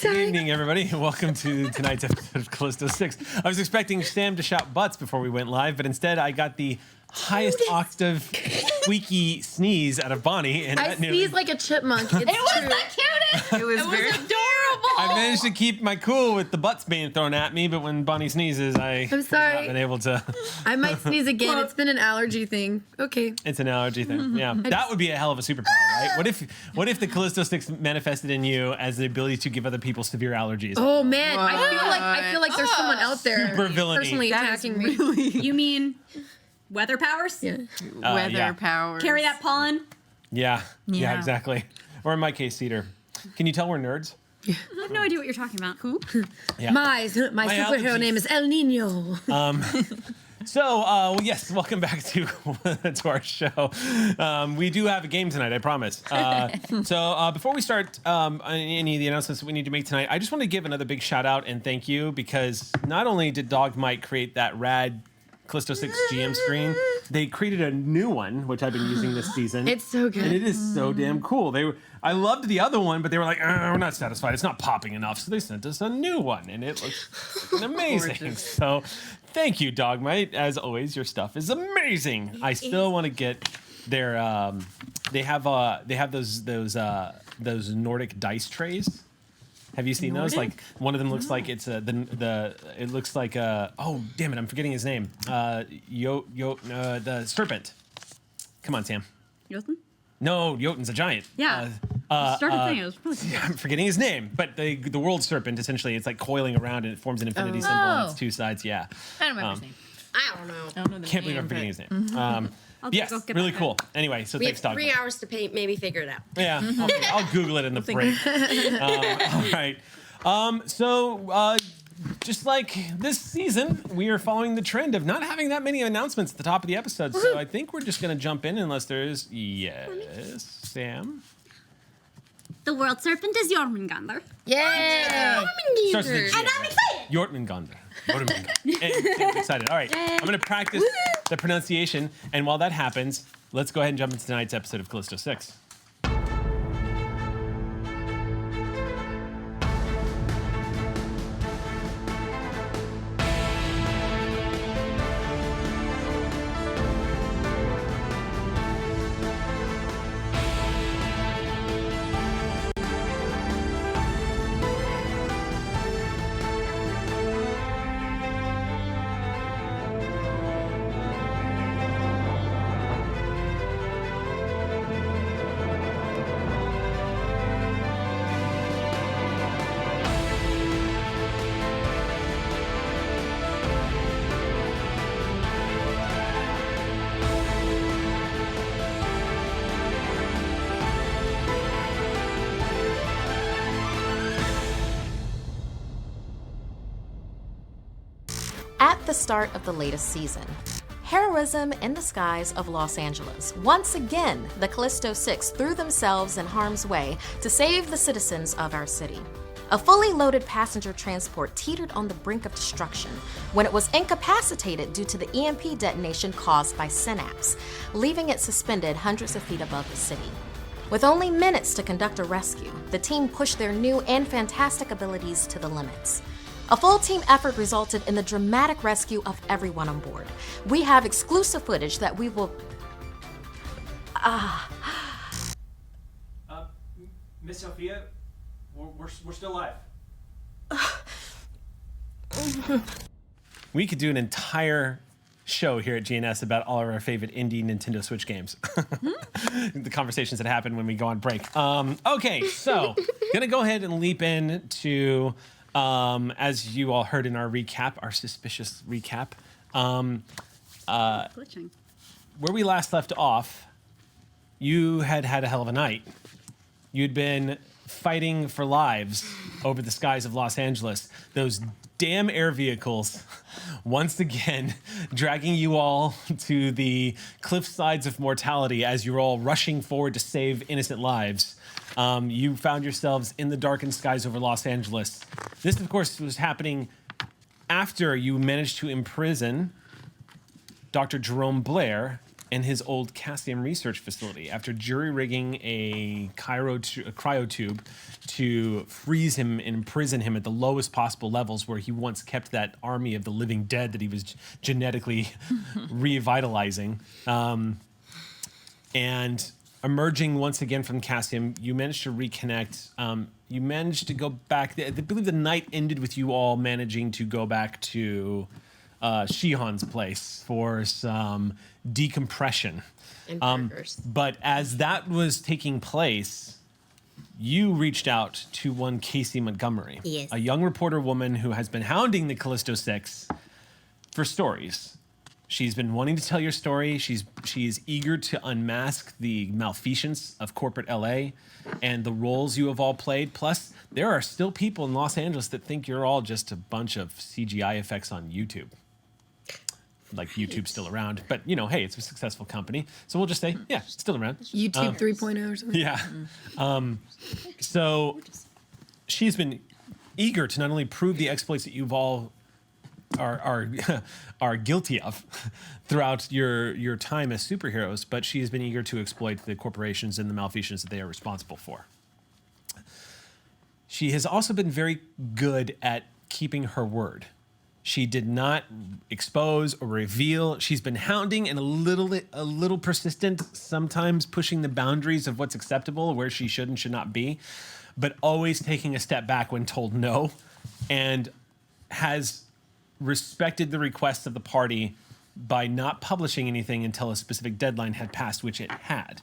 Good evening, everybody. Welcome to tonight's episode of Callisto 6. I was expecting Sam to shout butts before we went live, but instead I got the highest octave squeaky sneeze out of Bonnie. And I sneeze like a chipmunk. It's It was true. the cutest. It was very adorable. I managed to keep my cool with the butts being thrown at me, but when Bonnie sneezes, I'm have sorry. not been able to. I might sneeze again. It's been an allergy thing. Okay. It's an allergy thing. Yeah, that would be a hell of a superpower, right? What if the Callisto Sticks manifested in you as the ability to give other people severe allergies? Oh man, I feel like there's someone out there Super villainy. personally That is attacking me. really You mean weather powers? Yeah. weather yeah. powers. Carry that pollen? Yeah, Yeah. exactly. Or in my case, cedar. Can you tell we're nerds? I have no idea what you're talking about. Who? Yeah. My superhero allergies. name is El Nino. So, yes, welcome back to our show. We do have a game tonight, I promise. So before we start any of the announcements that we need to make tonight, I just want to give another big shout out and thank you, because not only did Dog Mike create that rad Callisto 6 GM screen, they created a new one, which I've been using this season. It's so good. And it is so damn cool. I loved the other one, but they were like, we're not satisfied. It's not popping enough. So they sent us a new one, and it looks amazing. Gorgeous. So thank you, Dogmite. As always, your stuff is amazing. I still want to get their. They have those Nordic dice trays. Have you seen those? Like one of them looks like it's it looks like oh damn it, I'm forgetting his name. The serpent. Come on, Sam. Jotun? No, Jotun's a giant. Yeah. Started thinking it was really cool. I'm forgetting his name, but the world serpent, essentially, it's like coiling around and it forms an infinity symbol on its two sides. Yeah. I don't remember his name. I don't know. I don't know the Can't believe name, I'm forgetting but- his name. Yes, go get really that. cool. Anyway, so We thanks, have Dog. 3 hours to maybe figure it out. Yeah, I'll Google it in the break. All right. Just like this season, we are following the trend of not having that many announcements at the top of the episode. So I think we're just going to jump in unless there's... Yes, Sam? The world serpent is Jormungandr. Yeah. Starts with a J, And I'm right? excited. Jormungandr. Sam's excited. All right, I'm going to practice the pronunciation. And while that happens, let's go ahead and jump into tonight's episode of Callisto 6. At the start of the latest season, heroism in the skies of Los Angeles. Once again, the Callisto 6 threw themselves in harm's way to save the citizens of our city. A fully loaded passenger transport teetered on the brink of destruction when it was incapacitated due to the EMP detonation caused by Synapse, leaving it suspended hundreds of feet above the city. With only minutes to conduct a rescue, the team pushed their new and fantastic abilities to the limits. A full team effort resulted in the dramatic rescue of everyone on board. We have exclusive footage that we will... Miss Sophia, we're still live. We could do an entire show here at GNS about all of our favorite indie Nintendo Switch games. The conversations that happen when we go on break. Okay, so gonna go ahead and leap into... as you all heard in our recap, our suspicious recap, Glitching. where we last left off, you had a hell of a night. You'd been fighting for lives over the skies of Los Angeles. Those damn air vehicles, once again, dragging you all to the cliff sides of mortality as you're all rushing forward to save innocent lives. You found yourselves in the darkened skies over Los Angeles. This, of course, was happening after you managed to imprison Dr. Jerome Blair and his old Cassium research facility after jury-rigging a cryotube to freeze him and imprison him at the lowest possible levels where he once kept that army of the living dead that he was genetically revitalizing. And emerging once again from Cassium, you managed to reconnect. You managed to go back. I believe the night ended with you all managing to go back to Shihan's place for some decompression. And burgers. But as that was taking place, you reached out to one Casey Montgomery, Yes. a young reporter woman who has been hounding the Callisto Six for stories. She's been wanting to tell your story. She is eager to unmask the malfeasance of corporate LA and the roles you have all played. Plus, there are still people in Los Angeles that think you're all just a bunch of CGI effects on YouTube. Like YouTube's still around, but hey, it's a successful company, so we'll just say, yeah, it's still around. YouTube 3.0 or something. Yeah. So she's been eager to not only prove the exploits that you've all are guilty of throughout your time as superheroes, but she has been eager to exploit the corporations and the malfeasance that they are responsible for. She has also been very good at keeping her word. She did not expose or reveal. She's been hounding and a little persistent, sometimes pushing the boundaries of what's acceptable, where she should and should not be, but always taking a step back when told no, and has respected the requests of the party by not publishing anything until a specific deadline had passed, which it had.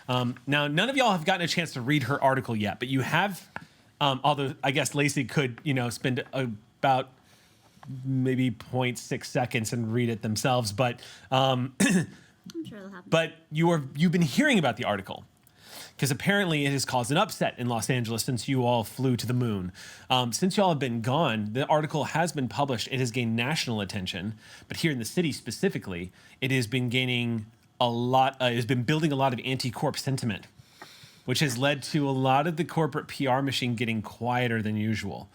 Now, none of y'all have gotten a chance to read her article yet, but you have, although I guess Lacey could, spend about maybe 0.6 seconds and read it themselves, but I'm sure it'll happen. but you've been hearing about the article because apparently it has caused an upset in Los Angeles since you all flew to the moon. Since y'all have been gone, the article has been published. It has gained national attention, but here in the city specifically, it has been gaining a lot. It has been building a lot of anti-corp sentiment, which has led to a lot of the corporate PR machine getting quieter than usual.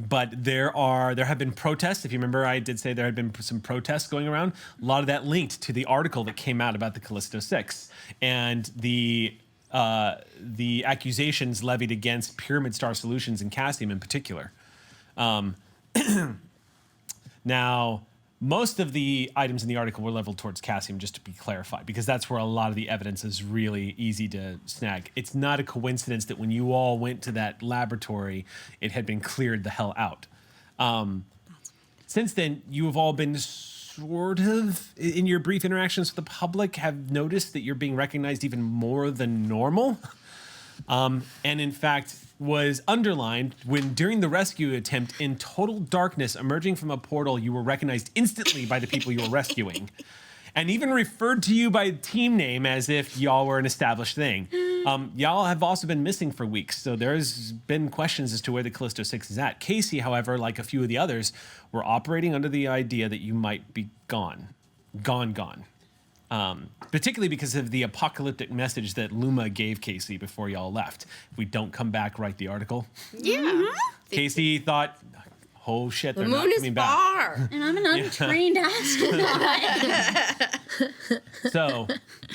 But there have been protests. If you remember, I did say there had been some protests going around. A lot of that linked to the article that came out about the Callisto Six and the accusations levied against Pyramid Star Solutions and Cassium in particular. Now, most of the items in the article were leveled towards Cassium, just to be clarified, because that's where a lot of the evidence is really easy to snag. It's not a coincidence that when you all went to that laboratory, it had been cleared the hell out. Since then, you have all been sort of, in your brief interactions with the public, have noticed that you're being recognized even more than normal. And in fact, was underlined when during the rescue attempt in total darkness, emerging from a portal, you were recognized instantly by the people you were rescuing, and even referred to you by team name as if y'all were an established thing. Y'all have also been missing for weeks, so there's been questions as to where the Callisto Six is at. Casey, however, like a few of the others, were operating under the idea that you might be gone. Particularly because of the apocalyptic message that Luma gave Casey before y'all left. If we don't come back, write the article. Yeah. Casey thought, oh shit, they're The not moon is coming back. far. And I'm an untrained astronaut. So,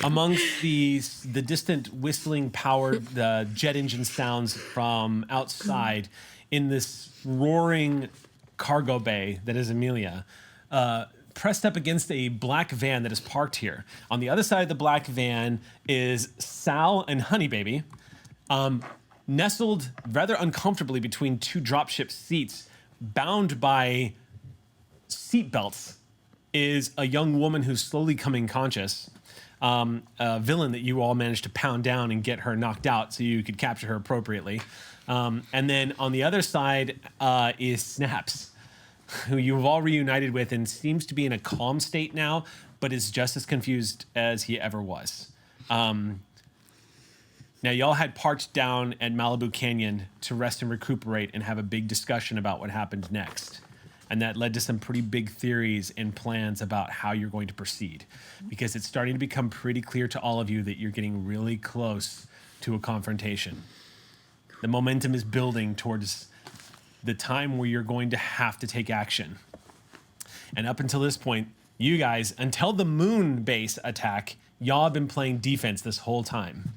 amongst the distant whistling powered jet engine sounds from outside in this roaring cargo bay that is Amelia, pressed up against a black van that is parked here. On the other side of the black van is Sal and Honey Baby, nestled rather uncomfortably between two dropship seats, bound by seat belts, is a young woman who's slowly coming conscious. A villain that you all managed to pound down and get her knocked out so you could capture her appropriately. And then on the other side is Snaps, who you've all reunited with and seems to be in a calm state now, but is just as confused as he ever was. Now, y'all had parked down at Malibu Canyon to rest and recuperate and have a big discussion about what happened next. And that led to some pretty big theories and plans about how you're going to proceed, because it's starting to become pretty clear to all of you that you're getting really close to a confrontation. The momentum is building towards the time where you're going to have to take action. And up until this point, you guys, until the moon base attack, y'all have been playing defense this whole time.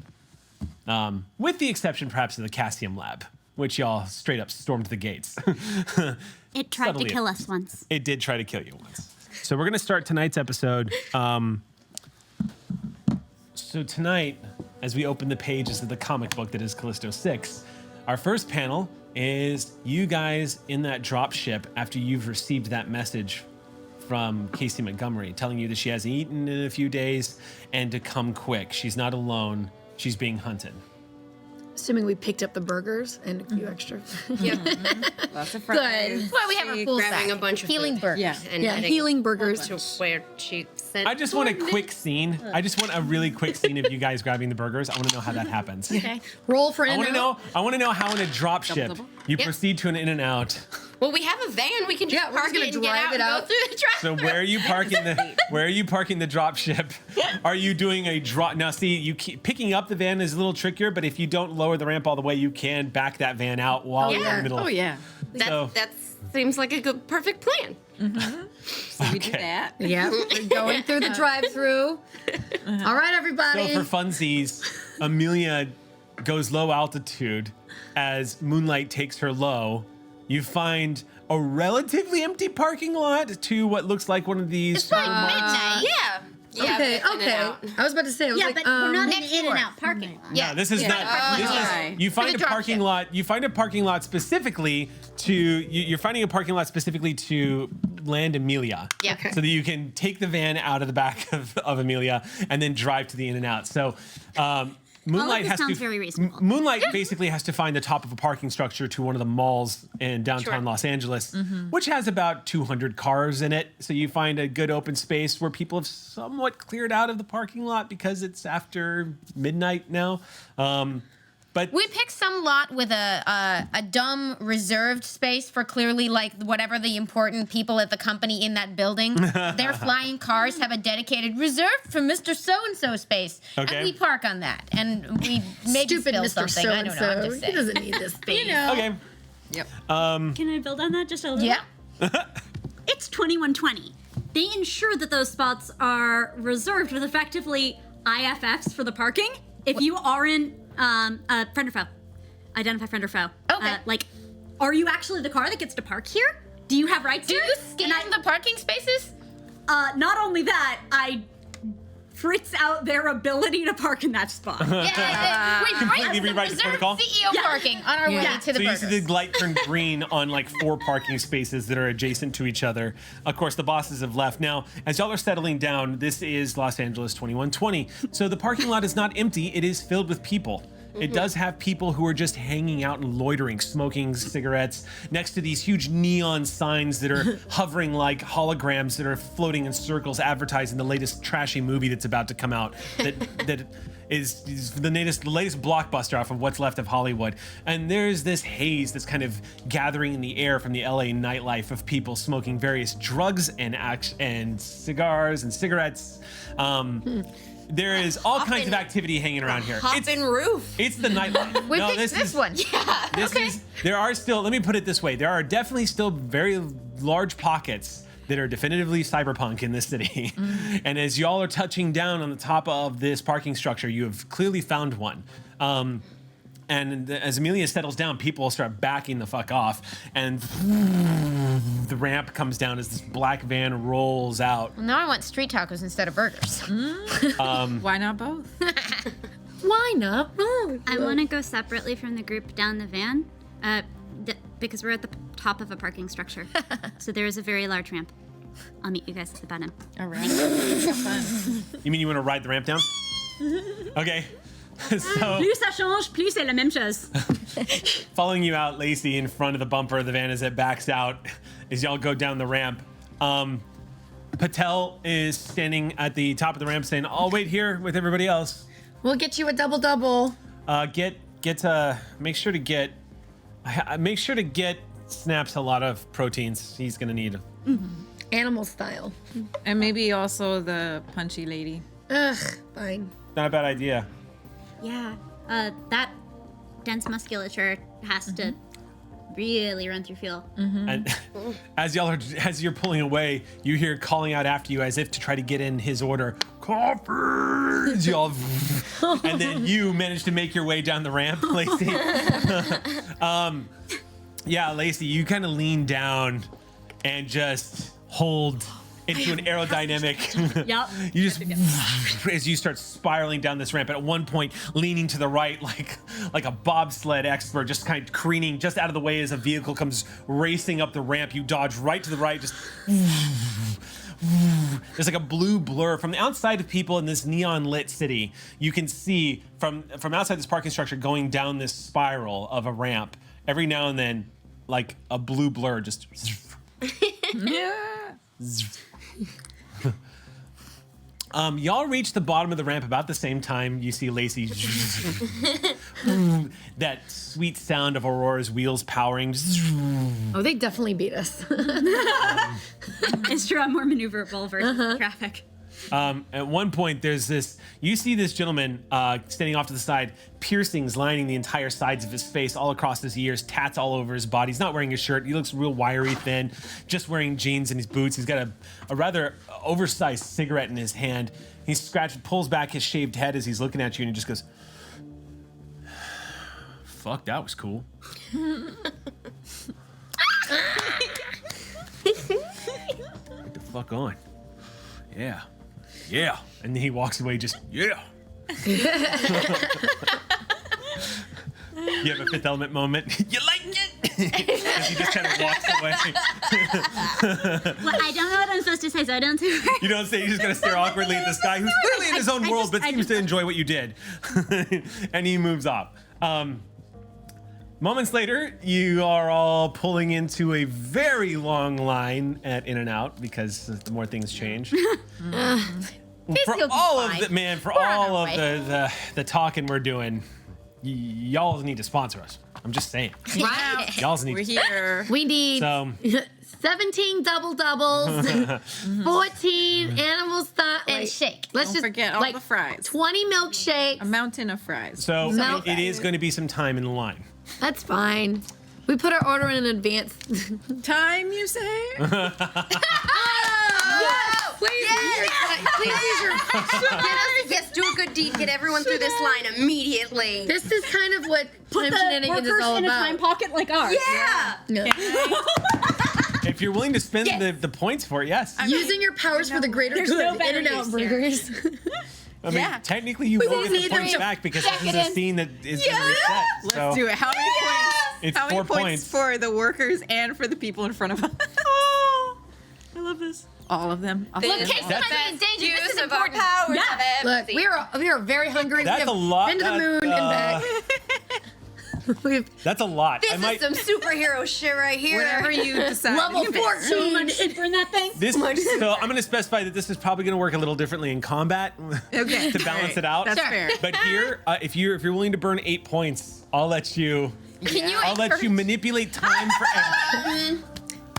With the exception, perhaps, of the Cassium lab, which y'all straight up stormed the gates. It tried Subtly. to kill us once. It did try to kill you once. So we're going to start tonight's episode. So tonight, as we open the pages of the comic book that is Callisto 6, our first panel is you guys in that drop ship after you've received that message from Casey Montgomery telling you that she hasn't eaten in a few days and to come quick. She's not alone. She's being hunted. Assuming we picked up the burgers and a few extra. Lots of Good. fries. Well, we have a full grabbing stack. a bunch of healing food. burgers. Yeah. And Yeah, heading healing burgers. to where she said. I just want a quick scene. I just want a really quick scene of you guys grabbing the burgers. I want to know how that happens. Okay. Roll for I want to In-N-Out. know. I want to know how in a drop ship double. you Yep. proceed to an in and out. Well, we have a van. We can just Yeah, we're park just it gonna and get drive out it and out. go through the drive. So where are you parking the where are you parking the drop ship? Are you doing a drop? Now see, you keep picking up the van is a little trickier, but if you don't lower the ramp all the way, you can back that van out while you're in the middle. Oh, yeah. So- That seems like a good, perfect plan. So we do that. Yeah, we're going through the drive-through. All right, So everybody. for funsies, Amelia goes low altitude as moonlight takes her low. You find a relatively empty parking lot to what looks like one of these. It's like midnight. Yeah. Yeah. Okay, In and okay. out. I was about to say, I was Yeah, like, but we're not in next the in and door. out parking lot. Yeah, this is Yeah. not. This Yeah. is, you find the a drop parking ship. lot. You find a parking lot specifically to. You're finding a parking lot specifically to land Amelia. Yeah. Okay. So that you can take the van out of the back of Amelia and then drive to the in and out. So. Moonlight this has sounds to. very reasonable. Moonlight basically has to find the top of a parking structure to one of the malls in downtown Sure. Los Angeles, which has about 200 cars in it. So you find a good open space where people have somewhat cleared out of the parking lot because it's after midnight now. But We picked some lot with a dumb reserved space for clearly like whatever the important people at the company in that building. Their flying cars have a dedicated reserved for Mr. So-and-so space. Okay. And we park on that. And we maybe stupid spill Mr. something. I don't know. I'm So-and-so. just He saying. doesn't need this space. okay. Yep. Can I build on that just a little? Yeah. It's 2120. They ensure that those spots are reserved with effectively IFFs for the parking. If you are in friend or foe, identify friend or foe. Okay. Are you actually the car that gets to park here? Do you have rights Do here? you scan the parking spaces? Not only that, I fritz out their ability to park in that spot. Yeah, we Completely bring some rewrite the reserved protocol? CEO Yeah. parking on our way Yeah. to the So you burgers. see the light turn green on like 4 parking spaces that are adjacent to each other. Of course, the bosses have left. Now, as y'all are settling down, this is Los Angeles 2120. So the parking lot is not empty. It is filled with people. It does have people who are just hanging out and loitering, smoking cigarettes next to these huge neon signs that are hovering like holograms that are floating in circles advertising the latest trashy movie that's about to come out that is the latest blockbuster off of what's left of Hollywood. And there's this haze that's kind of gathering in the air from the LA nightlife of people smoking various drugs and cigars and cigarettes. There is all kinds of activity hanging around here. Hopping roof. It's the nightlife. We picked this one. This is. There are still. Let me put it this way. There are definitely still very large pockets that are definitively cyberpunk in this city. And as y'all are touching down on the top of this parking structure, you have clearly found one. And as Amelia settles down, people start backing the fuck off, and the ramp comes down as this black van rolls out. Now I want street tacos instead of burgers. Why not both? Why not? Oh, I want to go separately from the group down the van, because we're at the top of a parking structure. So there is a very large ramp. I'll meet you guys at the bottom. All right. Have fun. You mean you want to ride the ramp down? Okay. So Plus ça change, plus c'est la même chose. following you out, Lacey, in front of the bumper of the van as it backs out, as y'all go down the ramp. Patel is standing at the top of the ramp saying, I'll wait here with everybody else. We'll get you a double-double. Make sure to get Snaps a lot of proteins. He's gonna need. Animal style. And maybe also the punchy lady. Ugh, fine. Not a bad idea. Yeah, that dense musculature has to really run through fuel. And as you're pulling away, you hear calling out after you as if to try to get in his order. Coffee! Y'all, and then you manage to make your way down the ramp, Lacey. Yeah, Lacey, you kind of lean down and just hold into an aerodynamic. Yep. You just as you start spiraling down this ramp, at one point leaning to the right like a bobsled expert, just kind of careening just out of the way as a vehicle comes racing up the ramp. You dodge right to the right, just there's like a blue blur from the outside of people in this neon lit city. You can see from outside this parking structure going down this spiral of a ramp. Every now and then, like a blue blur just y'all reach the bottom of the ramp about the same time you see Lacey. That sweet sound of Aurora's wheels powering. Oh, they definitely beat us. It's true, I'm more maneuverable versus traffic. At one point, you see this gentleman standing off to the side, piercings lining the entire sides of his face, all across his ears, tats all over his body. He's not wearing a shirt. He looks real wiry, thin, just wearing jeans and his boots. He's got a rather oversized cigarette in his hand. He pulls back his shaved head as he's looking at you, and he just goes, "Fuck, that was cool." Get the fuck on. Yeah. Yeah. And then he walks away just, yeah. You have a Fifth Element moment. You like it? As he just kind of walks away. Well, I don't know what I'm supposed to say, so I don't say words. You don't say, you're just going to stare awkwardly at this guy who's clearly in his own world, but seems to enjoy what you did. And he moves off. Moments later, you are all pulling into a very long line at In-N-Out because the more things change. For all of the talking we're doing, y'all need to sponsor us. I'm just saying. Wow. Y'all need We're here. We need So 17 double doubles, 14 animal style, and shake. Let's Don't forget all the fries. 20 milkshakes. A mountain of fries. So No. it is going to be some time in the line. That's fine. We put our order in advance. Time, you say? Please use your. Yes, do a good deed. Get everyone through this line immediately. This is kind of what time The shenanigans is workers all in a about. time pocket like ours. Yeah. If you're willing to spend the points for it, yes. Using your powers for the greater There's good. no better In-N-Out use here. burgers. I mean, technically you will get the points back because this is a scene that is going to reset. Let's do it. How many points? It's How many 4 points points. for the workers and for the people in front of us? Oh, I love this. All of them. I'll Look, say them case all. the That's- best use of our powers Yeah. of Look, empathy. we are very hungry. That's we have a lot. Been to the moon and back. That's a lot. This is some superhero shit right here. Whatever you decide. Level You pick. 14. So much info in that thing. So I'm going to specify that this is probably going to work a little differently in combat Okay. to balance it out. That's fair. But here, if you're willing to burn 8 points, I'll let you Can you manipulate time for everything.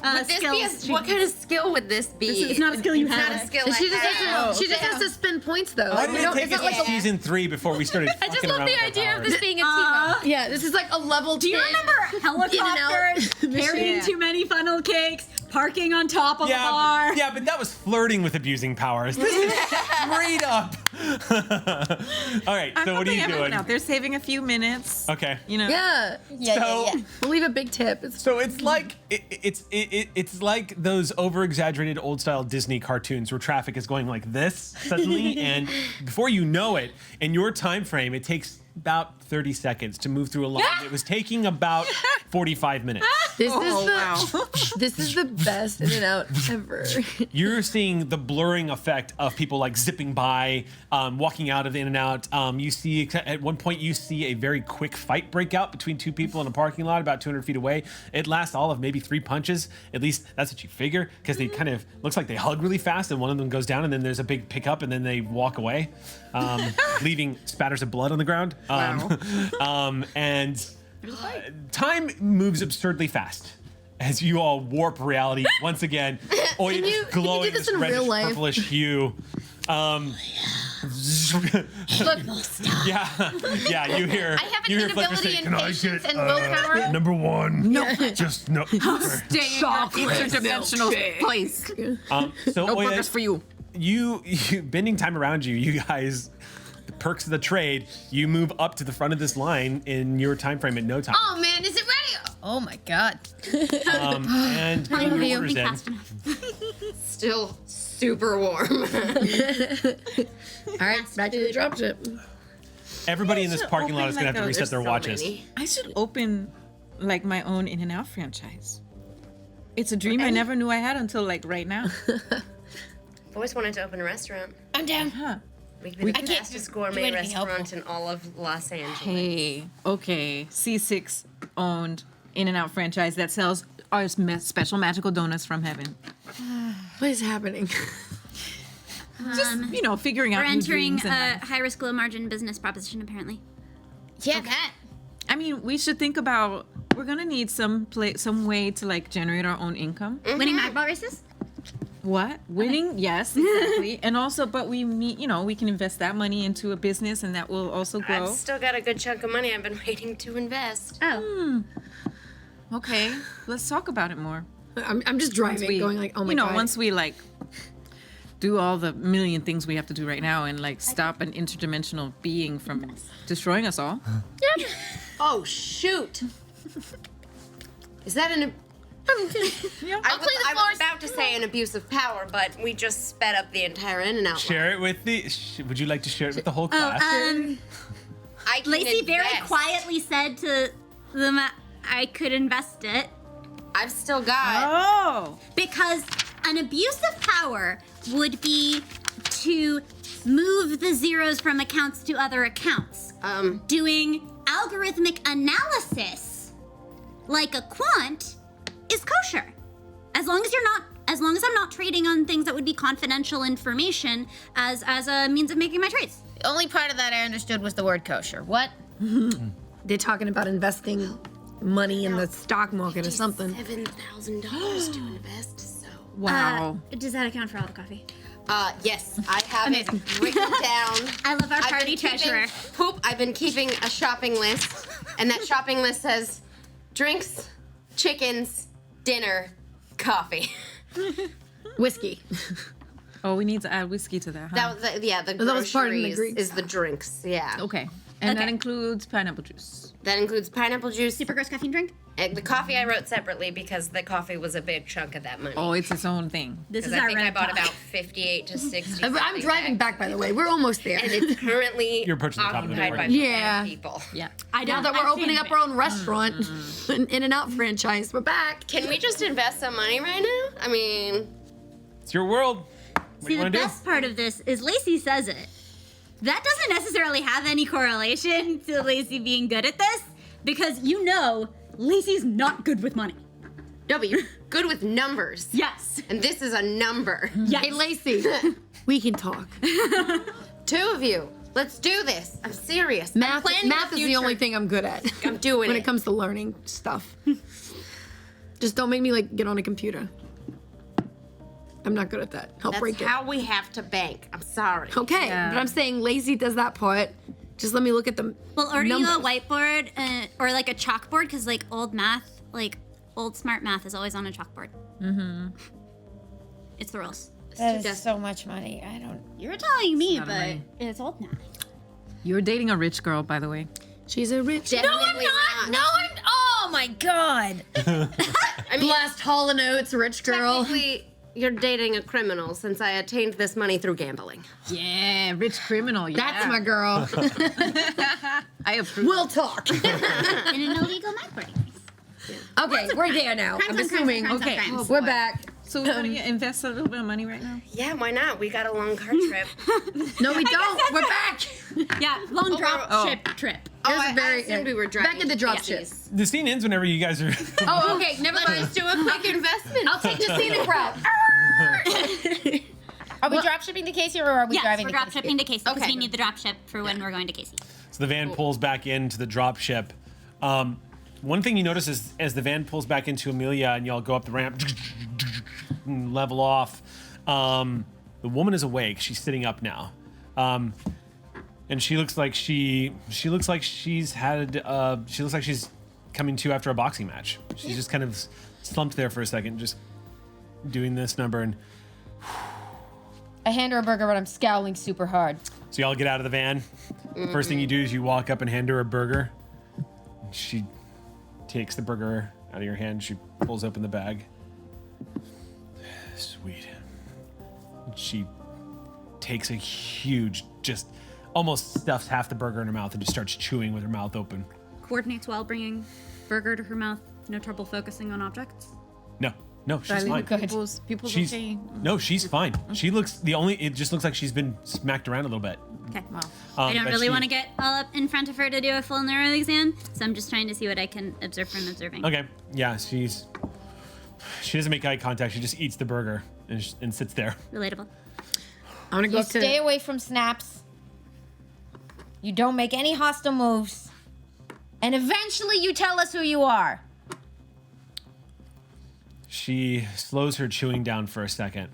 Would this Skills. be what kind of skill would this be? It's not a skill you It's have. not a skill She I just have. has to. She just has to spend points though. Why We did it don't- take it's us not to like season 3 before we started I just fucking love around the with our idea of powers? this being a team up. yeah, this is like a level. Do you 10. remember helicopters carrying Yeah. too many funnel cakes, parking on top of a bar? Yeah, but that was flirting with abusing powers. This is straight up. All right, I'm so what are helping you everyone doing? out. They're saving a few minutes. Okay. You know. Yeah. We'll leave a big tip. It's So it's like it's like those over-exaggerated old-style Disney cartoons where traffic is going like this suddenly, and before you know it, in your time frame, it takes about 30 seconds to move through a line. It was taking about 45 minutes. This Oh, is the wow. this is the best In-N-Out ever. You're seeing the blurring effect of people like zipping by, walking out of the In-N-Out. You see, at one point, you see a very quick fight break out between two people in a parking lot about 200 feet away. It lasts all of maybe 3 punches. At least that's what you figure, because they kind of looks like they hug really fast, and one of them goes down, and then there's a big pickup, and then they walk away, leaving spatters of blood on the ground. And time moves absurdly fast as you all warp reality once again. Oil Can you glowing do this this in reddish real life? purplish hue. Yeah, you hear. I have you an hear Flicker inability say, in "Can I patience get and willpower. number one?" No, just no. Stay in your interdimensional place. So No Oya, burgers for you. you bending time around you. You guys, the perks of the trade. You move up to the front of this line in your time frame at no time. Oh man, is it ready? Oh my god. And getting your orders in. Fast enough. Still super warm. All right, back to the dropship. Everybody in this should parking lot is open gonna have to like reset their So watches. many. I should open like my own In-N-Out franchise. It's a dream I never knew I had until like right now. I've always wanted to open a restaurant. I'm down. Huh. We could be the can't fastest do gourmet anything restaurant in all of Los Angeles. Hey, okay. C6 owned In-N-Out franchise that sells our special magical donuts from heaven. What is happening? Just, figuring out We're new entering dreams and a life. high-risk, low-margin business proposition, apparently. Yeah. I mean, we should think about, we're going to need some way to like generate our own income. Winning Magball races? What? Winning? Yes, exactly. And also, but we need, we can invest that money into a business and that will also grow. I've still got a good chunk of money I've been waiting to invest. Oh. Okay, let's talk about it more. I'm just driving, going like, oh my god. Once we like do all the million things we have to do right now and like stop an interdimensional being from destroying us all. Oh shoot! Is that an? I was about to say an abuse of power, but we just sped up the entire In-N-Out. Share it with the. Would you like to share it with the whole class? I can Lacey very invest. quietly said to them, I could invest it. I've still got. Oh, Because an abuse of power would be to move the zeros from accounts to other accounts. Doing algorithmic analysis, like a quant, is kosher. As long as I'm not trading on things that would be confidential information as a means of making my trades. The only part of that I understood was the word kosher. What? They're talking about investing money in the stock market or something. $7,000 to invest. So. wow. Does that account for all the coffee? Yes, I have it written down. I love our I've party been keeping- treasurer. I've been keeping a shopping list, and that shopping list says drinks, chickens, dinner, coffee. Whiskey. Oh, we need to add whiskey to that, huh? That was the that was part of the groceries Greeks. is the drinks. Yeah. Okay. And that Okay. includes pineapple juice. That includes pineapple juice. Super gross caffeine drink? And the coffee I wrote separately because the coffee was a big chunk of that money. Oh, it's its own thing. This is I our think I red bought talk. about 58 to 60. I'm something driving back, by the way. We're almost there. and it's currently You're approaching the top of the occupied by network. Yeah. 5 people. Yeah. I Now don't. that we're I'm opening seeing up our own restaurant, an In-N-Out franchise, we're back. Can we just invest some money right now? I mean, It's your world. What do See, you the want to do? best part of this is Lacey says it. That doesn't necessarily have any correlation to Lacey being good at this, because Lacey's not good with money. no, but you're good with numbers. Yes. And this is a number. Yes. Hey, Lacey, we can talk. 2 of you. Let's do this. I'm serious. Math, I'm planning math is the future. only thing I'm good at I'm doing when it. it comes to learning stuff. Just don't make me get on a computer. I'm not good at that. I'll That's break it. how we have to bank. I'm sorry. Okay, but I'm saying Lacey does that part. Just let me look at the Well, order numbers. you a whiteboard or like a chalkboard, because old math, old smart math is always on a chalkboard. Mm-hmm. It's the rules. That is so much money. I don't. You're telling me, not but money. it's old math. You're dating a rich girl, by the way. She's a rich. Definitely not. No, I'm. Oh my god. I mean, Blast Hall and Oates, rich girl. technically, you're dating a criminal since I attained this money through gambling. Yeah, rich criminal. Yeah. That's my girl. I approve. We'll talk. In an illegal network. Okay, we're there now. I'm Crimes on assuming. crimes on Okay, crimes. we're back. So we're going to invest a little bit of money right now? Yeah, why not? We got a long car trip. No, we don't. We're back. Yeah, long drop oh. ship trip. Here's I a very assumed we were driving back at the drop ship. taxis. The scene ends whenever you guys are. Oh, okay. Never Let's mind. just do a quick investment. I'll take the scenic route. Are we drop shipping to Casey or are we Yes, driving we're to drop Casey? shipping to Casey because Okay. we need the drop ship for when we're going to Casey. So the van pulls back into the drop ship. One thing you notice is as the van pulls back into Amelia and y'all go up the ramp and level off, the woman is awake. She's sitting up now. And she looks like she's coming to after a boxing match. She's just kind of slumped there for a second, just doing this number. And I hand her a burger, but I'm scowling super hard. so y'all get out of the van. First thing you do is you walk up and hand her a burger. She takes the burger out of your hand. She pulls open the bag. Sweet. She takes a huge, just almost stuffs half the burger in her mouth and just starts chewing with her mouth open. Coordinates well, bringing burger to her mouth. No trouble focusing on objects. No, she's fine. People's She's okay. no, she's fine. She looks it just looks like she's been smacked around a little bit. Okay. Wow. I don't but really she- want to get all up in front of her to do a full neural exam, so I'm just trying to see what I can observe from observing. Okay, yeah, she doesn't make eye contact. She just eats the burger and sits there. Relatable. I'm gonna go You up to. stay away from snaps. You don't make any hostile moves. And eventually you tell us who you are. She slows her chewing down for a second.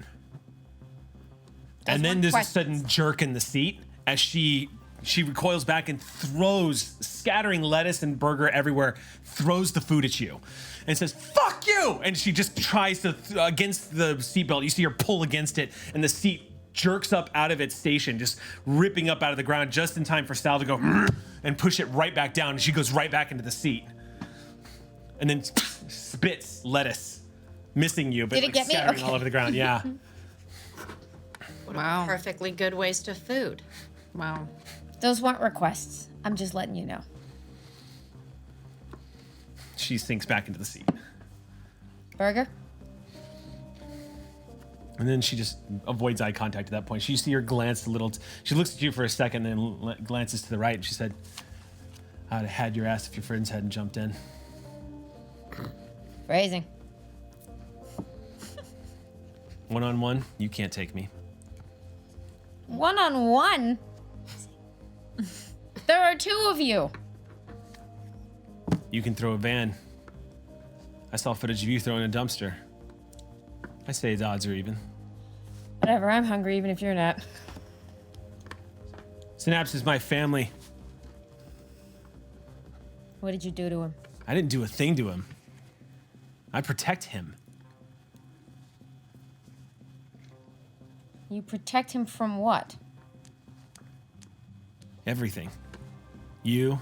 And then one there's a question. sudden jerk in the seat as she recoils back and throws, scattering lettuce and burger everywhere, throws the food at you and says, "Fuck you!" And she just tries to, against the seatbelt, you see her pull against it and the seat jerks up out of its station, just ripping up out of the ground just in time for Sal to go and push it right back down. And she goes right back into the seat. And then spits lettuce. Missing you, but Did it like get me? scattering Okay. all over the ground. Yeah. Wow. Perfectly good waste of food. Wow. Those weren't requests. I'm just letting you know. She sinks back into the seat. Burger? And then she just avoids eye contact at that point. You see her glance a little. She looks at you for a second, then glances to the right, and she said, "I'd have had your ass if your friends hadn't jumped in." Phrasing. One-on-one, you can't take me. One-on-one? There are two of you. You can throw a van. I saw footage of you throwing a dumpster. I say the odds are even. Whatever, I'm hungry even if you're not. Synapse is my family. What did you do to him? I didn't do a thing to him. I protect him. You protect him from what? Everything. You.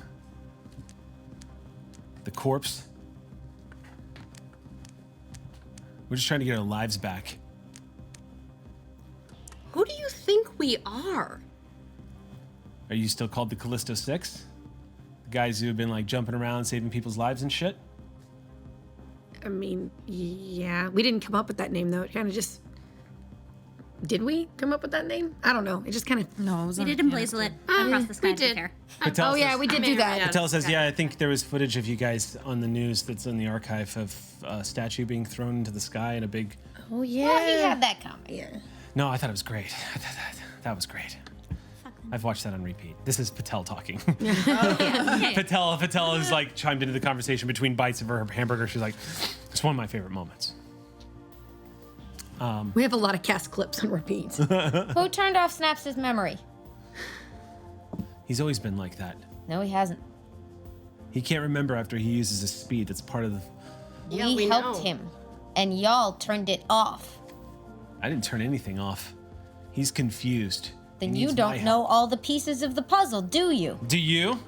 The corpse. We're just trying to get our lives back. Who do you think we are? Are you still called the Callisto Six? The guys who have been like jumping around saving people's lives and shit? I mean, yeah, we didn't come up with that name though. It kind of just. Did we come up with that name? I don't know. It just kind of. No, it was We did emblazle it across the sky. we to be did. fair. Patel Oh yeah, says- we did I do mean, that. yeah. Patel says, yeah, I think there was footage of you guys on the news that's in the archive of a statue being thrown into the sky in a big. Oh yeah. Well, he had that coming. Yeah. No, I thought it was great. That was great. I've watched that on repeat. This is Patel talking. Patel is like chimed into the conversation between bites of her hamburger. She's like, it's one of my favorite moments. We have a lot of cast clips on repeats. Who turned off Snaps' memory? He's always been like that. No, he hasn't. He can't remember after he uses his speed. That's part of the. Yeah, we we helped know. him, and y'all turned it off. I didn't turn anything off. He's confused. Then He you needs my don't help. know all the pieces of the puzzle, do you? Do you?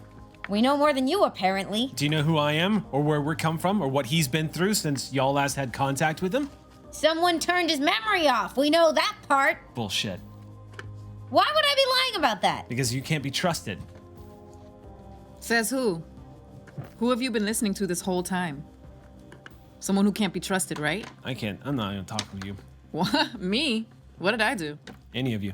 We know more than you, apparently. Do you know who I am, or where we're come from, or what he's been through since y'all last had contact with him? Someone turned his memory off. We know that part. Bullshit. Why would I be lying about that? Because you can't be trusted. Says who? Who have you been listening to this whole time? Someone who can't be trusted, right? I can't. I'm not gonna talk with you. What? Me? What did I do? Any of you.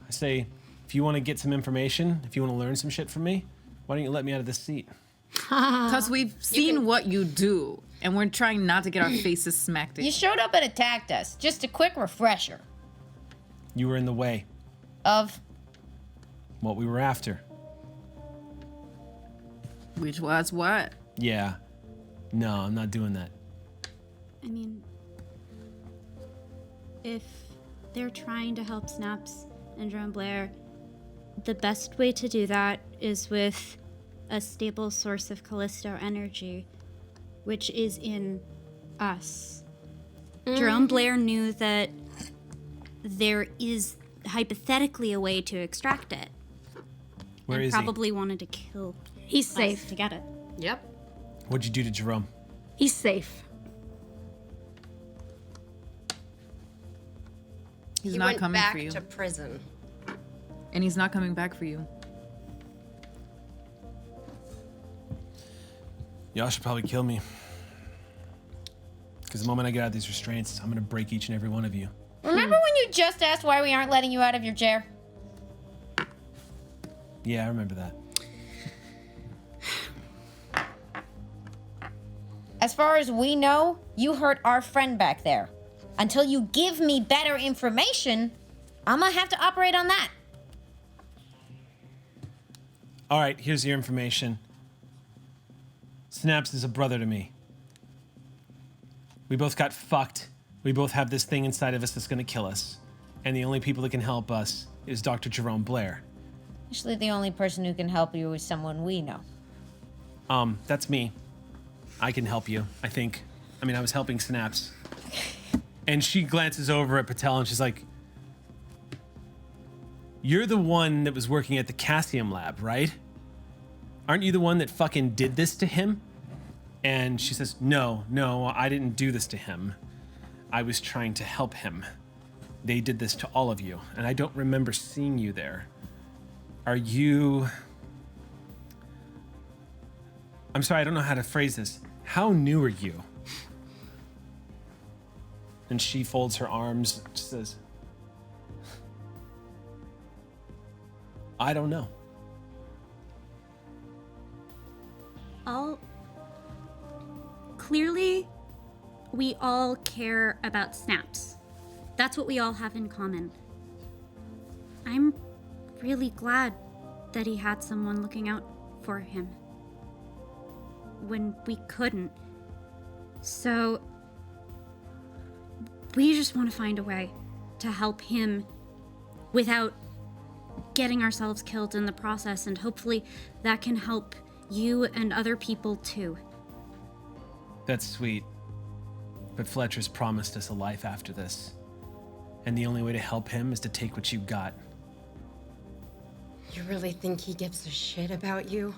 I say, if you want to get some information, if you want to learn some shit from me, why don't you let me out of this seat? Because we've seen what you do, and we're trying not to get our faces smacked in. You showed up and attacked us. Just a quick refresher You were in the way. of What we were after. Which was what? Yeah. No, I'm not doing that. I mean, if they're trying to help Snaps and Jerome Blair, the best way to do that is with a stable source of Callisto energy, which is in us. Jerome Blair knew that there is hypothetically a way to extract it. Where and is he? probably wanted to kill He's us safe. to get it. Yep. What'd you do to Jerome? He's safe. He's He not went coming back for you. to prison. And he's not coming back for you. Y'all should probably kill me. Because the moment I get out of these restraints, I'm gonna break each and every one of you. Remember when you just asked why we aren't letting you out of your chair? Yeah, I remember that. As far as we know, you hurt our friend back there. Until you give me better information, I'm gonna have to operate on that. All right, here's your information. Snaps is a brother to me. We both got fucked. We both have this thing inside of us that's gonna kill us. And the only people that can help us is Dr. Jerome Blair. Actually, the only person who can help you is someone we know. That's me. I can help you, I think. I mean, I was helping Snaps. And she glances over at Patel and she's like, "You're the one that was working at the Cassium lab, right? Aren't you the one that fucking did this to him?" And she says, No, I didn't do this to him. I was trying to help him. They did this to all of you, and I don't remember seeing you there. Are you... I'm sorry, I don't know how to phrase this. How new are you? And she folds her arms and says, I don't know. Clearly, we all care about Snaps. That's what we all have in common. I'm really glad that he had someone looking out for him when we couldn't. So, we just want to find a way to help him without getting ourselves killed in the process, and hopefully that can help you and other people too. That's sweet. But Fletcher's promised us a life after this. And the only way to help him is to take what you got. You really think he gives a shit about you?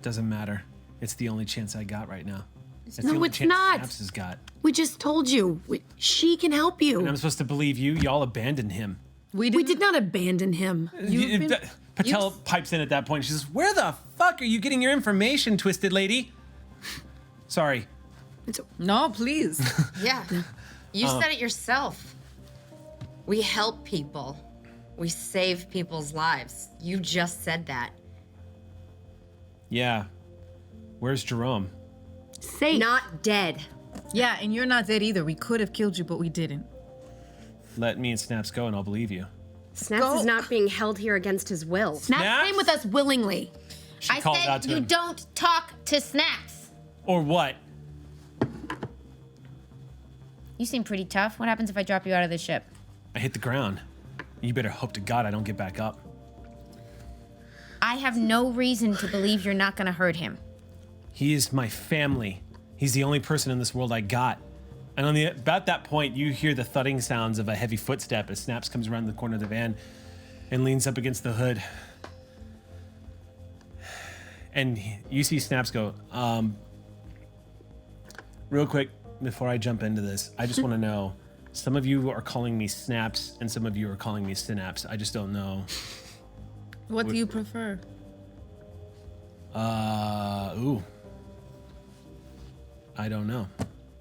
Doesn't matter. It's the only chance I got right now. It's the No, only it's chance not. Snaps has got. We just told you. She can help you. And I'm supposed to believe you? Y'all abandoned him. We did not abandon him. Patel pipes in at that point. She says, "Where the fuck are you getting your information, twisted lady?" Sorry. No, please. Yeah. You said it yourself. We help people. We save people's lives. You just said that. Yeah. Where's Jerome? Safe. Not dead. Yeah, and you're not dead either. We could have killed you, but we didn't. Let me and Snaps go and I'll believe you. Snaps is not being held here against his will. Snap came with us willingly. She I calls out said to you him. don't talk to Snaps. Or what? You seem pretty tough. What happens if I drop you out of the ship? I hit the ground. You better hope to God I don't get back up. I have no reason to believe you're not gonna hurt him. He is my family. He's the only person in this world I got. And about that point, you hear the thudding sounds of a heavy footstep as Snaps comes around the corner of the van and leans up against the hood. And you see Snaps go, real quick, before I jump into this, I just want to know, some of you are calling me Snaps and some of you are calling me Synapse. I just don't know. What do you prefer? Ooh. I don't know.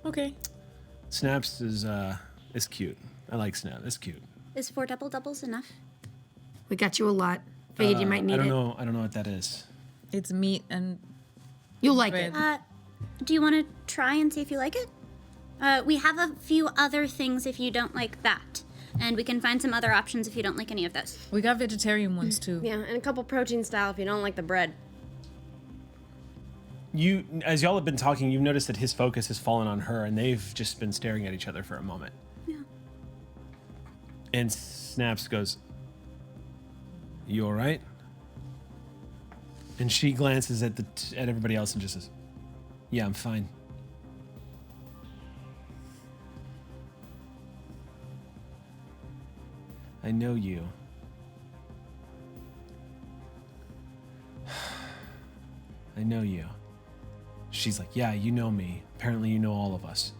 Okay. Snaps is cute. I like Snap. It's cute. Is 4 double doubles enough? We got you a lot. Figured you might need I don't it. know. I don't know what that is. It's meat and You'll like bread. it. Do you want to try and see if you like it? We have a few other things if you don't like that. And we can find some other options if you don't like any of those. We got vegetarian ones too. Yeah, and a couple protein style if you don't like the bread. You, as y'all have been talking, you've noticed that his focus has fallen on her, and they've just been staring at each other for a moment. Yeah. And Snaps goes, You all right? And she glances at everybody else and just says, yeah, I'm fine. I know you. I know you. She's like, yeah, you know me. Apparently you know all of us.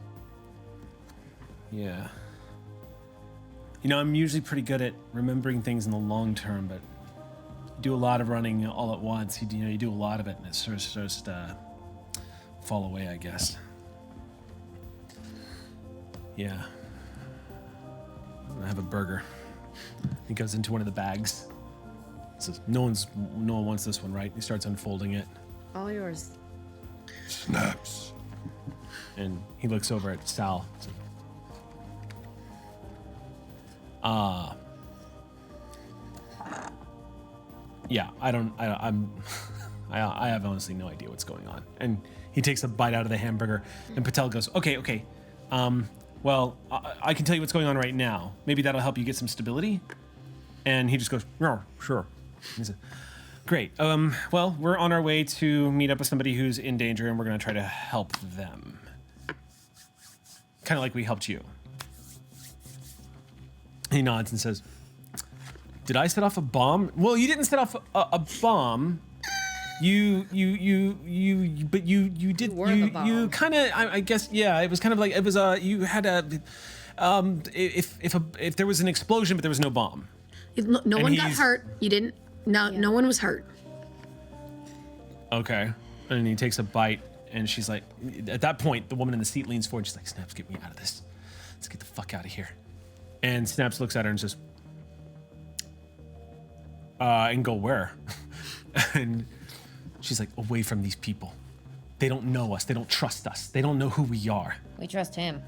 Yeah. You know, I'm usually pretty good at remembering things in the long term, but you do a lot of running all at once. You do a lot of it, and it starts to fall away, I guess. Yeah. I have a burger. He goes into one of the bags. Says, no one wants this one, right? He starts unfolding it. All yours. Snaps. And he looks over at Sal. Yeah, I have honestly no idea what's going on. And he takes a bite out of the hamburger, and Patel goes, okay. Well, I can tell you what's going on right now. Maybe that'll help you get some stability. And he just goes, no, sure. He said, great. Well, we're on our way to meet up with somebody who's in danger, and we're going to try to help them. Kind of like we helped you. He nods and says, did I set off a bomb? Well, you didn't set off a bomb. You did. You kind of. I guess. Yeah. It was kind of like it was. You had a. If there was an explosion, but there was no bomb. No one got hurt. You didn't. No one was hurt. Okay. And he takes a bite, and she's like, at that point, the woman in the seat leans forward. She's like, Snaps, get me out of this. Let's get the fuck out of here. And Snaps looks at her and says, and go where? And she's like, away from these people. They don't know us. They don't trust us. They don't know who we are. We trust him.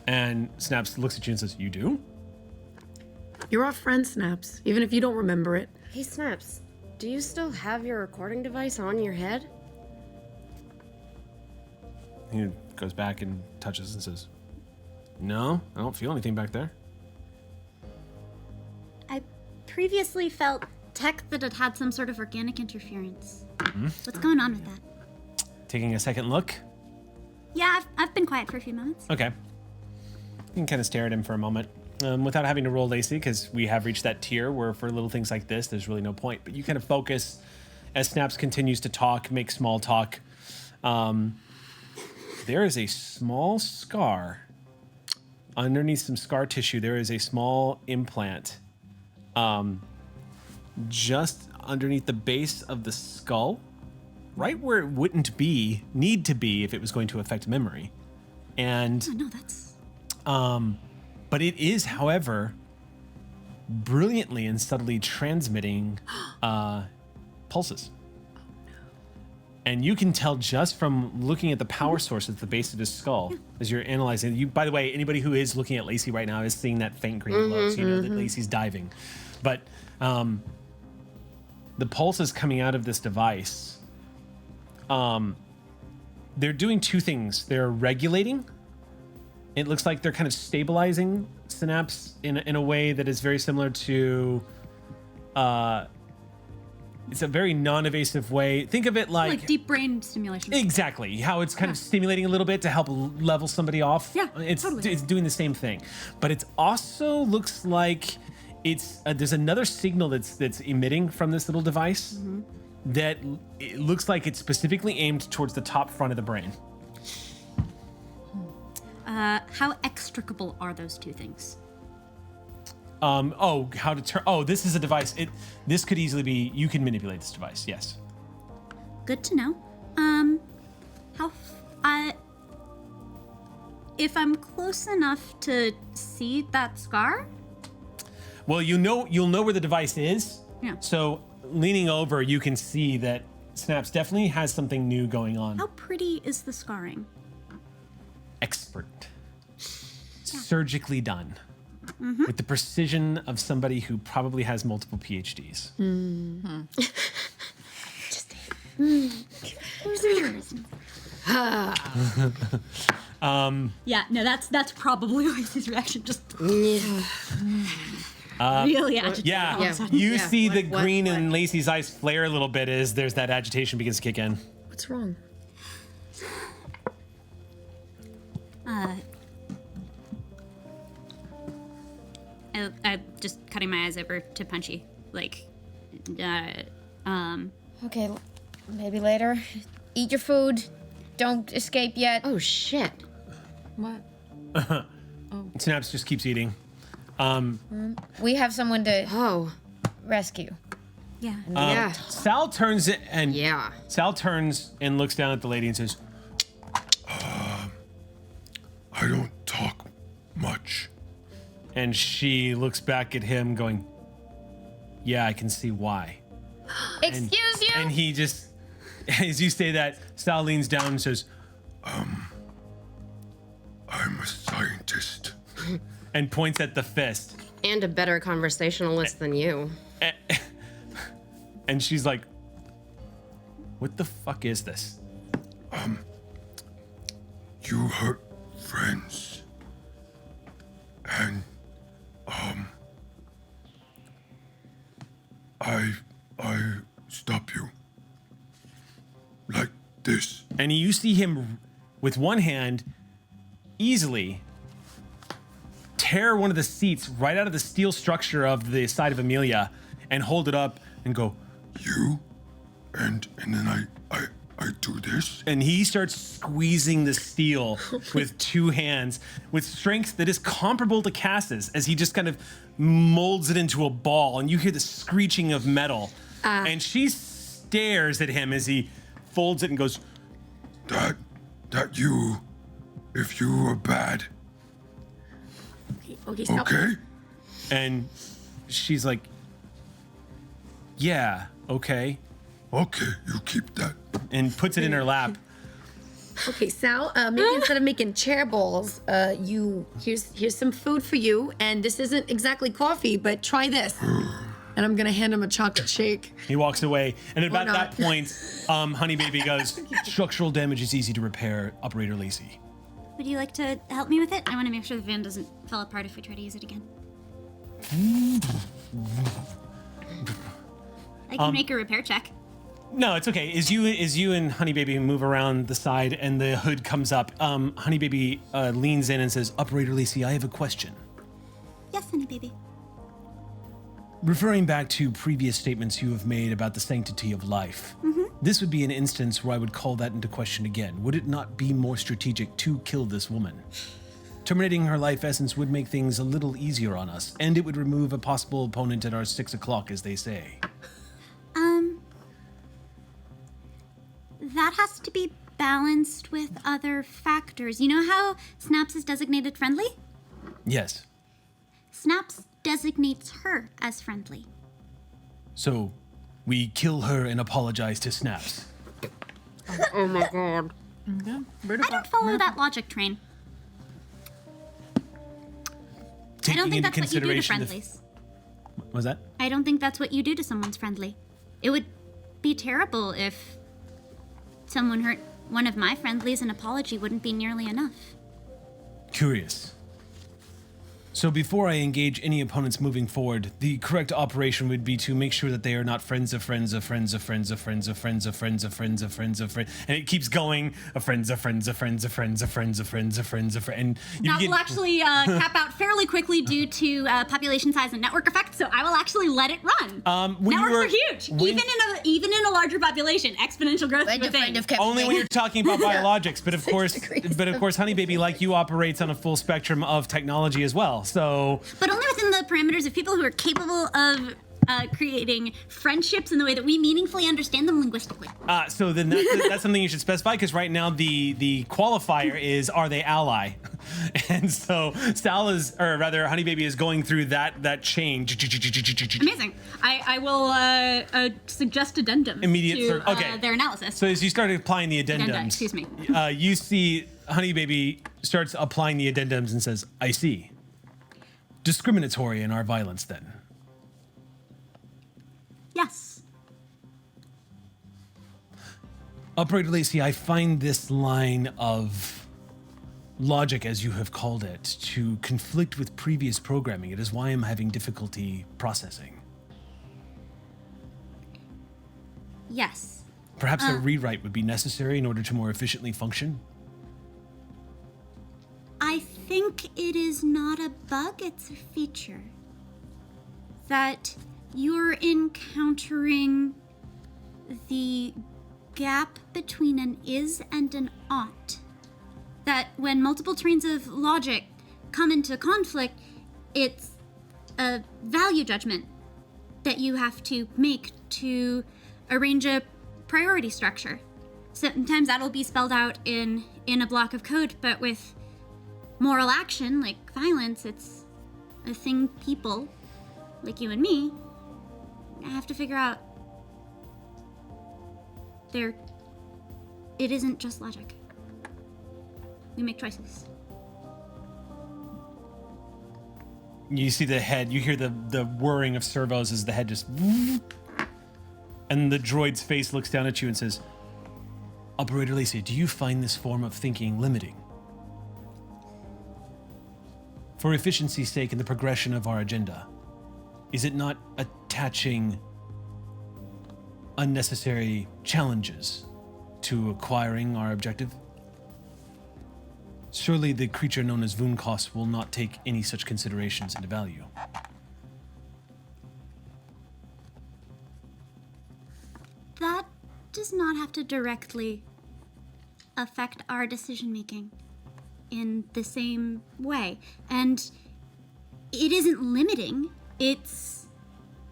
And Snaps looks at you and says, you do? You're our friend, Snaps, even if you don't remember it. Hey, Snaps, do you still have your recording device on your head? He goes back and touches and says, no, I don't feel anything back there. I previously felt tech that had some sort of organic interference. Mm-hmm. What's going on with that? Taking a second look. Yeah, I've been quiet for a few moments. Okay. You can kind of stare at him for a moment without having to roll Lacey, because we have reached that tier where for little things like this, there's really no point. But you kind of focus as Snaps continues to talk, make small talk. There is a small scar. Underneath some scar tissue, there is a small implant. Just underneath the base of the skull, right where it wouldn't need to be if it was going to affect memory. And Oh, no, that's... but it is, however, brilliantly and subtly transmitting pulses. And you can tell just from looking at the power source at the base of his skull as you're analyzing. You, by the way, anybody who is looking at Lacey right now is seeing that faint green glow, so you know that Lacey's diving. But the pulses coming out of this device, they're doing two things. They're regulating. It looks like they're kind of stabilizing Synapse in a way that is very similar to... it's a very non-evasive way. Think of it like deep brain stimulation. Exactly. How it's kind of stimulating a little bit to help level somebody off. Yeah, it's totally. It's doing the same thing. But it also looks like it's there's another signal that's emitting from this little device that it looks like it's specifically aimed towards the top front of the brain. How extricable are those two things? How to turn... Oh, this is a device. This could easily be... You can manipulate this device, yes. Good to know. If I'm close enough to see that scar? Well, you'll know where the device is. Yeah. So leaning over, you can see that Snaps definitely has something new going on. How pretty is the scarring? Expert. Surgically done. With the precision of somebody who probably has multiple PhDs. Yeah, no, that's probably Oasis' reaction. Just really agitated. Yeah, all of a sudden. you Yeah, see the what- green what? in Lacey's eyes flare a little bit as there's that agitation begins to kick in. What's wrong? I'm just cutting my eyes over to Punchy. Like, Okay, maybe later. Eat your food. Don't escape yet. Oh shit. What? Snaps just keeps eating. We have someone to Oh. rescue. yeah. Yeah. Sal turns it and Yeah. Sal turns and looks down at the lady and says, I don't talk much. and she looks back at him going, yeah, I can see why. Excuse you? And he just, as you say that, Sal leans down and says, I'm a scientist. and points at the fist. And a better conversationalist than you. And she's like, what the fuck is this? You hurt friends. And, I stop you. Like this. And you see him with one hand easily tear one of the seats right out of the steel structure of the side of Amelia and hold it up and go, You? And then I do this? and he starts squeezing the steel with two hands with strength that is comparable to Cass's as he just kind of molds it into a ball, and you hear the screeching of metal. And she stares at him as he folds it and goes, That you, if you are bad, Okay, stop. okay? and she's like, yeah, okay, Okay, you keep that. and puts it in her lap. Okay, Sal. Maybe instead of making chair balls, here's some food for you, and this isn't exactly coffee, but try this. And I'm gonna hand him a chocolate shake. He walks away, and at about not. that point, Honey Baby goes, structural damage is easy to repair, Operator Lacey. Would you like to help me with it? I want to make sure the van doesn't fall apart if we try to use it again. I can make a repair check. No, it's okay. As you and Honey Baby move around the side and the hood comes up, Honey Baby leans in and says, Operator Lacey, I have a question. Yes, honey baby. Referring back to previous statements you have made about the sanctity of life, this would be an instance where I would call that into question again. Would it not be more strategic to kill this woman? Terminating her life essence would make things a little easier on us, and it would remove a possible opponent at our 6 o'clock, as they say. That has to be balanced with other factors. You know how Snaps is designated friendly? Yes. Snaps designates her as friendly. So, we kill her and apologize to Snaps. Oh my god. Okay. I don't follow that logic train. I don't think that's what you do to friendlies. Was that? I don't think that's what you do to someone's friendly. It would be terrible if someone hurt one of my friendlies. An apology wouldn't be nearly enough. Curious. So before I engage any opponents moving forward, the correct operation would be to make sure that they are not friends of friends of friends of friends of friends of friends of friends of friends of friends of friends, and it keeps going. Of friends of friends of friends of friends of friends of friends of friends of friends. And That will actually cap out fairly quickly due to population size and network effect. So I will actually let it run. when you Networks were- are huge, when- even in a larger population. Exponential growth is a thing. only when you're talking about biologics, but of course, Honey Baby, like you, operates on a full spectrum of technology as well. So. But only within the parameters of people who are capable of creating friendships in the way that we meaningfully understand them linguistically. So then that's something you should specify, because right now the qualifier is, are they ally? And so Sal is, or rather Honey Baby is going through that chain. Amazing. I will suggest addendum Immediate to okay. their analysis. So as you start applying the addendums, Addenda, excuse me. You see Honey Baby starts applying the addendums and says, I see. Discriminatory in our violence then. Yes. Operator Lacey, I find this line of logic, as you have called it, to conflict with previous programming. It is why I'm having difficulty processing. Yes. Perhaps a rewrite would be necessary in order to more efficiently function? I think it is not a bug, it's a feature. That you're encountering the gap between an is and an ought. That when multiple trains of logic come into conflict, it's a value judgment that you have to make to arrange a priority structure. Sometimes that'll be spelled out in a block of code, but with moral action, like violence, it's a thing people, like you and me, have to figure out. It isn't just logic. We make choices. You see the head, you hear the whirring of servos as the head just... And the droid's face looks down at you and says, Operator Lacey, do you find this form of thinking limiting? For efficiency's sake and the progression of our agenda, is it not attaching unnecessary challenges to acquiring our objective? Surely the creature known as Voonkos will not take any such considerations into value. That does not have to directly affect our decision making in the same way. And it isn't limiting, it's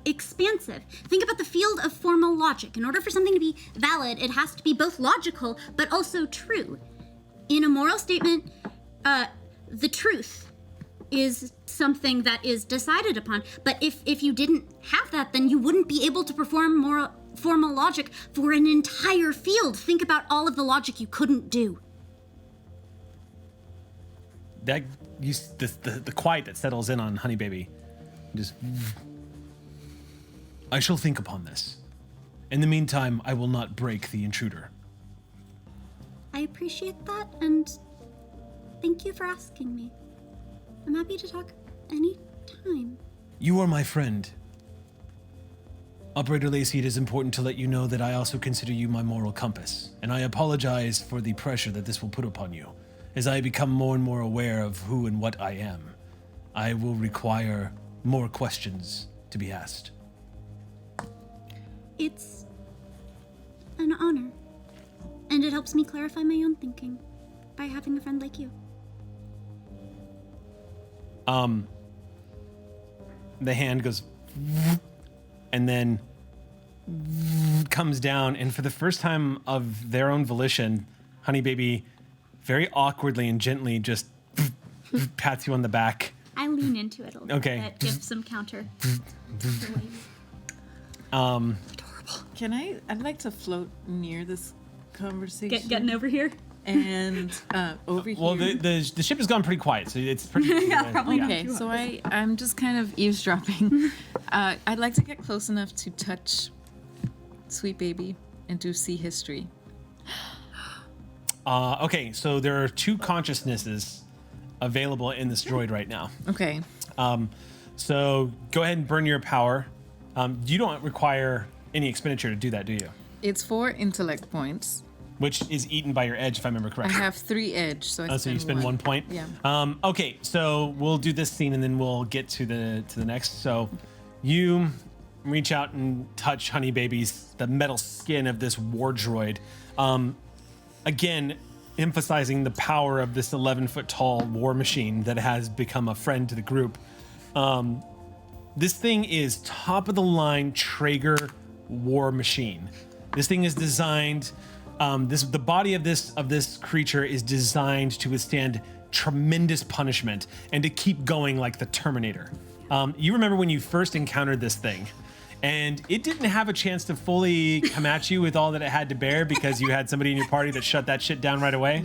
expansive. Think about the field of formal logic. In order for something to be valid, it has to be both logical but also true. In a moral statement, the truth is something that is decided upon. But if you didn't have that, then you wouldn't be able to perform formal logic for an entire field. Think about all of the logic you couldn't do. That the quiet that settles in on Honey Baby, just... I shall think upon this. In the meantime, I will not break the intruder. I appreciate that, and thank you for asking me. I'm happy to talk any time. You are my friend. Operator Lacey, it is important to let you know that I also consider you my moral compass, and I apologize for the pressure that this will put upon you. As I become more and more aware of who and what I am, I will require more questions to be asked. It's an honor, and it helps me clarify my own thinking by having a friend like you. The hand goes and then comes down, and for the first time of their own volition, Honey Baby very awkwardly and gently just pats you on the back. I lean into it a little Okay. bit, give some counter. Can I'd like to float near this conversation. Getting over here? And over Well, here. the ship has gone pretty quiet, so it's pretty... Yeah, probably not. Okay, so I'm just kind of eavesdropping. I'd like to get close enough to touch Sweet Baby and do see history. Okay, so there are two consciousnesses available in this droid right now. Okay. So go ahead and burn your power. You don't require any expenditure to do that, do you? It's 4 intellect points. Which is eaten by your edge, if I remember I correctly. have 3 edge, so I So you spend 1 point. Yeah. Okay, so we'll do this scene and then we'll get to the next. So you reach out and touch Honey Baby's the metal skin of this war droid. Again, emphasizing the power of this 11-foot tall war machine that has become a friend to the group. This thing is top of the line Traeger war machine. This thing is designed. The body of this creature is designed to withstand tremendous punishment and to keep going like the Terminator. You remember when you first encountered this thing, and it didn't have a chance to fully come at you with all that it had to bear because you had somebody in your party that shut that shit down right away.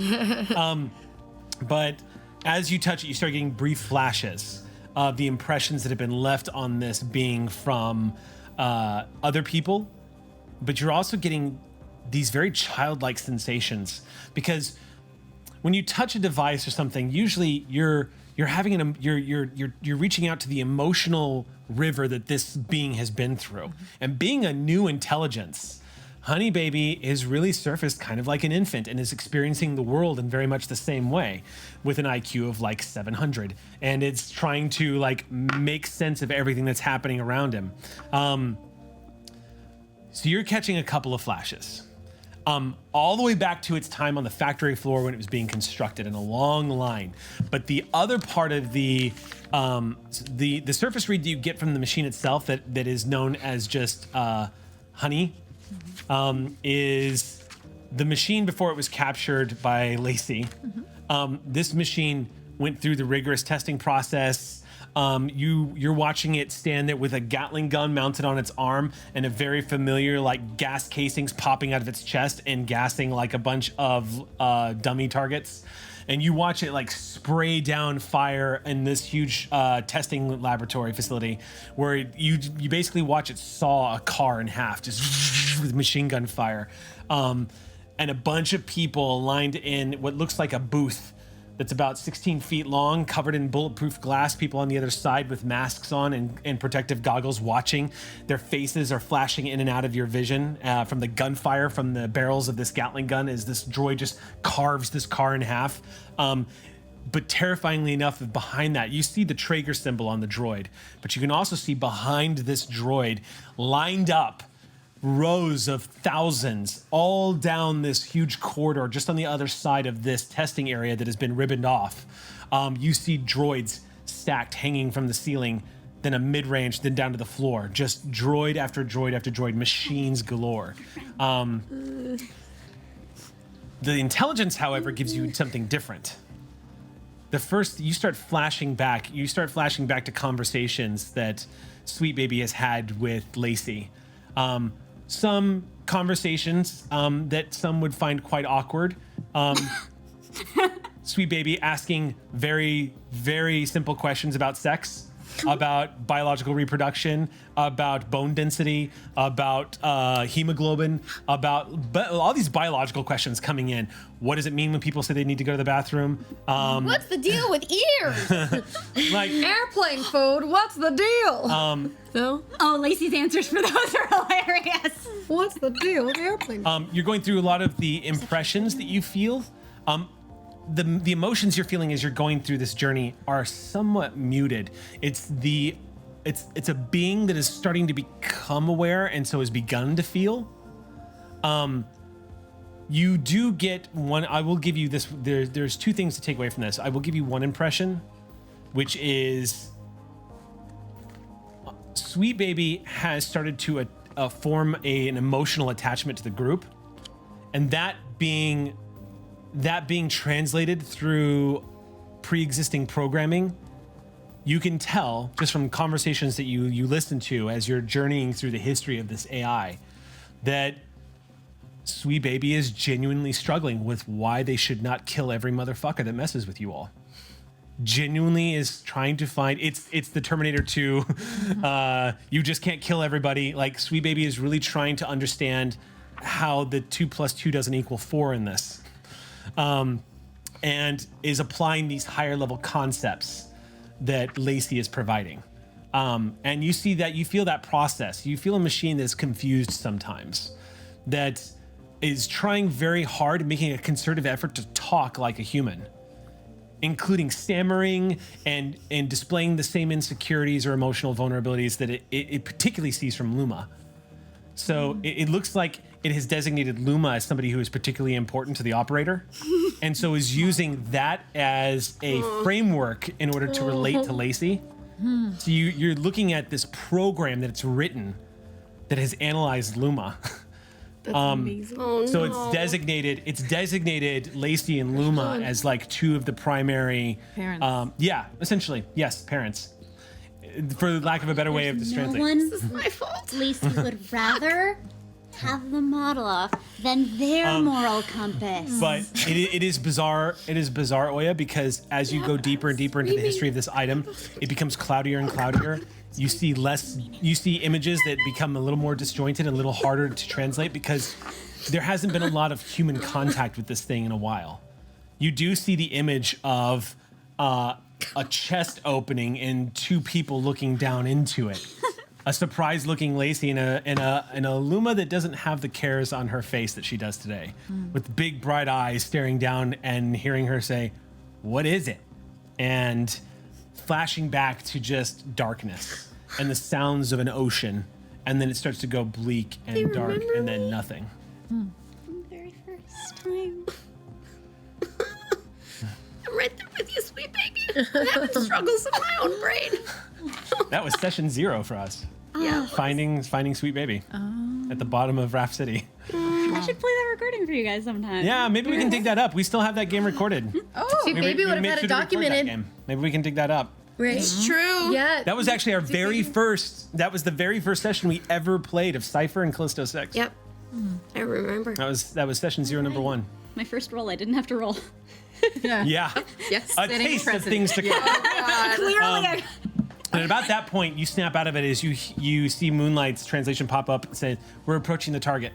But as you touch it, you start getting brief flashes of the impressions that have been left on this being from other people, but you're also getting these very childlike sensations because when you touch a device or something, usually you're having you're reaching out to the emotional river that this being has been through. And being a new intelligence, Honey Baby is really surfaced kind of like an infant and is experiencing the world in very much the same way, with an IQ of like 700, and it's trying to like make sense of everything that's happening around him. So you're catching a couple of flashes. All the way back to its time on the factory floor when it was being constructed in a long line. But the other part of the surface read that you get from the machine itself that is known as just Honey is the machine before it was captured by Lacey. This machine went through the rigorous testing process. You're watching it stand there with a Gatling gun mounted on its arm and a very familiar like gas casings popping out of its chest and gassing like a bunch of dummy targets. And you watch it like spray down fire in this huge testing laboratory facility where you basically watch it saw a car in half just with machine gun fire. And a bunch of people lined in what looks like a booth that's about 16 feet long, covered in bulletproof glass, people on the other side with masks on and protective goggles watching. Their faces are flashing in and out of your vision from the gunfire from the barrels of this Gatling gun as this droid just carves this car in half. But terrifyingly enough, behind that, you see the Traeger symbol on the droid, but you can also see behind this droid, lined up, rows of thousands all down this huge corridor just on the other side of this testing area that has been ribboned off. You see droids stacked hanging from the ceiling, then a mid-range, then down to the floor. Just droid after droid after droid, machines galore. The intelligence, however, gives you something different. You start flashing back to conversations that Sweet Baby has had with Lacey. Some conversations that some would find quite awkward. Sweet Baby asking very, very simple questions about sex, about biological reproduction, about bone density, about hemoglobin, about all these biological questions coming in. What does it mean when people say they need to go to the bathroom? What's the deal with ears? Like Airplane food, what's the deal? Phil? Oh, Lacey's answers for those are hilarious. What's the deal with airplane food? you're going through a lot of the impressions that you feel. The emotions you're feeling as you're going through this journey are somewhat muted. It's a being that is starting to become aware and so has begun to feel. You do get one. I will give you this. There's two things to take away from this. I will give you one impression, which is Sweet Baby has started to form an emotional attachment to the group, and that being translated through pre-existing programming. You can tell just from conversations that you listen to as you're journeying through the history of this AI that Sweet Baby is genuinely struggling with why they should not kill every motherfucker that messes with you all. Genuinely is trying to find it's the Terminator 2. You just can't kill everybody. Like Sweet Baby is really trying to understand how the 2 + 2 doesn't equal 4 in this. And is applying these higher level concepts that Lacey is providing. And you see that, you feel that process. You feel a machine that's confused sometimes, that is trying very hard, making a concerted effort to talk like a human, including stammering and displaying the same insecurities or emotional vulnerabilities that it particularly sees from Luma. So it looks like it has designated Luma as somebody who is particularly important to the operator, and so is using that as a framework in order to relate to Lacey. So you're looking at this program that it's written that has analyzed Luma. That's amazing. So it's designated Lacey and Luma as like two of the primary Parents. Essentially, yes, parents. For lack of a better way of this translating. One This is my fault. Lacey would rather have the model off than their moral compass. But it is bizarre. It is bizarre, Oya, because as you go deeper and deeper into the history of this item, it becomes cloudier and cloudier. You see images that become a little more disjointed and a little harder to translate because there hasn't been a lot of human contact with this thing in a while. you do see the image of a chest opening and two people looking down into it. A surprised-looking Lacey in a Luma that doesn't have the cares on her face that she does today, with big bright eyes staring down and hearing her say, "What is it?" And flashing back to just darkness and the sounds of an ocean, and then it starts to go bleak and dark, and then nothing. Very first time. I'm right there with you, sweet baby. I'm having struggles in my own brain. That was session 0 for us. Yeah. Finding Sweet Baby at the bottom of Raft City. I should play that recording for you guys sometime. Yeah, maybe we can dig that up. We still have that game recorded. Sweet Baby would have made had sure it to record that documented. game. Maybe we can dig that up. Right. It's true. Yeah. That was actually our very first. That was the very first session we ever played of Cypher and Callisto 6. Yep. I remember. That was session 0, number 1. My first roll, I didn't have to roll. Yeah. Yes. A taste of things to come. Clearly, And about that point, you snap out of it as you see Moonlight's translation pop up and say, "We're approaching the target."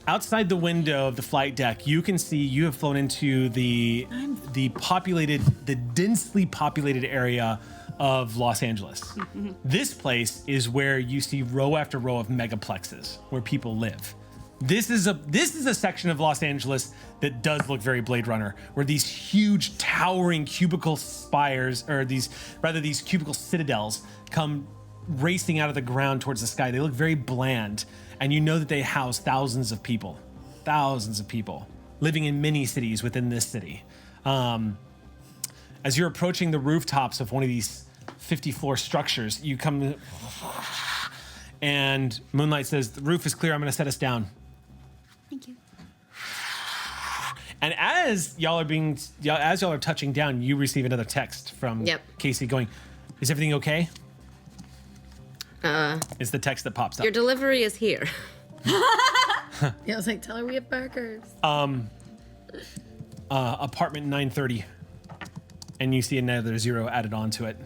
Outside the window of the flight deck, you can see you have flown into the densely populated area of Los Angeles. This place is where you see row after row of megaplexes where people live. This is a section of Los Angeles that does look very Blade Runner, where these huge towering cubicle spires, or these cubicle citadels, come racing out of the ground towards the sky. They look very bland, and you know that they house thousands of people living in mini cities within this city. As you're approaching the rooftops of one of these 50-floor structures, you come, and Moonlight says, "The roof is clear. I'm going to set us down." thank you. And as y'all are touching down, you receive another text from Casey going, "Is everything okay?" It's the text that pops up. Your delivery is here. Yeah, I was like, tell her we have burgers. Apartment 930. And you see another 0 added onto it.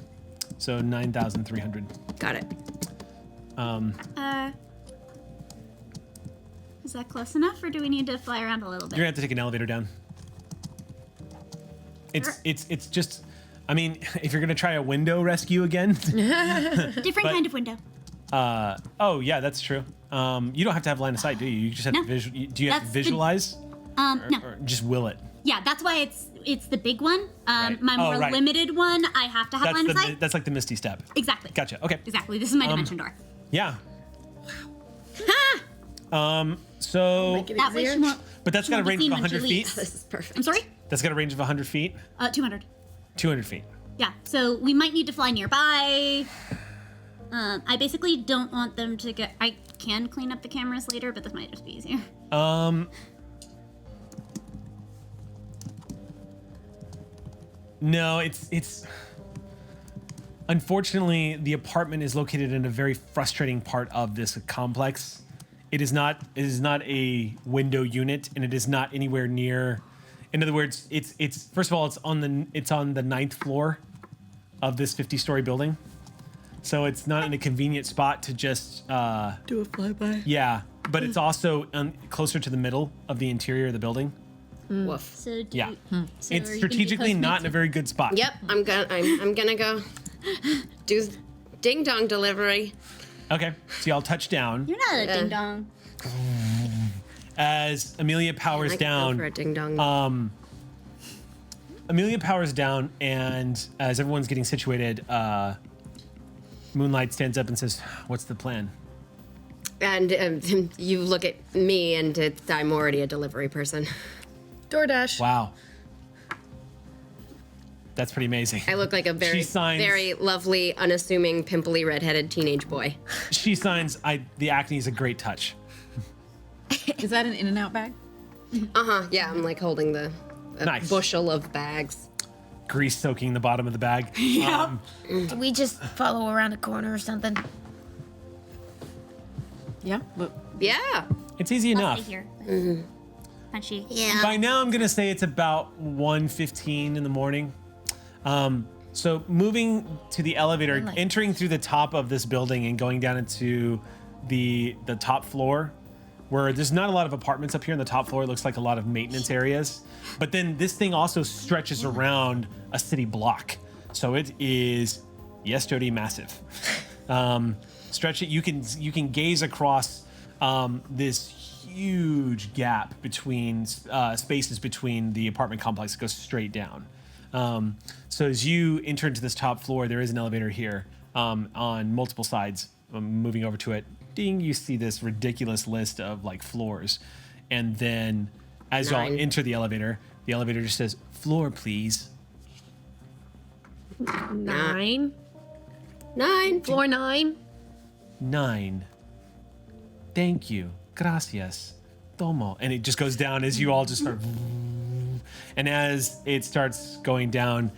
So 9,300. Got it. Is that close enough, or do we need to fly around a little bit? You're gonna have to take an elevator down. It's just, I mean, if you're gonna try a window rescue again. Different kind of window. Oh yeah, that's true. You don't have to have line of sight, do you? You just have to do you have to That's visualize? No. Or just will it? Yeah, that's why it's the big one. Right. My more right. limited one, I have to have line of sight. That's like the Misty Step. Exactly. Gotcha. Okay. Exactly. This is my dimension door. Yeah. So, Make it That way easier. she won't. but that's she got a won't range be of seen when she 100 feet. leaves. This is perfect. I'm sorry. That's got a range of 100 feet. 200. 200 feet. Yeah. So we might need to fly nearby. I basically don't want them to get. I can clean up the cameras later, but this might just be easier. No, it's unfortunately the apartment is located in a very frustrating part of this complex. It is not a window unit, and it is not anywhere near. In other words, it's first of all, it's on the 9th floor of this 50-story building. So it's not in a convenient spot to just Do a flyby. yeah, but it's also closer to the middle of the interior of the building. Woof. So do Yeah. you- so are It's you gonna be strategically not in a Postmates? very good spot. Yep. I'm gonna go do ding dong delivery. Okay, so y'all touch down You're not a ding dong. as Amelia powers I could go down. for a ding dong. Amelia powers down, and as everyone's getting situated, Moonlight stands up and says, "What's the plan?" And you look at me, and I'm already a delivery person. DoorDash. Wow. That's pretty amazing. I look like a very, signs- very lovely, unassuming, pimply, redheaded teenage boy. She signs, the acne is a great touch. Is that an In-N-Out bag? Yeah, I'm like holding a Nice. bushel of bags. Grease soaking the bottom of the bag. Do we just follow around a corner or something? Yeah. But Yeah. It's easy I'll enough. stay here. Punchy. Yeah. By now, I'm going to say it's about 1:15 in the morning. So moving to the elevator, Like- entering through the top of this building and going down into the top floor, where there's not a lot of apartments up here on the top floor. It looks like a lot of maintenance areas. But then this thing also stretches around a city block. So it is, yes, Jody, massive. Stretch it. You can gaze across this huge gap between spaces between the apartment complex that goes straight down. So as you enter into this top floor, there is an elevator here on multiple sides. Moving over to it, ding, you see this ridiculous list of like floors. And then as y'all enter the elevator just says, floor, please. 9. 9. Floor 9. 9. Thank you. Gracias. Tomo. And it just goes down as you all just start. And as it starts going down,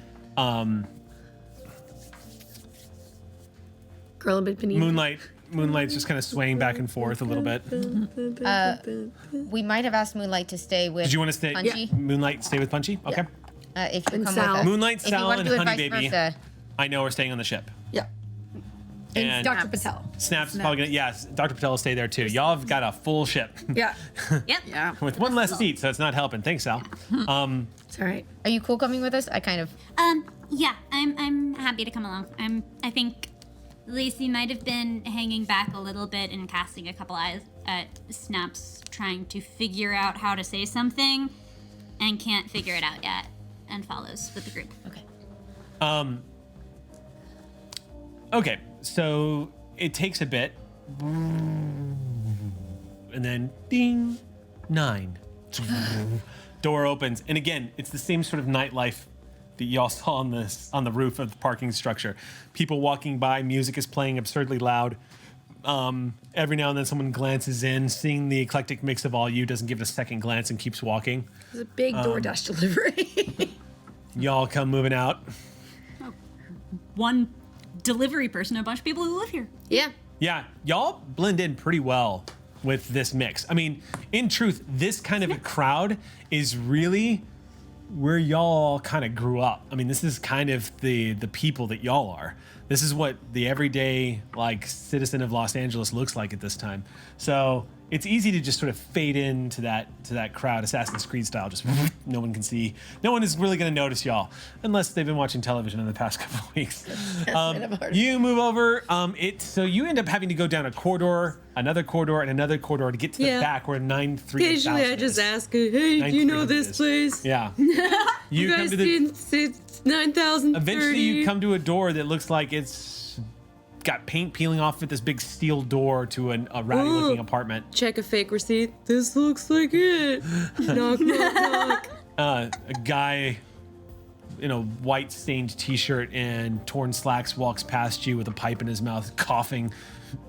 Girl a bit beneath. Moonlight's just kind of swaying back and forth a little bit. We might have asked Moonlight to stay with. Did you want to stay? Punchy? Yeah. Moonlight, stay with Punchy? Okay. If you And come Sal. with us. Moonlight, If you Sal, want and to do it Honey vice Baby, versa. I know, are staying on the ship. Yeah. And Dr. Patel. Snap's probably gonna, yes, Dr. Patel will stay there too. Y'all have got a full ship. Yeah. Yep. Yeah. With one less seat, so it's not helping. Thanks, Sal. It's all right. Are you cool coming with us? I kind of. Yeah, I'm happy to come along. I think Lacey might have been hanging back a little bit and casting a couple eyes at Snaps, trying to figure out how to say something, and can't figure it out yet, and follows with the group. Okay. Okay, so it takes a bit. And then ding, 9. Door opens. And again, it's the same sort of nightlife that y'all saw on the roof of the parking structure. People walking by, music is playing absurdly loud. Every now and then someone glances in, seeing the eclectic mix of all you, doesn't give it a second glance and keeps walking. There's a big DoorDash delivery. Y'all come moving out. One delivery person, a bunch of people who live here. Yeah. Yeah, y'all blend in pretty well with this mix. I mean, in truth, this kind of a crowd is really where y'all kind of grew up. I mean, this is kind of the people that y'all are. This is what the everyday like citizen of Los Angeles looks like at this time. So it's easy to just sort of fade into that crowd, Assassin's Creed style. Just no one can see. No one is really going to notice y'all unless they've been watching television in the past couple of weeks. You move over. So you end up having to go down a corridor, another corridor, and another corridor to get to the back where 93000 Occasionally I just ask, hey, do you know this place? Yeah. You come guys to the. see 9,030. Eventually, you come to a door that looks like it's got paint peeling off at this big steel door to a ratty-looking apartment. Check a fake receipt. This looks like it. Knock, knock, knock. A guy in a white-stained T-shirt and torn slacks walks past you with a pipe in his mouth, coughing.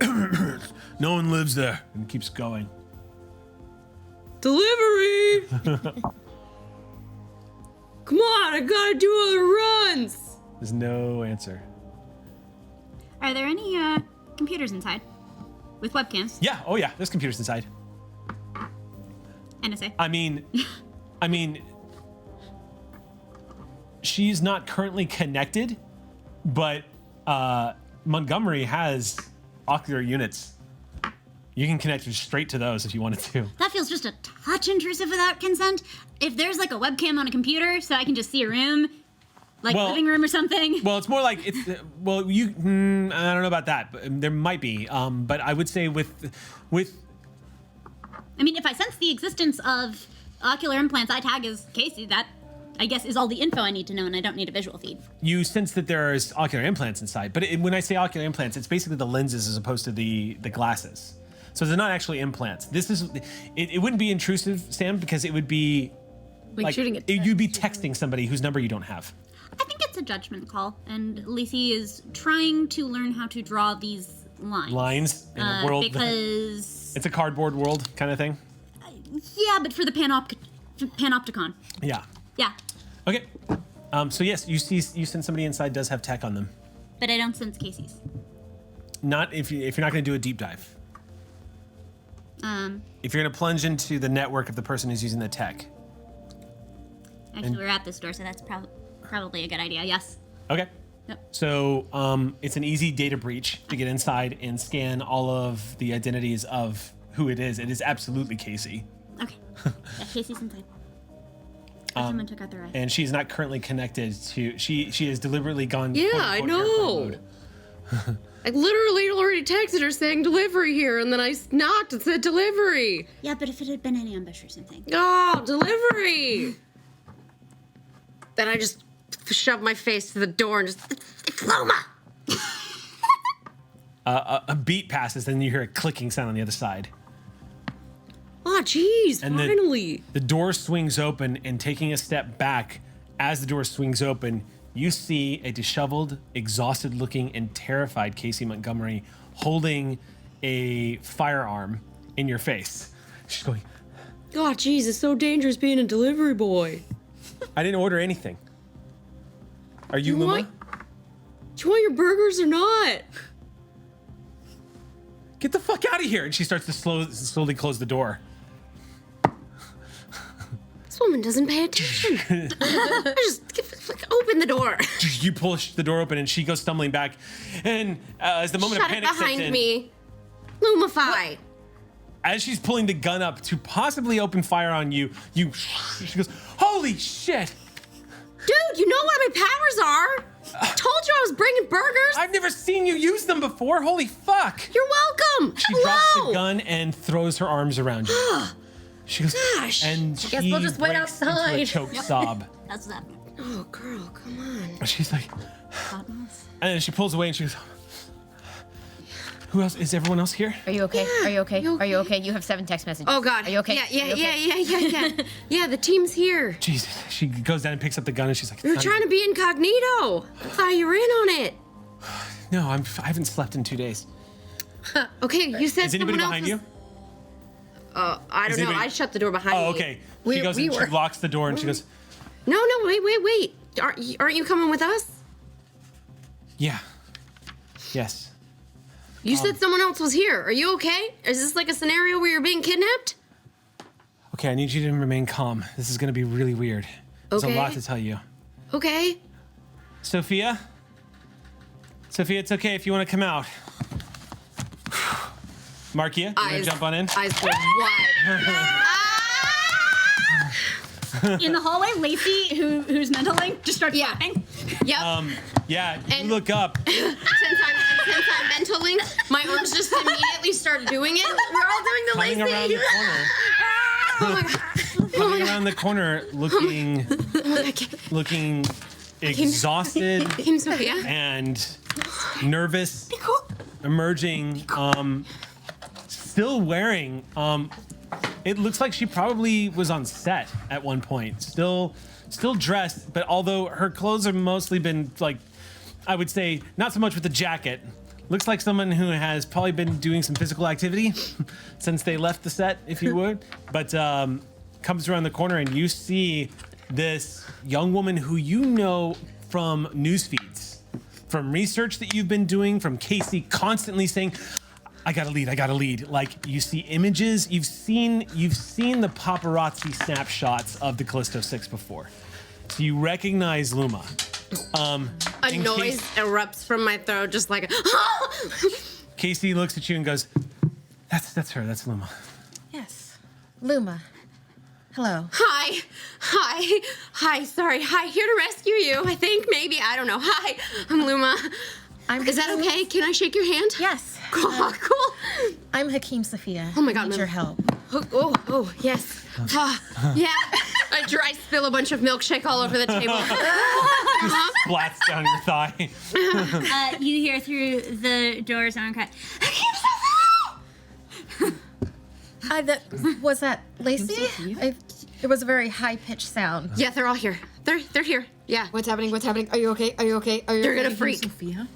No one lives there, and keeps going. Delivery! Come on, I gotta do other runs. There's no answer. Are there any computers inside with webcams? Yeah. Oh, yeah. There's computers inside. NSA. I mean, she's not currently connected, but Montgomery has ocular units. You can connect straight to those if you wanted to. That feels just a touch intrusive without consent. If there's like a webcam on a computer so I can just see a room, like living room or something. Well, it's more like it's. Well, I don't know about that, but there might be. But I would say with. I mean, if I sense the existence of ocular implants, I tag as Casey. That, I guess, is all the info I need to know, and I don't need a visual feed. You sense that there's ocular implants inside, but when I say ocular implants, it's basically the lenses as opposed to the glasses. So they're not actually implants. This is. It wouldn't be intrusive, Sam, because it would be. Like shooting it. You'd be texting somebody whose number you don't have. I think it's a judgment call, and Lacey is trying to learn how to draw these lines. In a world because it's a cardboard world kind of thing. Yeah, but for the panopticon. Yeah. Yeah, Okay. So yes, you send somebody inside does have tech on them. but I don't sense Casey's. Not if you're not going to do a deep dive. If you're going to plunge into the network of the person who's using the tech. Actually, we're at this door, so that's probably a good idea. Yes. Okay. Yep. So it's an easy data breach to get inside and scan all of the identities of who it is. It is absolutely Casey. Okay. Yeah, Casey's inside. Someone took out their eye. And she's not currently connected to. She has deliberately gone. Yeah, quote, I unquote, airplane know. mode. I literally already texted her saying delivery here, and then I knocked and said delivery. Yeah, but if it had been an ambush or something. Oh, delivery! Then I just shoved my face to the door and just, it's Loma! A beat passes, and you hear a clicking sound on the other side. Oh, jeez, And finally. The door swings open, and taking a step back, as the door swings open, you see a disheveled, exhausted-looking, and terrified Casey Montgomery holding a firearm in your face. She's going, God, jeez, it's so dangerous being a delivery boy. I didn't order anything. Are you Do Luma? do you want your burgers or not? Get the fuck out of here! And she starts to slowly close the door. This woman doesn't pay attention. I just open the door. You push the door open, and she goes stumbling back. And as the moment Shut of it panic sets behind in, me. Lumify. as she's pulling the gun up to possibly open fire on you, she goes, "Holy shit!" Dude, you know what my powers are. I told you I was bringing burgers. I've never seen you use them before. Holy fuck! You're welcome. She Hello. drops the gun and throws her arms around you. She goes, Gosh. and guess she we'll just wait breaks into a outside. choked sob. That's that. Oh, girl, come on. She's like, and then she pulls away and she goes, "Who else? Is everyone else here?" Are you okay? Yeah, Are you okay? you Are you okay? okay? You have 7 text messages. Oh God. Are you okay? Yeah, Are you okay? yeah. Yeah, the team's here. Jesus. She goes down and picks up the gun and she's like, We were "It's trying not to be incognito. I thought you were in on it. even- No, I haven't slept in 2 days." Okay, you said Is anybody someone else behind you? was- I Is don't know. anybody- I shut the door behind me. Oh, okay. She We- goes we and she were- locks the door and she goes, No, wait. Aren't you coming with us? "Yeah. Yes." You said someone else was here. Are you okay? Is this like a scenario where you're being kidnapped? Okay, I need you to remain calm. This is going to be really weird. There's Okay. a lot to tell you. Okay. Sophia, it's okay if you want to come out. Markeia, you want to Eyes. jump on in? Eyes go wide. In the hallway, Lacey, who's mentaling, just starts Yeah. laughing. Yep. Yeah, you And- look up. Since I'm mentaling, my arms just immediately start doing it. We're all doing the Coming around lazy. the corner. Coming around the corner, looking exhausted Team Sophia. and nervous, emerging, still wearing, it looks like she probably was on set at one point, still dressed, but although her clothes have mostly been like, I would say, not so much with the jacket. Looks like someone who has probably been doing some physical activity since they left the set, if you would. But comes around the corner and you see this young woman who you know from news feeds, from research that you've been doing, from Casey constantly saying, I gotta lead. Like, you see images, you've seen the paparazzi snapshots of the Callisto 6 before. So you recognize Luma. A in noise erupts from my throat, just like. Casey looks at you and goes, that's her, that's Luma. Yes. Luma. Hello. Hi. Sorry. Hi. Here to rescue you. I think maybe. I don't know. Hi. I'm Luma. Is that okay? Can I shake your hand? Yes. Cool. I'm Hakeem Sophia. Oh my God, I need ma'am. your help. Oh, yes. Yeah. I spill a bunch of milkshake all over the table. Splats down your thigh. You hear through the door someone cry, Was that Lacey? It was a very high-pitched sound. Yeah, they're all here. They're here. Yeah. What's happening? Are you okay? They're gonna freak. Sophia?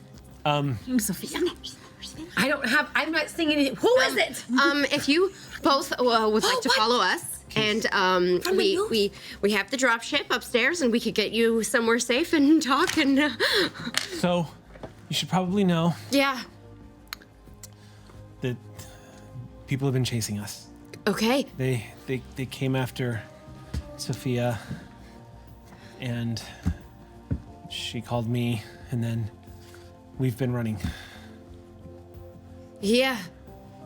Sophia. I'm not singing it. Who is it? If you both would like to follow us, and we have the drop ship upstairs, and we could get you somewhere safe and talk and. So, you should probably know Yeah. that people have been chasing us. Okay. They came after Sophia, and she called me, and then we've been running. Yeah.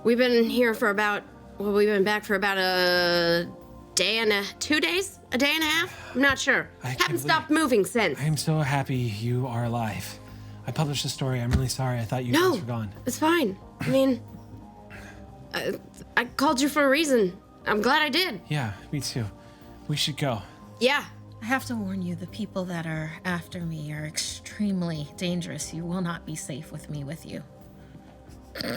We've been here for about Well, we've been back for about a day and 2 days? A day and a half? I'm not sure. Haven't stopped moving since. I'm so happy you are alive. I published the story. I'm really sorry. I thought you guys were gone. It's fine. I mean, I called you for a reason. I'm glad I did. Yeah, me too. We should go. Yeah. I have to warn you, the people that are after me are extremely dangerous. You will not be safe with me with you.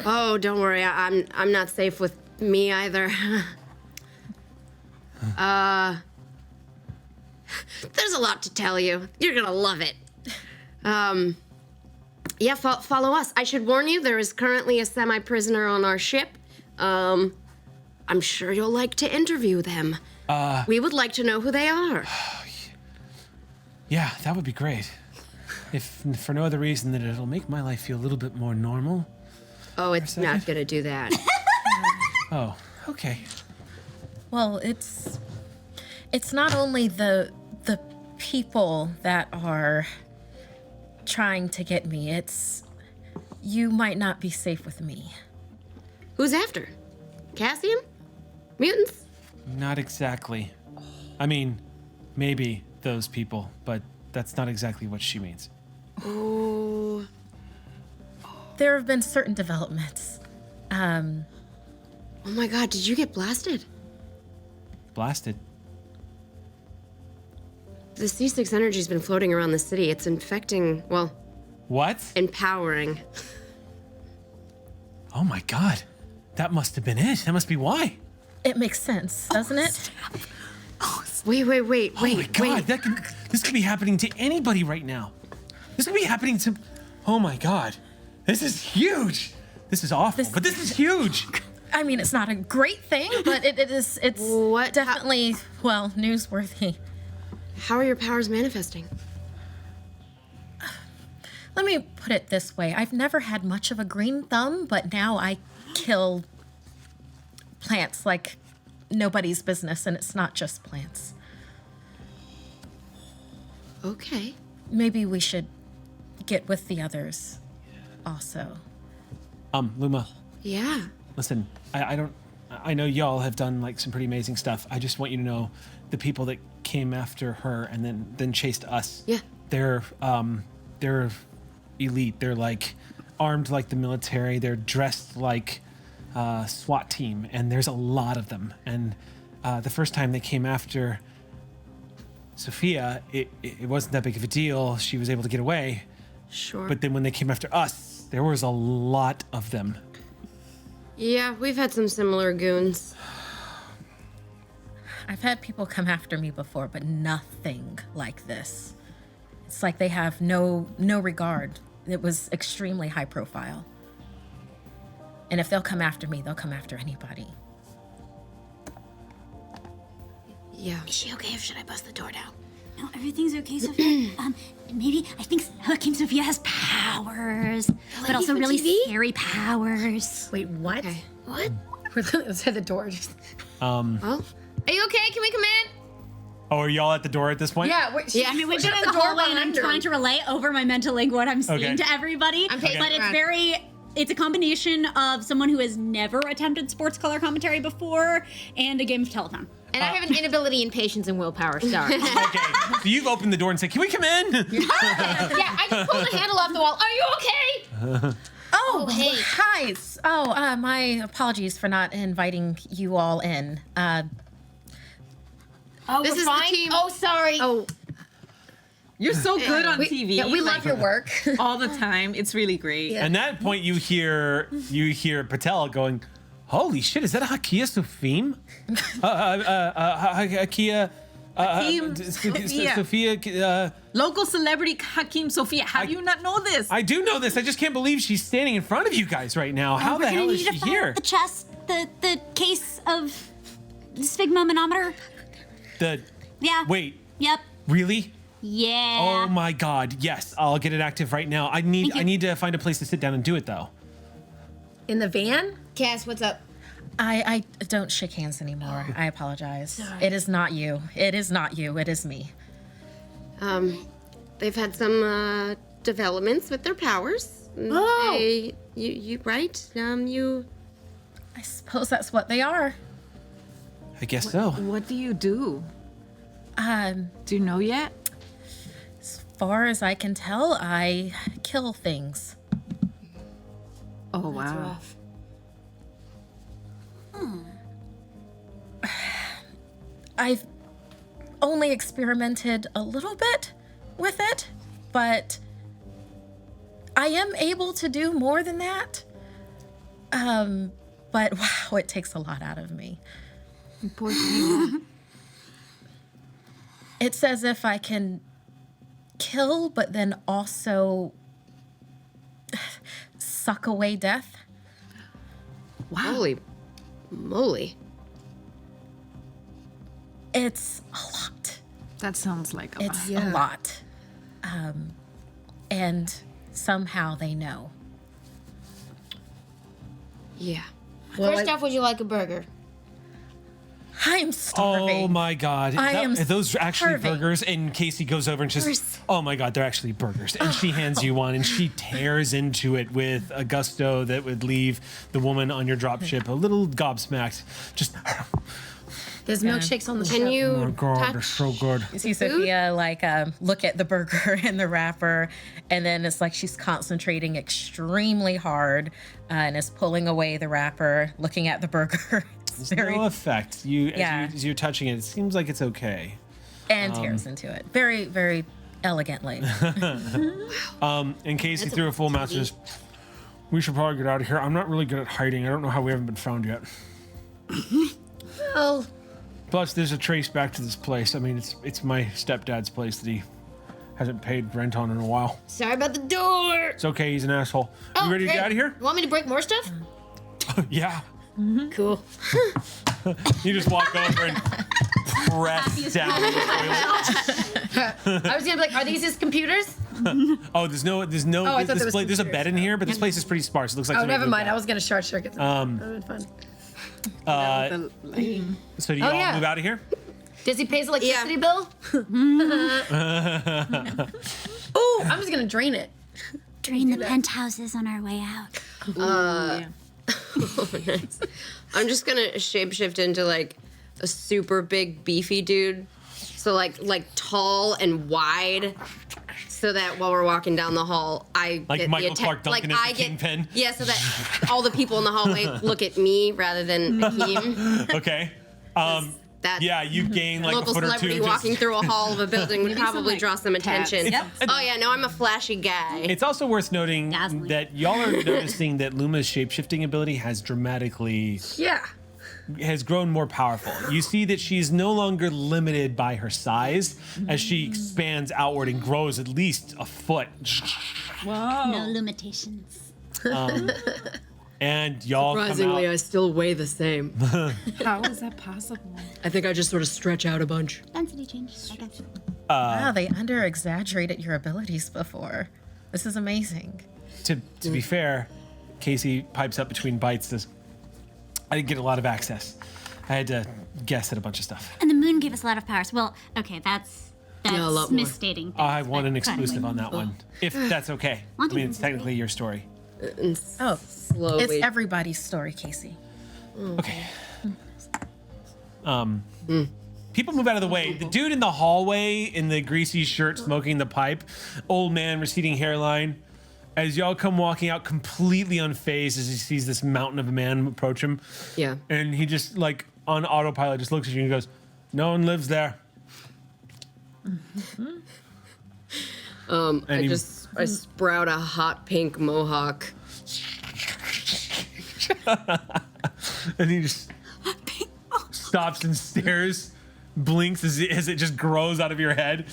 Oh, don't worry. I'm not safe with me either. There's a lot to tell you. You're gonna love it. Yeah, follow us. I should warn you, there is currently a semi-prisoner on our ship. I'm sure you'll like to interview them. We would like to know who they are. Yeah, that would be great. If for no other reason than it'll make my life feel a little bit more normal. Oh, it's not gonna do that. Oh, okay. Well, it's not only the people that are trying to get me, it's you might not be safe with me. Who's after? Cassium? Mutants? Not exactly. I mean, maybe those people, but that's not exactly what she means. Oh. There have been certain developments. Oh my god, did you get blasted? Blasted. The C6 energy's been floating around the city. It's infecting, well... What? Empowering. Oh my god. That must have been it. That must be why. It makes sense, doesn't it? Wait. Oh my god, this could be happening to anybody right now. This could be happening to... Oh my god. This is huge. This is awful, but this is huge. I mean, it's not a great thing, but it's definitely, well, newsworthy. How are your powers manifesting? Let me put it this way. I've never had much of a green thumb, but now I kill plants like nobody's business, and it's not just plants. Okay. Maybe we should get with the others also. Luma. Yeah. Listen, I know y'all have done like some pretty amazing stuff. I just want you to know the people that came after her and then chased us. Yeah. They're elite. They're like armed like the military. They're dressed like SWAT team, and there's a lot of them. And the first time they came after Sophia, it wasn't that big of a deal. She was able to get away. Sure. But then when they came after us, there was a lot of them. Yeah, we've had some similar goons. I've had people come after me before, but nothing like this. It's like they have no regard. It was extremely high profile. And if they'll come after me, they'll come after anybody. Yeah. Is she okay, or should I bust the door down? No, everything's okay, Sophia. Maybe I think King Sophia has powers, but also really scary powers. Wait, what? Okay. What? Let's hit the door. Well, are you okay? Can we come in? Oh, are y'all at the door at this point? Yeah, Yeah, I mean, we've Shut been in the the door hallway, and I'm behind her. trying to relay over my mental link what I'm seeing Okay. to everybody. I'm taking But it it's around. it's a combination of someone who has never attempted sports color commentary before and a game of telephone. And I have an inability in patience and willpower. Sorry. Okay, so you've opened the door and said, "Can we come in?" Yeah, I just pulled the handle off the wall. Are you okay? Oh, hey. hi. My apologies for not inviting you all in. Oh, This we're is the fine? team- Oh, sorry. Oh, You're so good on TV. Yeah, we like, love your work. all the time. It's really great. And at that point, you hear Patel going, "Holy shit! Is that Hakia Sufim? Hakia, Hakeem Sophia. Sophia. Local celebrity Hakeem Sophia. How do you not know this? I do know this. I just can't believe she's standing in front of you guys right now. How the hell is she here? The chest, the case of sphygmomanometer. Yeah. Wait. Yep. Really? Yeah. Oh my God! Yes, I'll get it active right now. I need to find a place to sit down and do it though. In the van? Cass, what's up? I don't shake hands anymore. I apologize. It is not you. It is not you. It is me. they've had some developments with their powers. Oh. You right? I suppose that's what they are. I guess so. What do you do? Do you know yet? As far as I can tell, I kill things. Oh, wow. I've only experimented a little bit with it, but I am able to do more than that. But wow, it takes a lot out of me. Poor thing. It's as if I can kill, but then also suck away death. Holy moly. It's a lot. That sounds like a It's lot. a lot. And somehow they know. Yeah. First off, would you like a burger? I'm starving. Oh my God! I am Those are actually starving. burgers. And Casey goes over and just, oh my God, they're actually burgers. And she hands you one, and she tears into it with a gusto that would leave the woman on your dropship a little gobsmacked. Just, There's milkshakes on the Can ship. you oh my God, they're touch? so good. You see Sophia look at the burger and the wrapper, and then it's like she's concentrating extremely hard and is pulling away the wrapper, looking at the burger. It's There's no effect. Yeah. As you're touching it, it seems like it's okay. and tears into it very, very elegantly. And Casey threw a full mouth and just, we should probably get out of here. I'm not really good at hiding. I don't know how we haven't been found yet. Well, Plus, there's a trace back to this place. I mean, it's my stepdad's place that he hasn't paid rent on in a while. Sorry about the door. It's okay. He's an asshole. Oh, You ready to hey, get out of here? You want me to break more stuff? Yeah. cool. You just walk over and press down the toilet. I was gonna be like, are these his computers? Oh, there's no. I thought there was There's a bed in here, but this place is pretty sparse. It looks like. Oh, somebody never moved mind. out. I was gonna short circuit. That would have been fun. So do you Oh, all yeah. move out of here? Does he pay his electricity bill? Oh, I'm just gonna drain it. Drain the penthouses on our way out. Nice. I'm just gonna shapeshift into like a super big beefy dude. So like tall and wide. So that while we're walking down the hall, I Like get Michael the Clark Duncan as the Kingpin? Yeah, so that all the people in the hallway look at me rather than Hakeem. Okay. That Yeah, you gain like local a foot or two. celebrity just- walking through a hall of a building would probably draw some attention. Yep. Oh yeah, no, I'm a flashy guy. It's also worth noting Dazzling. that y'all are noticing that Luma's shapeshifting ability has dramatically Yeah. has grown more powerful. You see that she's no longer limited by her size as she expands outward and grows at least a foot. No limitations. And y'all come Surprisingly, I out. still weigh the same. How is that possible? I think I just sort of stretch out a bunch. Density change. I got you. Wow, they under-exaggerated your abilities before. This is amazing. To be fair, Casey pipes up between bites. Says, I didn't get a lot of access. I had to guess at a bunch of stuff. And the moon gave us a lot of powers. Well, okay, that's a lot more. misstating things. I want an but exclusive on that one, if that's okay. I mean, it's technically your story. Oh, Slowly. it's everybody's story, Casey. Okay. People move out of the way. The dude in the hallway in the greasy shirt smoking the pipe, old man, receding hairline. As y'all come walking out completely unfazed as he sees this mountain of a man approach him. Yeah. And he just like on autopilot just looks at you and goes, "No one lives there." And he- I sprout a hot pink mohawk. And he just stops and stares, blinks as it just grows out of your head.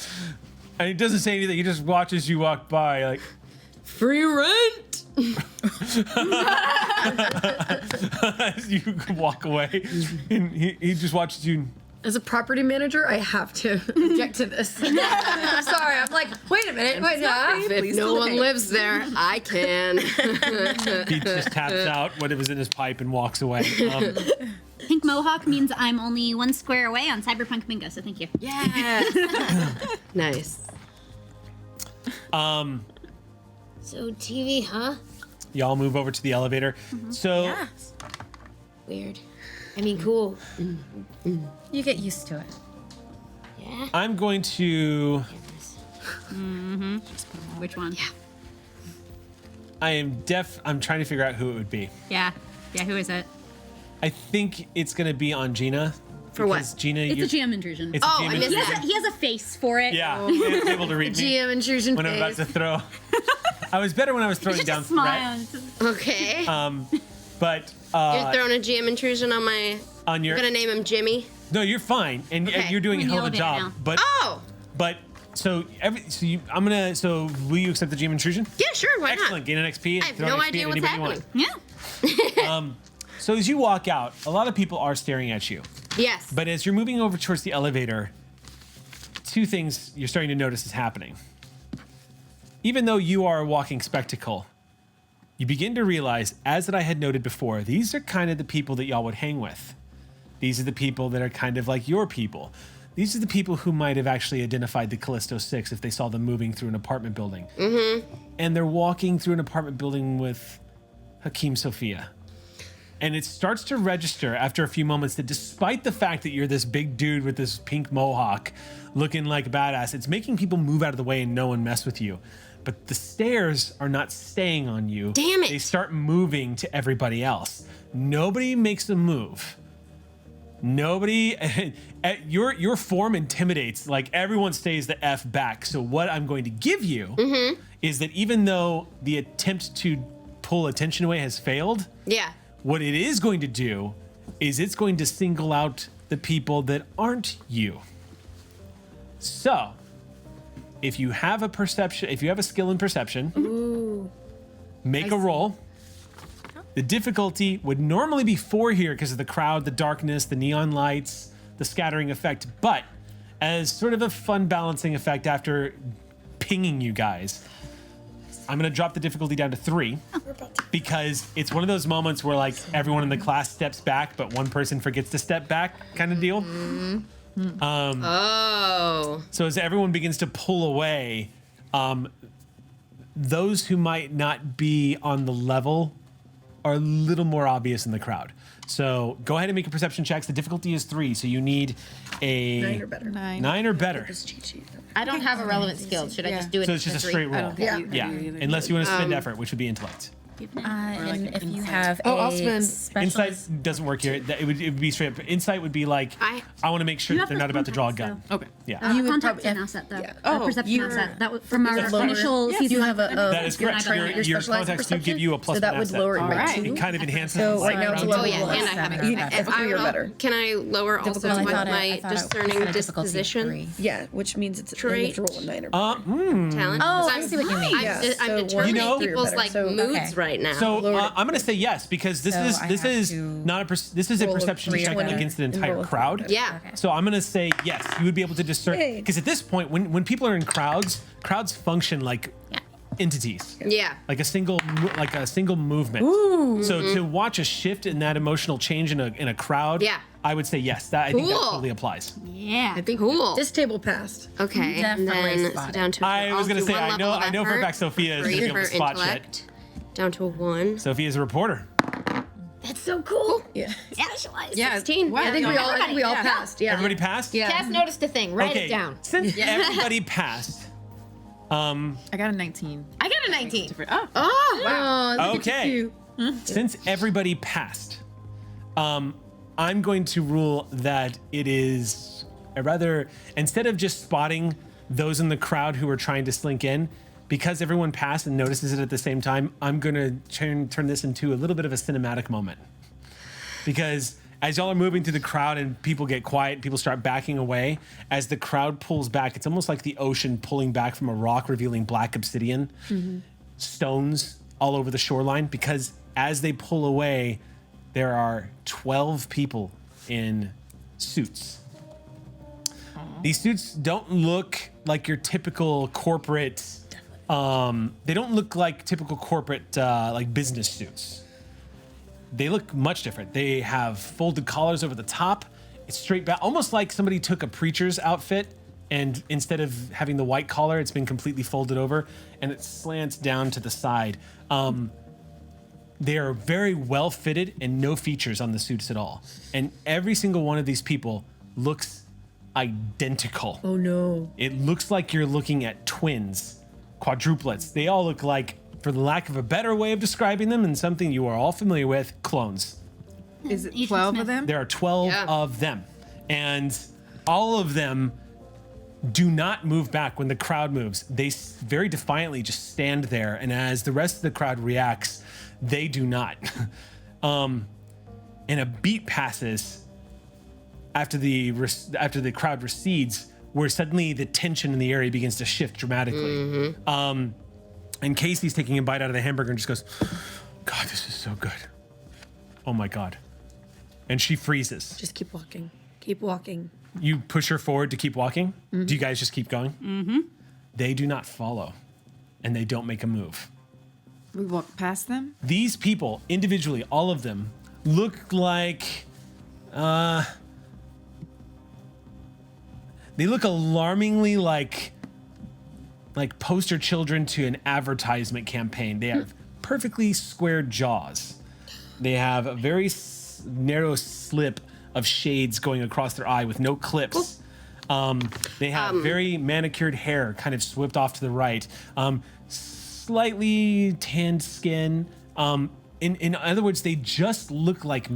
And he doesn't say anything. He just watches you walk by, like, Free rent! as you walk away. And he just watches you. As a property manager, I have to object to this. I'm sorry. I'm like, wait a minute. Wait, If no one lives there, I can. He just taps out what was in his pipe and walks away. Pink mohawk means I'm only 1 square away on Cyberpunk Bingo, so thank you. Yes. Nice. So TV, huh? Y'all move over to the elevator. So weird. I mean, cool. You get used to it. Yeah. I'm going to. Which one? Yeah. I'm trying to figure out who it would be. Yeah. Who is it? I think it's going to be on Gina. For what? Because Gina, It's a GM intrusion. It's a GM I missed intrusion. that. He has a face for it. Yeah, it's able to read me GM intrusion when I'm about phase. to throw. I was better when I was throwing Just down a smile. Okay. but You're throwing a GM intrusion on my. on your I'm gonna name him Jimmy. no, you're fine, and Okay. you're doing a We're hell of a in the job. elevator But Oh. so will you accept the GM intrusion? Yeah, sure. Why Excellent. not? Gain an XP. I have throw no an XP idea at what's anybody you happening. Yeah. want. So as you walk out, a lot of people are staring at you. Yes. But as you're moving over towards the elevator, two things you're starting to notice is happening. Even though you are a walking spectacle, you begin to realize, as that I had noted before, these are kind of the people that y'all would hang with. These are the people that are kind of like your people. These are the people who might have actually identified the Callisto 6 if they saw them moving through an apartment building. Mm-hmm. And they're walking through an apartment building with Hakeem Sophia. And it starts to register after a few moments that despite the fact that you're this big dude with this pink mohawk looking like a badass, it's making people move out of the way and no one mess with you. But the stares are not staying on you. Damn it. They start moving to everybody else. Nobody makes a move. Nobody, your form intimidates, like everyone stays the F back. So what I'm going to give you is that even though the attempt to pull attention away has failed, Yeah. what it is going to do is it's going to single out the people that aren't you. So, if you have a skill in perception, make a roll. The difficulty would normally be 4 here because of the crowd, the darkness, the neon lights, the scattering effect, but as sort of a fun balancing effect after pinging you guys, I'm gonna drop the difficulty down to 3 because it's one of those moments where like everyone in the class steps back, but one person forgets to step back kind of deal. Oh. So as everyone begins to pull away, those who might not be on the level are a little more obvious in the crowd. So go ahead and make a perception check. The difficulty is 3, so you need a 9 or better. 9 or better. I don't have a relevant skill. Should I just do it? So it's just a for 3? straight roll. Yeah. Yeah, unless you want to spend effort, which would be intellect. And if you have I'll a spend. specialist, Insight doesn't work here. It would be straight up. Insight would be like, I want to make sure You that have they're the not about to draw a context, gun. Okay. Yeah. You would Context probably- an asset, though. yeah. Or perception you're- asset. That was from our lower- initial season. You have a. That is correct. Your Your specialized contacts do give perception, you a plus so that one would asset. lower it by Alright. 2. It kind of enhances So the right now it's a round level Oh yeah, one. and I have Seven. it. Yeah. If Three I or roll, better. can I lower also Well, I with thought my I thought discerning the difficulty of disposition 3. Yeah, which means it's Trait. you have to roll a 9 or better. talent? Oh, 'Cause I see what you mean. Yeah, I'm so determining You know- people's better. like So- moods Okay. right now. So Lower- I'm going to say yes because this So is I this have is to not this is a roll a perception 3 or check better against an and entire roll a 3 crowd. better. yeah. So I'm going to say yes. You would be able to discern Yay. because at this point, when people are in crowds function like entities. Yeah. Like a single movement. So to watch a shift in that emotional change in a crowd, Yeah. I would say yes. I think that Cool. totally applies. Yeah. I think Cool. this table passed. Okay, and Definitely then spot so it. down to. I was I'll gonna do say, one I level know- of I know for a effort fact Sophia is for gonna be able to for spot check. intellect, down to a 1. Sophia is a reporter. That's so cool. Yeah. Specialized. Yeah. 16. Wow. I think we all Yeah. passed. Yeah. Everybody passed? Yeah. Cass noticed a thing. Write Okay. it down. Since everybody passed. I got a 19. I got a 19. Oh. Oh, look at Okay. you. Since everybody passed, I'm going to rule that it is a rather, instead of just spotting those in the crowd who are trying to slink in, because everyone passed and notices it at the same time, I'm going to turn this into a little bit of a cinematic moment. Because as y'all are moving through the crowd and people get quiet, people start backing away, as the crowd pulls back, it's almost like the ocean pulling back from a rock, revealing black obsidian, stones all over the shoreline, because as they pull away, there are 12 people in suits. These suits don't look like your typical corporate, they don't look like typical corporate like business suits. They look much different. They have folded collars over the top. It's straight back, almost like somebody took a preacher's outfit and instead of having the white collar, it's been completely folded over and it slants down to the side. They are very well fitted and no features on the suits at all. And every single one of these people looks identical. Oh no. It looks like you're looking at twins, quadruplets. They all look like, for the lack of a better way of describing them and something you are all familiar with, clones. Is it Agent 12 Smith. of them? There are 12 of them. And all of them do not move back when the crowd moves. They very defiantly just stand there. And as the rest of the crowd reacts, they do not. And a beat passes after the crowd recedes, where suddenly the tension in the area begins to shift dramatically. And Casey's taking a bite out of the hamburger and just goes, God, this is so good. Oh my God. And she freezes. Just keep walking. Keep walking. You push her forward to keep walking. Do you guys just keep going? They do not follow, and they don't make a move. We walk past them? These people, individually, all of them, look like, they look alarmingly like poster children to an advertisement campaign. They have perfectly square jaws. They have a very narrow slip of shades going across their eye with no clips. They have very manicured hair, kind of swept off to the right. Slightly tanned skin. In other words, they just look like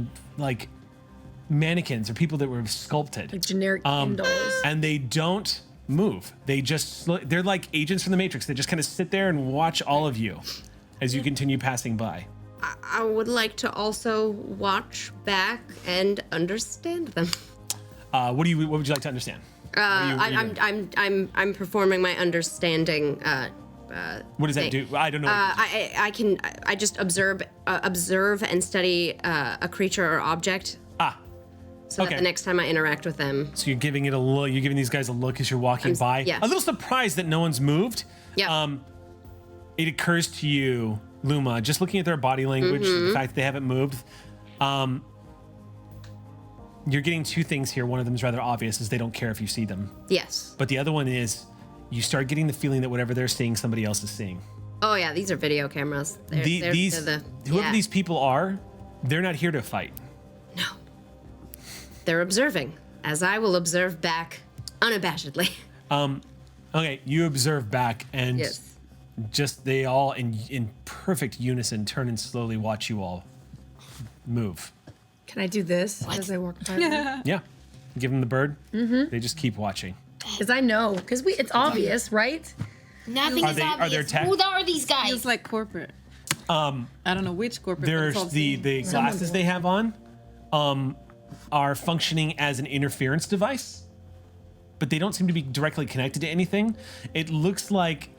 mannequins or people that were sculpted. Like generic Ken dolls. And they don't move. They're like agents from the Matrix. They just kind of sit there and watch all of you as you continue passing by. I would like to also watch back and understand them. What would you like to understand? I'm performing my understanding. What does that do? I don't know. I just observe and study a creature or object. So okay. that the next time I interact with them. So you're giving it a look. You're giving these guys a look as you're walking by. yes. A little surprised that no one's moved. Yeah. It occurs to you, Luma, just looking at their body language, the fact that they haven't moved. You're getting two things here. One of them is rather obvious, is they don't care if you see them. Yes. But the other one is you start getting the feeling that whatever they're seeing, somebody else is seeing. Oh yeah, these are video cameras. Whoever these people are, they're not here to fight. No. They're observing, as I will observe back unabashedly. Okay, you observe back, and Yes. just they all in perfect unison turn and slowly watch you all move. Can I do this as I walk by? Yeah, give them the bird. They just keep watching. Because I know. Because it's obvious, right? Nothing is Are obvious. there tech? Who are these guys? Feels like corporate. I don't know which corporate. but it's all There's the glasses they have on are functioning as an interference device, but they don't seem to be directly connected to anything. It looks like,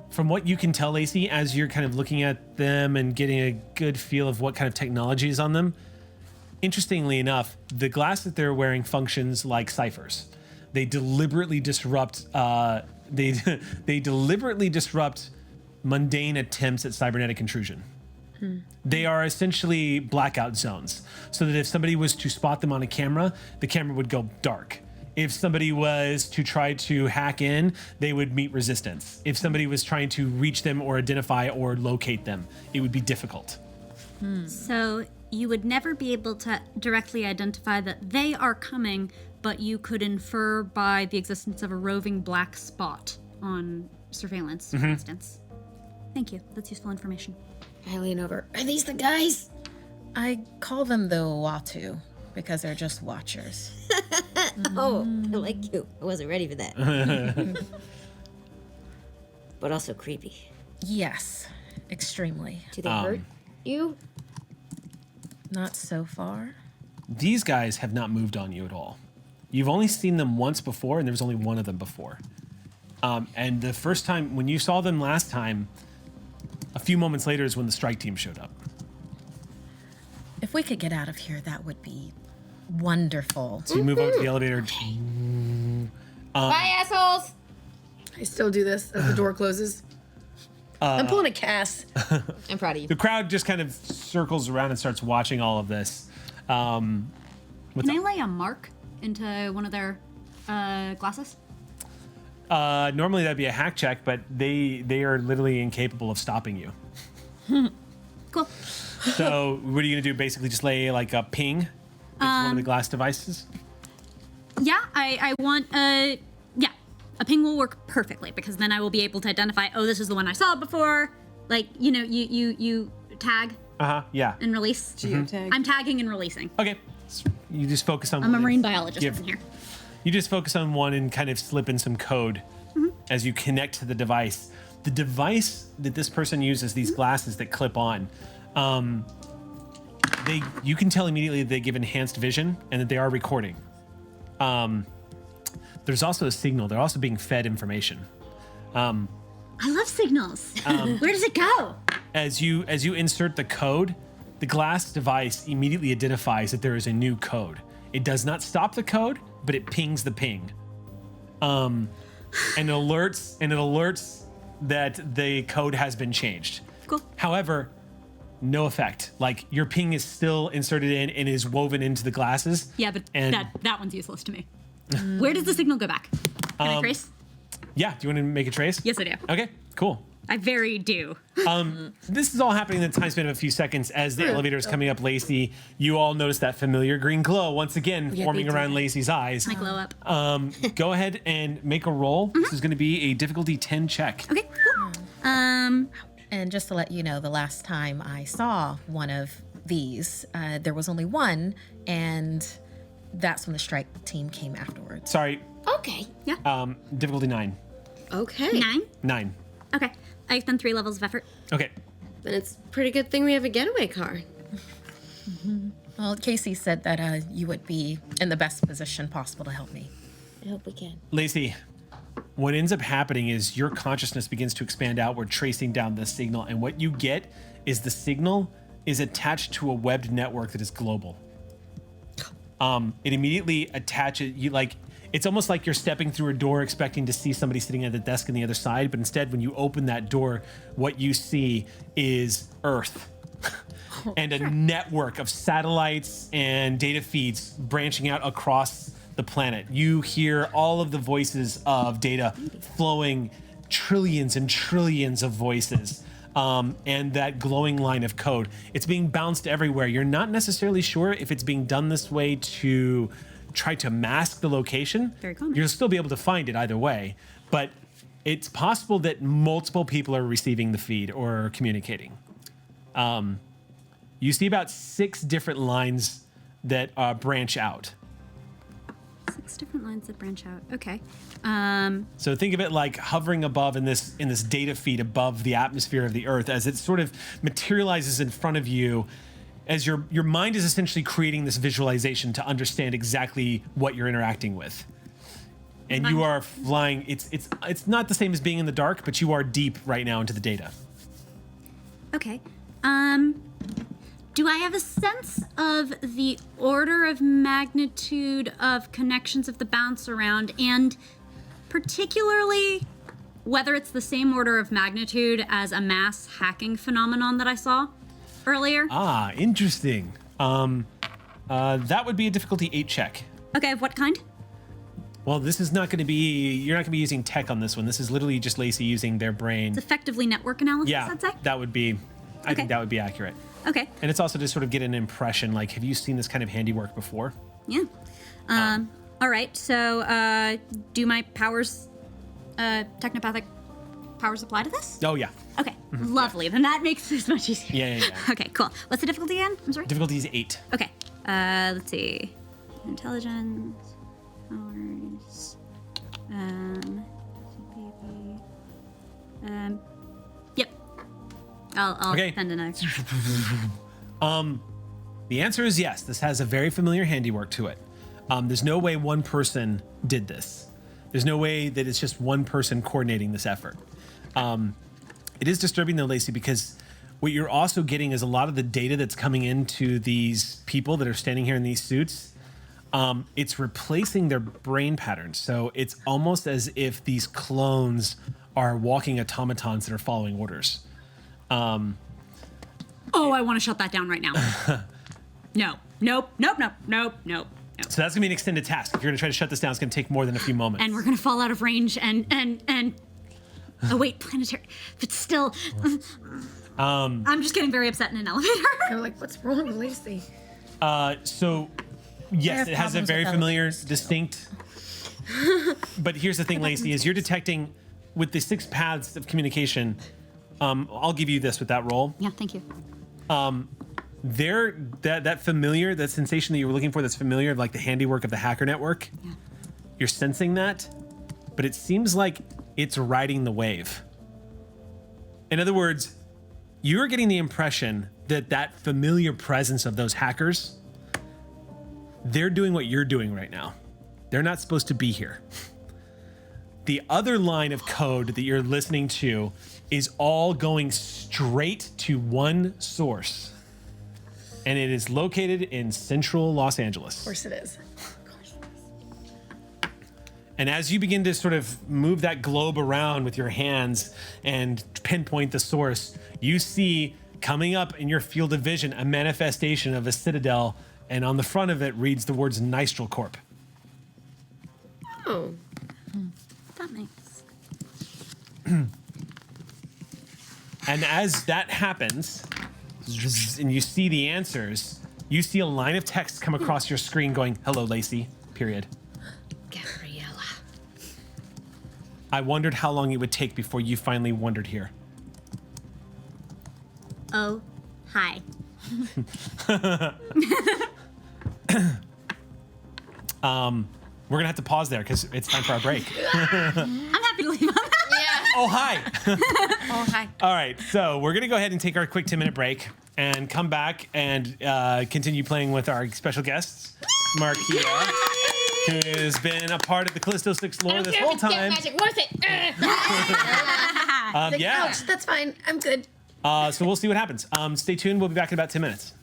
from what you can tell, Lacey, as you're kind of looking at them and getting a good feel of what kind of technology is on them, interestingly enough, the glass that they're wearing functions like ciphers. They deliberately disrupt they deliberately disrupt mundane attempts at cybernetic intrusion. They are essentially blackout zones, so that if somebody was to spot them on a camera, the camera would go dark. If somebody was to try to hack in, they would meet resistance. If somebody was trying to reach them or identify or locate them, it would be difficult. So you would never be able to directly identify that they are coming, but you could infer by the existence of a roving black spot on surveillance, for instance. Thank you. That's useful information. I lean over. Are these the guys? I call them the Watu because they're just watchers. Oh, I like you. I wasn't ready for that. But also creepy. Yes, extremely. Do they hurt you? Not so far. These guys have not moved on you at all. You've only seen them once before, and there was only one of them before. And the first time, when you saw them last time, a few moments later is when the strike team showed up. If we could get out of here, that would be wonderful. So you move out to the elevator. Bye, assholes! I still do this as the door closes. I'm pulling a Cass. I'm proud of you. The crowd just kind of circles around and starts watching all of this. Can I lay a mark into one of their glasses? Normally that'd be a hack check, but they are literally incapable of stopping you. cool. So what are you gonna do? Basically, just lay like a ping into one of the glass devices. Yeah, I want a ping will work perfectly because then I will be able to identify. Oh, this is the one I saw before. Like you tag Yeah. and release. Geotag. I'm tagging and releasing. Okay. You just focus on. I'm a one marine and biologist give- in here. You just focus on one and kind of slip in some code as you connect to the device. The device that this person uses, these glasses that clip on, you can tell immediately that they give enhanced vision and that they are recording. There's also a signal. They're also being fed information. I love signals. Where does it go? As you insert the code, the glass device immediately identifies that there is a new code. It does not stop the code, but it pings the ping. And it alerts that the code has been changed. Cool. However, no effect. Like your ping is still inserted in and is woven into the glasses. Yeah, but And- that one's useless to me. Where does the signal go back? Can I trace? Yeah, do you want to make a trace? Yes, I do. Okay, cool. I very do. This is all happening in the time span of a few seconds as the elevator is coming up. Lacey, you all notice that familiar green glow once again forming around Lacey's eyes. I glow up. Go ahead and make a roll. This is going to be a difficulty 10 check. Okay, cool. And just to let you know, the last time I saw one of these, there was only one, and that's when the strike team came afterwards. Sorry, Okay. difficulty 9. Okay. 9. 9. Okay. I spend 3 levels of effort. Okay. Then it's a pretty good thing we have a getaway car. Well, Casey said that you would be in the best position possible to help me. I hope we can. Lacey, what ends up happening is your consciousness begins to expand outward, tracing down the signal. And what you get is the signal is attached to a webbed network that is global. It immediately attaches you like it's almost like you're stepping through a door expecting to see somebody sitting at the desk on the other side, but instead when you open that door, what you see is Earth. And a network of satellites and data feeds branching out across the planet. You hear all of the voices of data flowing, trillions and trillions of voices. And that glowing line of code. It's being bounced everywhere. You're not necessarily sure if it's being done this way to try to mask the location. Very common. You'll still be able to find it either way. But it's possible that multiple people are receiving the feed or communicating. You see about 6 different lines that branch out. 6 different lines that branch out. Okay. So think of it like hovering above in this data feed above the atmosphere of the Earth as it sort of materializes in front of you, as your mind is essentially creating this visualization to understand exactly what you're interacting with. And you are flying. It's not the same as being in the dark, but you are deep right now into the data. Okay. Do I have a sense of the order of magnitude of connections of the bounce around, and particularly whether it's the same order of magnitude as a mass hacking phenomenon that I saw earlier? Ah, interesting. That would be a difficulty 8 check. Okay, of what kind? Well, this is not going to be. You're not going to be using tech on this one. This is literally just Lacey using their brain. It's effectively network analysis, Yeah, I'd say? that would be. I Okay. think that would be accurate. Okay, And it's also to sort of get an impression, like, have you seen this kind of handiwork before? yeah. All right, so do my powers, technopathic powers apply to this? Oh, yeah. Okay, lovely. Then that makes this much easier. Yeah. Okay, cool. What's the difficulty again? I'm sorry? Difficulty is 8. Okay, let's see. Intelligence, powers, yep. I'll Okay. send another. The answer is yes. This has a very familiar handiwork to it. There's no way one person did this. There's no way that it's just one person coordinating this effort. It is disturbing though, Lacey, because what you're also getting is a lot of the data that's coming into these people that are standing here in these suits. It's replacing their brain patterns. So it's almost as if these clones are walking automatons that are following orders. Oh, I want to shut that down right now. No. Nope. So that's gonna be an extended task. If you're gonna try to shut this down, it's gonna take more than a few moments. And we're gonna fall out of range and oh wait, planetary, but still. I'm just getting very upset in an elevator. I'm like, what's wrong with Lacey? So, yes, have it has a problems very with familiar, distinct. But here's the thing, Lacey, is you're detecting with the 6 paths of communication. I'll give you this with that roll. Yeah, thank you. That familiar, that sensation that you were looking for, that's familiar of like the handiwork of the hacker network. Yeah. You're sensing that, but it seems like it's riding the wave. In other words, you're getting the impression that that familiar presence of those hackers, they're doing what you're doing right now. They're not supposed to be here. The other line of code that you're listening to is all going straight to one source. And it is located in central Los Angeles. Of course it is. And as you begin to sort of move that globe around with your hands and pinpoint the source, you see coming up in your field of vision a manifestation of a citadel, and on the front of it reads the words Nystral Corp. Oh. That makes. And as that happens, and you see the answers, you see a line of text come across your screen going, "Hello, Lacey," period. Gabriella. I wondered how long it would take before you finally wandered here. Oh, hi. We're gonna have to pause there because it's time for our break. I'm happy to leave on that. Oh, hi. Oh, hi. All right, so we're gonna go ahead and take our quick 10-minute break and come back and continue playing with our special guests, Markeia, who has been a part of the Callisto 6 lore this whole time. Magic worth it. Like, Yeah. ouch, that's fine. I'm good. So we'll see what happens. Stay tuned. We'll be back in about 10 minutes.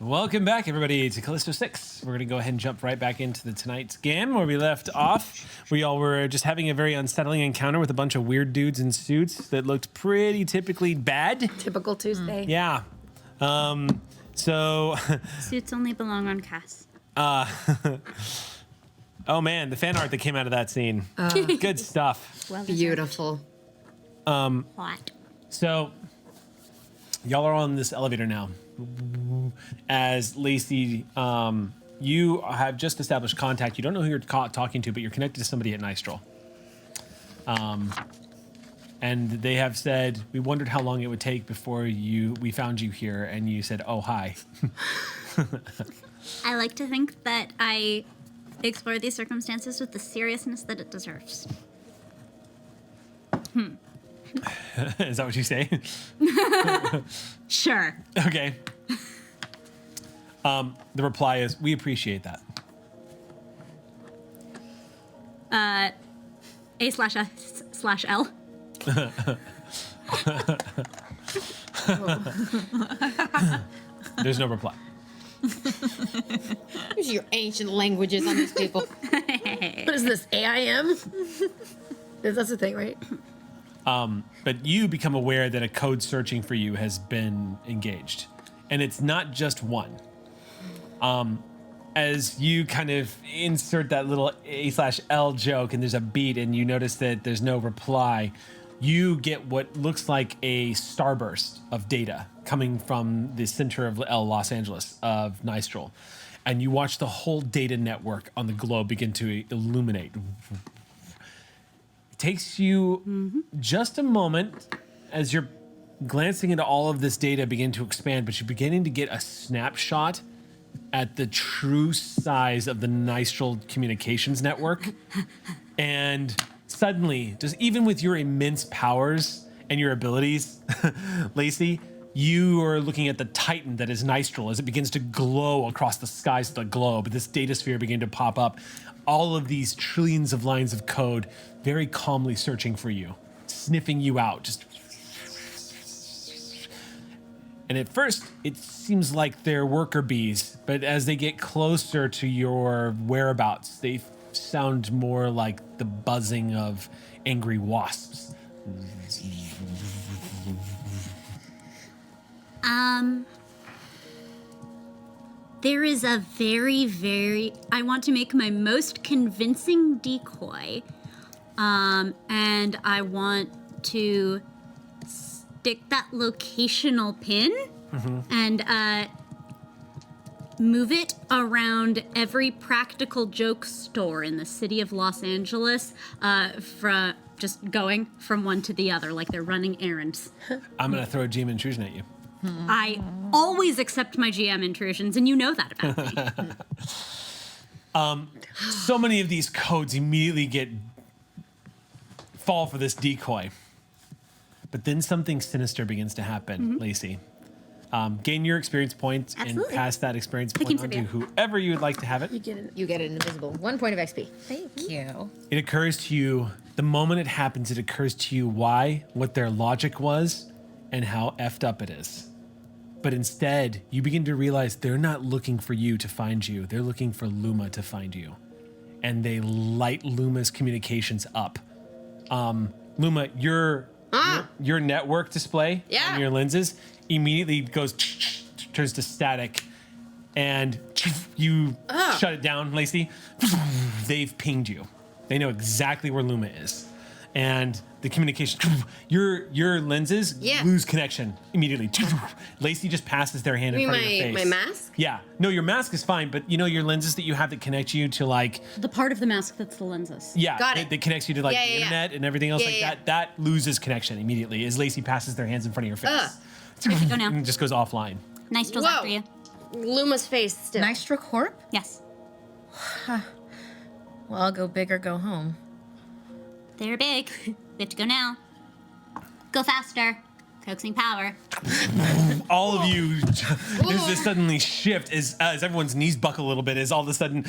Welcome back, everybody, to Callisto 6. We're going to go ahead and jump right back into tonight's game where we left off. We all were just having a very unsettling encounter with a bunch of weird dudes in suits that looked pretty typically bad. Typical Tuesday. Yeah. So... Suits only belong on Cass. Oh, man, the fan art that came out of that scene. Good stuff. Well, Beautiful. hot. So, y'all are on this elevator now. As Lacey, you have just established contact. You don't know who you're talking to, but you're connected to somebody at Nystral. And they have said, we wondered how long it would take before we found you here, and you said, oh, hi. I like to think that I explore these circumstances with the seriousness that it deserves. Is that what you say? Sure. Okay. The reply is, we appreciate that. A/S/L. There's no reply. Use your ancient languages on these people. What is this, AIM? That's the thing, right? But you become aware that a code searching for you has been engaged. And it's not just one. As you kind of insert that little A/L joke and there's a beat and you notice that there's no reply, you get what looks like a starburst of data coming from the center of Los Angeles, of Nystral. And you watch the whole data network on the globe begin to illuminate. It takes you just a moment as you're glancing into all of this data begin to expand, but you're beginning to get a snapshot at the true size of the Nystral communications network. And suddenly, just even with your immense powers and your abilities, Lacey, you are looking at the titan that is Nystral as it begins to glow across the skies of the globe. This data sphere began to pop up. All of these trillions of lines of code very calmly searching for you, sniffing you out, just... And at first, it seems like they're worker bees, but as they get closer to your whereabouts, they sound more like the buzzing of angry wasps. There is a I want to make my most convincing decoy. And I want to stick that locational pin and move it around every practical joke store in the city of Los Angeles, from just going from one to the other, like they're running errands. I'm going to throw a GM intrusion at you. I always accept my GM intrusions, and you know that about me. So many of these codes immediately fall for this decoy. But then something sinister begins to happen, Lacey. Gain your experience points and pass that experience point on to whoever you would like to have it. You get it invisible. 1 point of XP. Thank you. It occurs to you, the moment it happens, it occurs to you what their logic was, and how effed up it is. But instead, you begin to realize they're not looking for you to find you. They're looking for Luma to find you. And they light Luma's communications up. Luma, your network display on your lenses immediately turns to static, and you shut it down, Lacey. They've pinged you. They know exactly where Luma is. And the communication, your lenses lose connection immediately. Lacey just passes their hand in front of your face. My mask? Yeah. No, your mask is fine, but you know your lenses that you have that connect you to like... The part of the mask that's the lenses. Yeah, Got it. that connects you to like the internet and everything else that. That loses connection immediately as Lacey passes their hands in front of your face. Where'd you go now? And it just goes offline. Nystral's after you. Luma's face still. Nystra Corp? Yes. Well, I'll go big or go home. They're big. We have to go now. Go faster. Coaxing power. all of you, there's this suddenly shift as everyone's knees buckle a little bit. As all of a sudden,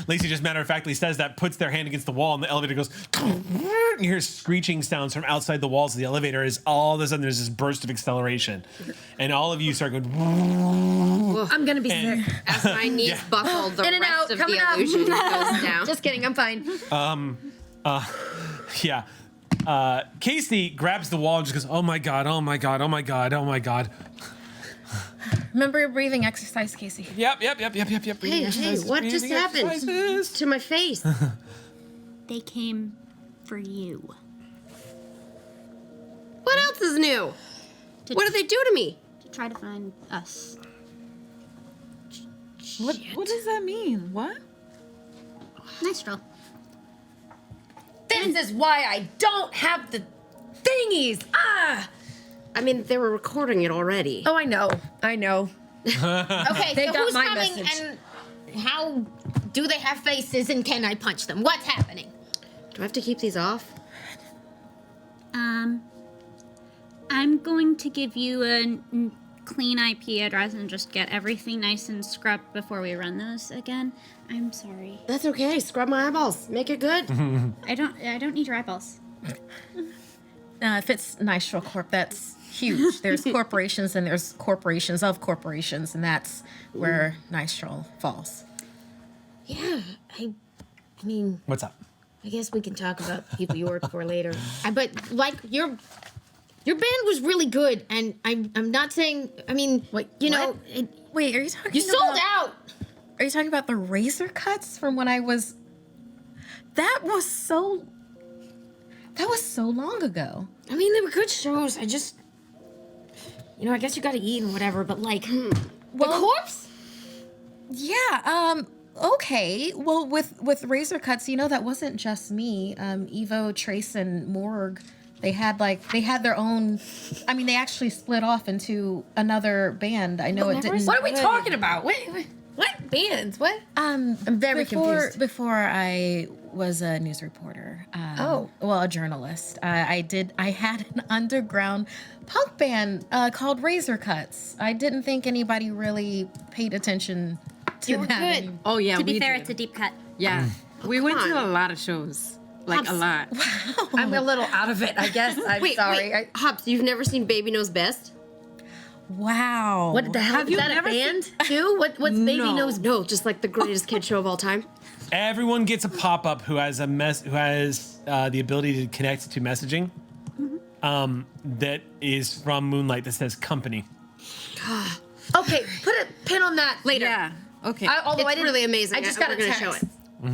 Lacey just matter-of-factly says that, puts their hand against the wall, and the elevator goes. You hear screeching sounds from outside the walls of the elevator. As all of a sudden there's this burst of acceleration, and all of you start going. I'm gonna be sick. As my knees buckle, the In and rest out, of coming the up. illusion goes down. Just kidding, I'm fine. Yeah. Casey grabs the wall and just goes, "Oh my god! Oh my god! Oh my god! Oh my god!" Remember your breathing exercise, Casey. Yep. Hey, what just happened to my face? They came for you. What else is new? What did they do to me? To try to find us. What does that mean? What? Nice roll. This is why I don't have the thingies. Ah! I mean, they were recording it already. Oh, I know. Okay, They so got who's my coming message. and how do they have faces and can I punch them? What's happening? Do I have to keep these off? I'm going to give you a clean IP address and just get everything nice and scrubbed before we run those again. I'm sorry. That's okay. Scrub my eyeballs. Make it good. I don't need your eyeballs. If it's Nitro Corp, that's huge. There's corporations and there's corporations of corporations, and that's where Nitro falls. Yeah, I mean, What's up? I guess we can talk about people you work for later. But like your band was really good, and I'm not saying. I mean, Wait, you what? know, Wait, are you talking? you sold out. Are you talking about the razor cuts from when I was? That was so long ago. I mean, they were good shows. I just, I guess you got to eat and whatever. But like, the corpse. Yeah. Okay. Well, with razor cuts, that wasn't just me. Evo, Trace, and Morg. They had their own. I mean, they actually split off into another band. I know it didn't. What are we talking about? What bands? What? I'm very confused. Before I was a news reporter. A journalist. I had an underground punk band called Razor Cuts. I didn't think anybody really paid attention to You were that. good. Oh yeah, To be we fair, did. it's a deep cut. Yeah, we went to a lot of shows, like a lot. I'm a little out of it, I guess. I'm sorry. Wait. Hobbs, you've never seen Baby Knows Best? Wow. What the hell? Have Is you that a never band too? What's Baby No. Knows? No, just like the greatest kid show of all time. Everyone gets a pop-up who has the ability to connect to messaging. That is from Moonlight that says company. Okay, put a pin on that later. Yeah. Okay. Although I It's didn't, really amazing. I just We're got a gonna text. show it.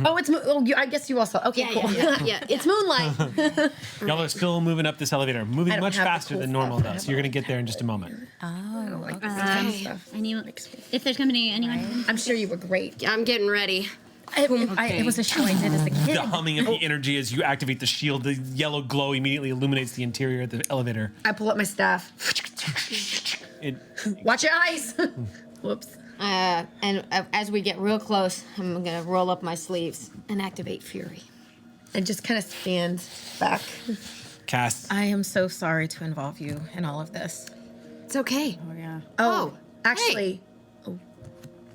Oh, it's I guess you also. Okay, cool. Yeah. It's Moonlight. Y'all are still moving up this elevator, moving I don't much have the faster cool than normal stuff. I though. have So you're gonna get there in just a moment. If there's company, anyone. I'm sure you were great. I'm getting ready. It was a show I did as a kid. The humming of the energy as you activate the shield, the yellow glow immediately illuminates the interior of the elevator. I pull up my staff. It, Watch your eyes. Whoops. And as we get real close, I'm gonna roll up my sleeves and activate Fury. And just kind of stand back. Cass. I am so sorry to involve you in all of this. It's okay. oh yeah. Oh, actually.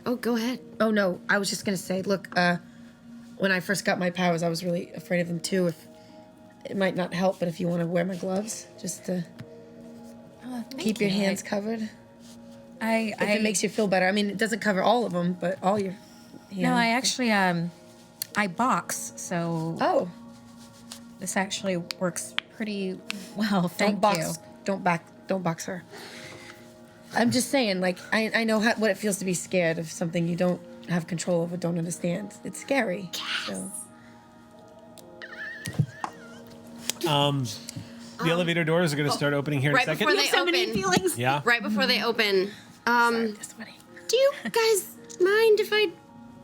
Oh, go ahead. Oh no, I was just gonna say, look, when I first got my powers, I was really afraid of them too. If it might not help, but if you want to wear my gloves, just to keep your hands covered. If it makes you feel better. I mean, it doesn't cover all of them, but all your hands. No, I actually I box, so Oh, this actually works pretty well. Thank don't you. box. Don't box her. I'm just saying, like, I know what it feels to be scared of something you don't have control over, don't understand. It's scary. So. The elevator doors are going to start opening here in a Right second. before they So many open. feelings. Yeah. Right before they open. This way. Do you guys mind if I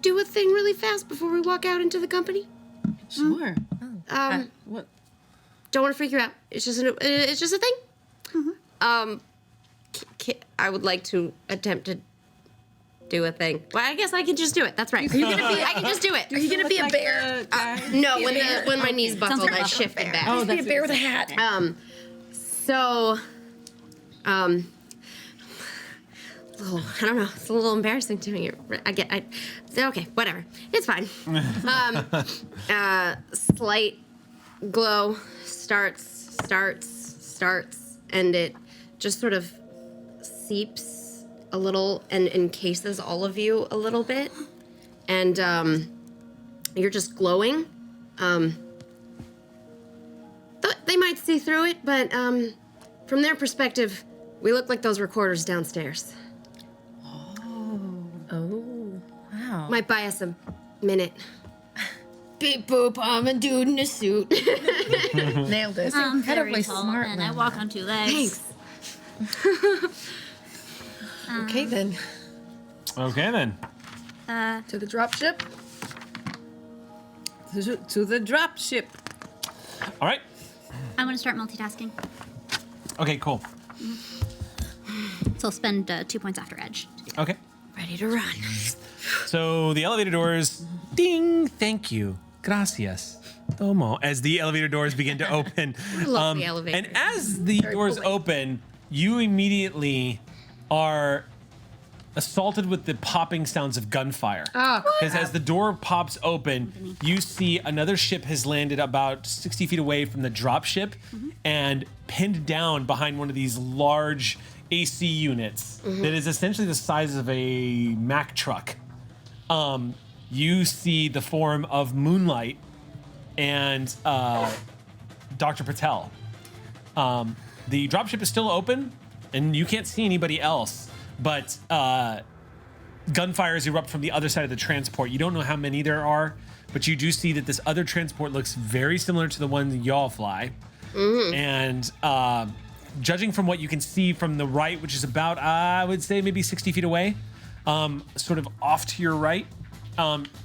do a thing really fast before we walk out into the company? Sure. What? Don't want to freak you out. It's just a thing. I would like to attempt to do a thing. Well, I guess I can just do it. That's right. I can just do it. Are you gonna be a bear? No, when my knees buckled, I shifted back. Be a bear with a hat. I don't know. It's a little embarrassing to me. Okay, whatever. It's fine. Slight glow starts, and it just sort of seeps a little and encases all of you a little bit. And you're just glowing. They might see through it, but from their perspective, we look like those recorders downstairs. Wow. Might buy us a minute. Beep boop, I'm a dude in a suit. Nailed it. I'm very incredibly tall, smart and I one. walk on 2 legs. Thanks. Okay then. Okay, then. To the drop ship. To the drop ship. All right. I want to start multitasking. Okay, cool. So I'll spend 2 points after edge. Okay. Ready to run. So the elevator doors, ding, thank you, gracias, tomo, as the elevator doors begin to open. love the elevator. And as the doors open, you immediately are assaulted with the popping sounds of gunfire. Because as the door pops open, you see another ship has landed about 60 feet away from the drop ship and pinned down behind one of these large AC units that is essentially the size of a Mack truck. You see the form of Moonlight and Dr. Patel. The dropship is still open, and you can't see anybody else, but gunfires erupt from the other side of the transport. You don't know how many there are, but you do see that this other transport looks very similar to the one that y'all fly. And judging from what you can see from the right, which is about, I would say, maybe 60 feet away, sort of off to your right,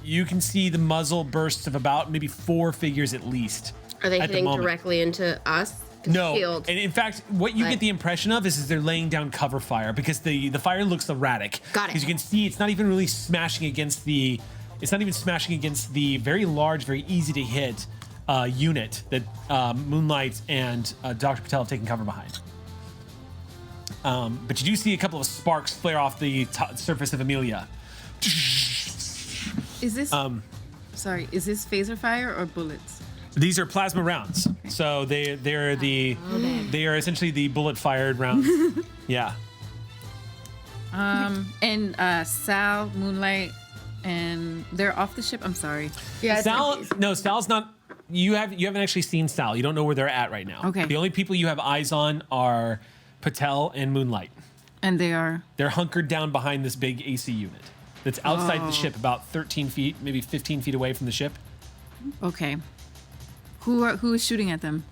you can see the muzzle bursts of about maybe 4 figures at least. Are they at the hitting moment. directly into us? 'Cause No, shield. and in fact, what you get the impression of is they're laying down cover fire because the fire looks erratic. Got it. Because you can see it's not even really smashing against the, it's not even smashing against the very large, very easy to hit unit that Moonlight and Dr. Patel have taken cover behind. But you do see a couple of sparks flare off the surface of Amelia. Is this? Sorry, is this phaser fire or bullets? These are plasma rounds, so they are essentially the bullet fired rounds. Yeah. And Sal, Moonlight, and they're off the ship. I'm sorry. Yeah. Sal's not. You haven't actually seen Sal. You don't know where they're at right now. Okay. The only people you have eyes on are Patel and Moonlight. And they are. They're hunkered down behind this big AC unit that's outside the ship, about 13 feet, maybe 15 feet away from the ship. Okay. Who is shooting at them?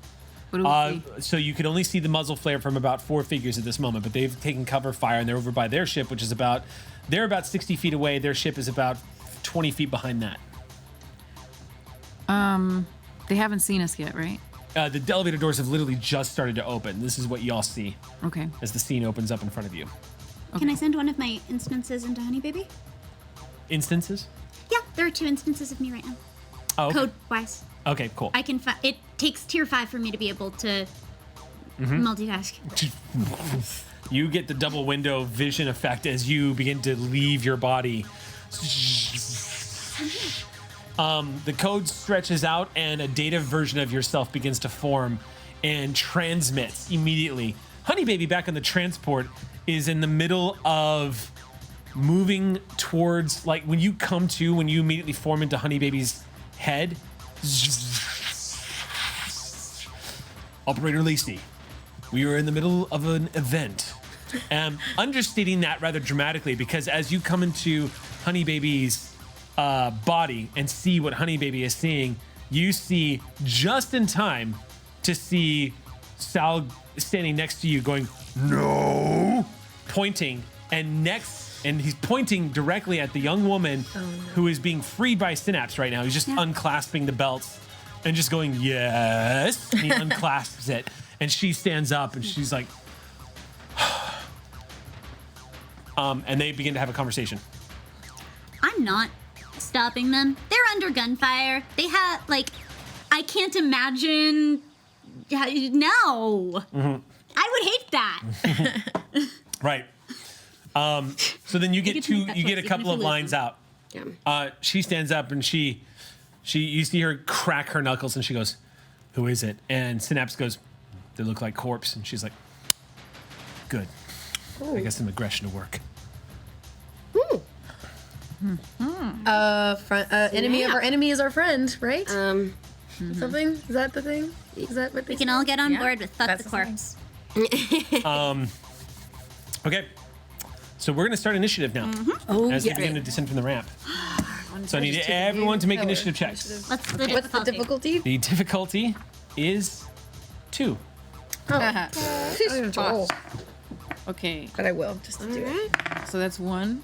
What do we see? So you can only see the muzzle flare from about 4 figures at this moment, but they've taken cover fire and they're over by their ship, which is they're about 60 feet away. Their ship is about 20 feet behind that. They haven't seen us yet, right? The elevator doors have literally just started to open. This is what y'all see Okay. as the scene opens up in front of you. Can I send one of my instances into Honey Baby? Instances? Yeah, there are 2 instances of me right now. Oh, okay. Code wise. Okay, cool. I can. It takes tier 5 for me to be able to multitask. You get the double window vision effect as you begin to leave your body. The code stretches out and a data version of yourself begins to form and transmits immediately. Honey Baby back on the transport is in the middle of moving towards, like when you immediately form into Honey Baby's head. Operator Lacey, we are in the middle of an event. Understating that rather dramatically because as you come into Honey Baby's body and see what Honey Baby is seeing, you see just in time to see Sal standing next to you going, No. pointing, and he's pointing directly at the young woman who is being freed by Synapse right now. He's just unclasping the belts and just going, yes. And he unclasps it. And she stands up and she's like, and they begin to have a conversation. I'm not stopping them. They're under gunfire. They have, I can't imagine. No. I would hate that. Right. So then you get get to make that you get choice, a even couple if of you lines lose. out. Yeah. She stands up and she you see her crack her knuckles and she goes, "Who is it?" And Synapse goes, "They look like corpse." And she's like, "Good. I guess some aggression to work." Enemy of our enemy is our friend, right? Something? Is that the thing? Is that what they We can all get on board with fuck That's the the corpse. Okay. So we're gonna start initiative now. Oh, As we yes. begin to descend from the ramp. So I need everyone to make initiative checks. What's the What's the difficulty? The difficulty is 2. I don't have to roll, Okay, but I will just to do it. so that's 1.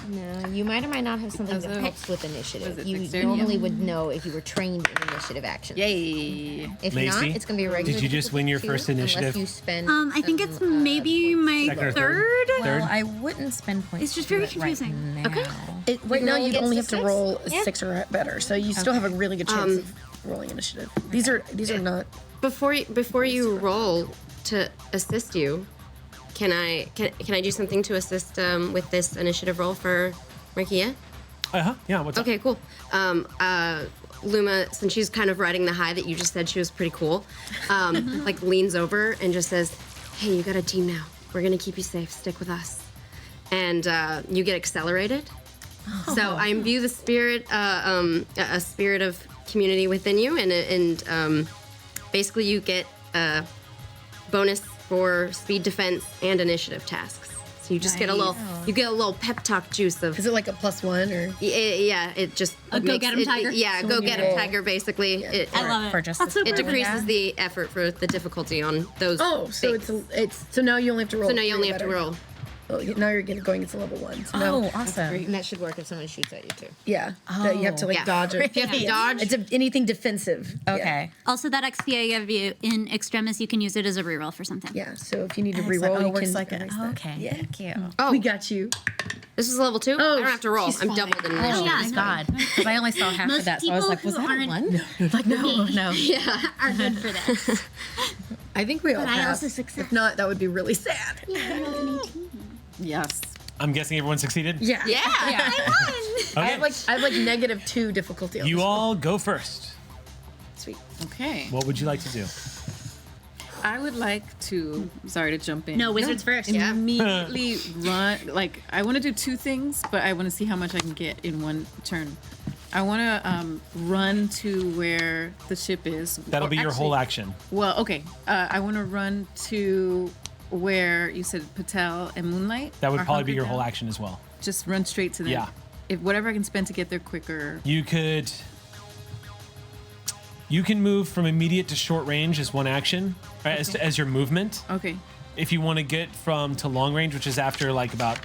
No, you might or might not have something As that a- helps with was initiative. it You dexterity? normally would know if you were trained in initiative actions. Yay! If Lacey, not, it's going to be a regular. did you just win your difficulty first too, initiative? Unless you spend. I think it's maybe my Second or third. third? Well, I wouldn't spend points. It's just to do very it right confusing. now. Okay. Right now, roll you'd only have against to a roll a six? 6 or better, so you still have a really good chance of rolling initiative. These are not. Before you roll to assist you, can I do something to assist with this initiative roll for Markeia? Yeah, what's up? Okay, cool. Luma, since she's kind of riding the high that you just said she was pretty cool, like leans over and just says, "Hey, you got a team now. We're gonna keep you safe. Stick with us." And you get accelerated. So I imbue the spirit, a spirit of community within you, and basically you get a bonus for speed, defense, and initiative tasks. So you just get a little pep talk juice of. Is it like a +1 or? Yeah, it just A go get 'em tiger? Yeah, So go when you get 'em roll- tiger. Basically, it I love it. For just That's the so it cool. decreases the effort for the difficulty on those. Oh, so things. it's so now you only have to roll. So now you 3 only or have to better. roll. Oh, now you're going into level 1. So now, Oh, awesome. And that should work if someone shoots at you too. yeah, that you have to like Yeah. dodge it. You have to dodge. It's anything defensive. Yeah. Okay. Also, that XP I give you in extremis, you can use it as a reroll for something. Yeah. So if you need to Excellent. re-roll, Oh, you it works can like erase a, that. okay. Yeah. Thank you. Oh, We got you. this is level 2. I don't have to roll. she's I'm fine. doubled in Oh, initiative. yeah, I thank know. God. Because I only saw half Most of that, so I was people like, was who that a aren't- 1? Like, no. Yeah, are good for this. I think we all But I have. also success. If not, that would be really sad. Yes. I'm guessing everyone succeeded? Yeah. Yeah. I Okay. have like -2 difficulty. On You this all go first. Sweet. Okay. What would you like to do? I would like to. Sorry to jump in. No, wizards first. Immediately run. Like I want to do 2 things, but I want to see how much I can get in one turn. I want to run to where the ship is. That'll be your whole action. Well, okay. I want to run to where you said Patel and Moonlight. That would are probably be your hunkered whole down. action as well. Just run straight to them. Yeah. If whatever I can spend to get there quicker. You can move from immediate to short range as one action, right, as your movement. Okay. If you want to get from to long range, which is after like about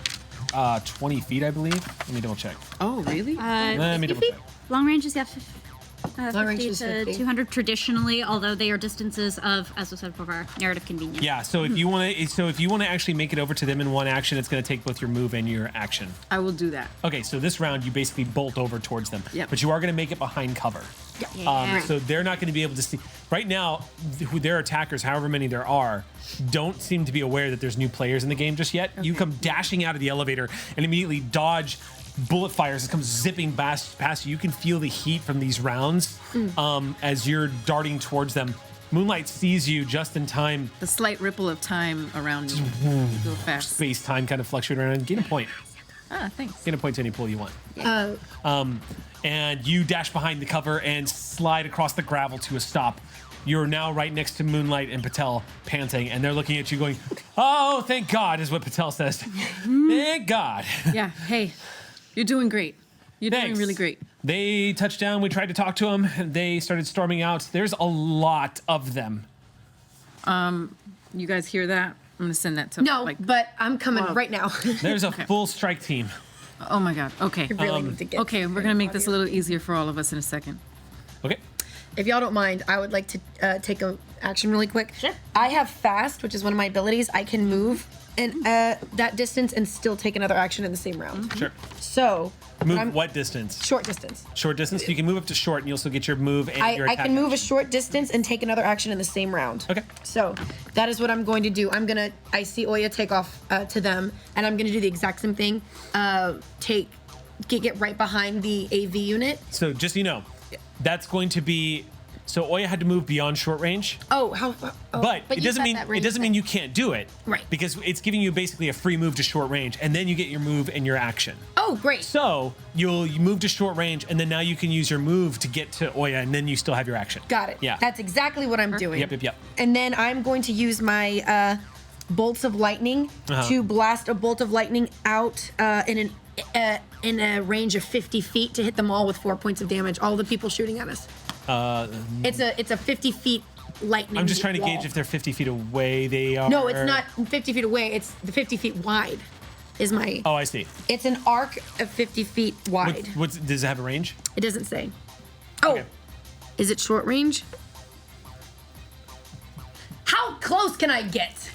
20 feet, I believe. Let me double check. Oh, really? Let me double check. Long range is 50 range is to 50. 200 traditionally, although they are distances of, as I said before, narrative convenience. Yeah, so if you want to actually make it over to them in one action, it's going to take both your move and your action. I will do that. Okay, so this round you basically bolt over towards them, Yep. but you are going to make it behind cover. Yeah. So they're not going to be able to see. Right now, their attackers, however many there are, don't seem to be aware that there's new players in the game just yet. You come dashing out of the elevator and immediately dodge bullet fires that comes zipping past you. You can feel the heat from these rounds as you're darting towards them. Moonlight sees you just in time. The slight ripple of time around you. You go fast. Space time kind of fluctuating around. Gain a point. Ah, thanks. Gain a point to any pool you want. And you dash behind the cover and slide across the gravel to a stop. You're now right next to Moonlight and Patel, panting, and they're looking at you going, "Oh, thank God," is what Patel says. Thank God. Yeah. Hey, you're doing great. You're doing Thanks. really great. They touched down. We tried to talk to them. And they started storming out. There's a lot of them. You guys hear that? I'm gonna send that to No, but I'm coming right now. There's a full strike team. Oh my God. Okay. Really need to get. Okay, we're gonna make this a little easier for all of us in a second. Okay. If y'all don't mind, I would like to take a action really quick. Sure. I have fast, which is one of my abilities. I can move and that distance and still take another action in the same round. Sure. So Move what distance? short distance. Short distance. You can move up to short, and you'll still get your move and your I attack. can move a action. short distance and take another action in the same round. Okay. So that is what I'm going to do. I see Oya take off to them, and I'm gonna do the exact same thing. Get right behind the AV unit. So just so you know, that's going to be. So Oya had to move beyond short range, Oh, but it you doesn't said mean that range you can't do it. Right. Because it's giving you basically a free move to short range, and then you get your move and your action. Oh, great. So you move to short range, and then now you can use your move to get to Oya, and then you still have your action. Got it. Yeah. That's exactly what I'm doing. Yep. And then I'm going to use my bolts of lightning to blast a bolt of lightning out in a range of 50 feet to hit them all with 4 points of damage. All the people shooting at us. It's a 50 feet lightning. I'm just trying to wall. gauge if they're 50 feet away. They are. No, it's not 50 feet away. It's the 50 feet wide. Is my. Oh, I see. It's an arc of 50 feet wide. Does it have a range? It doesn't say. Oh, Okay. is it short range? How close can I get?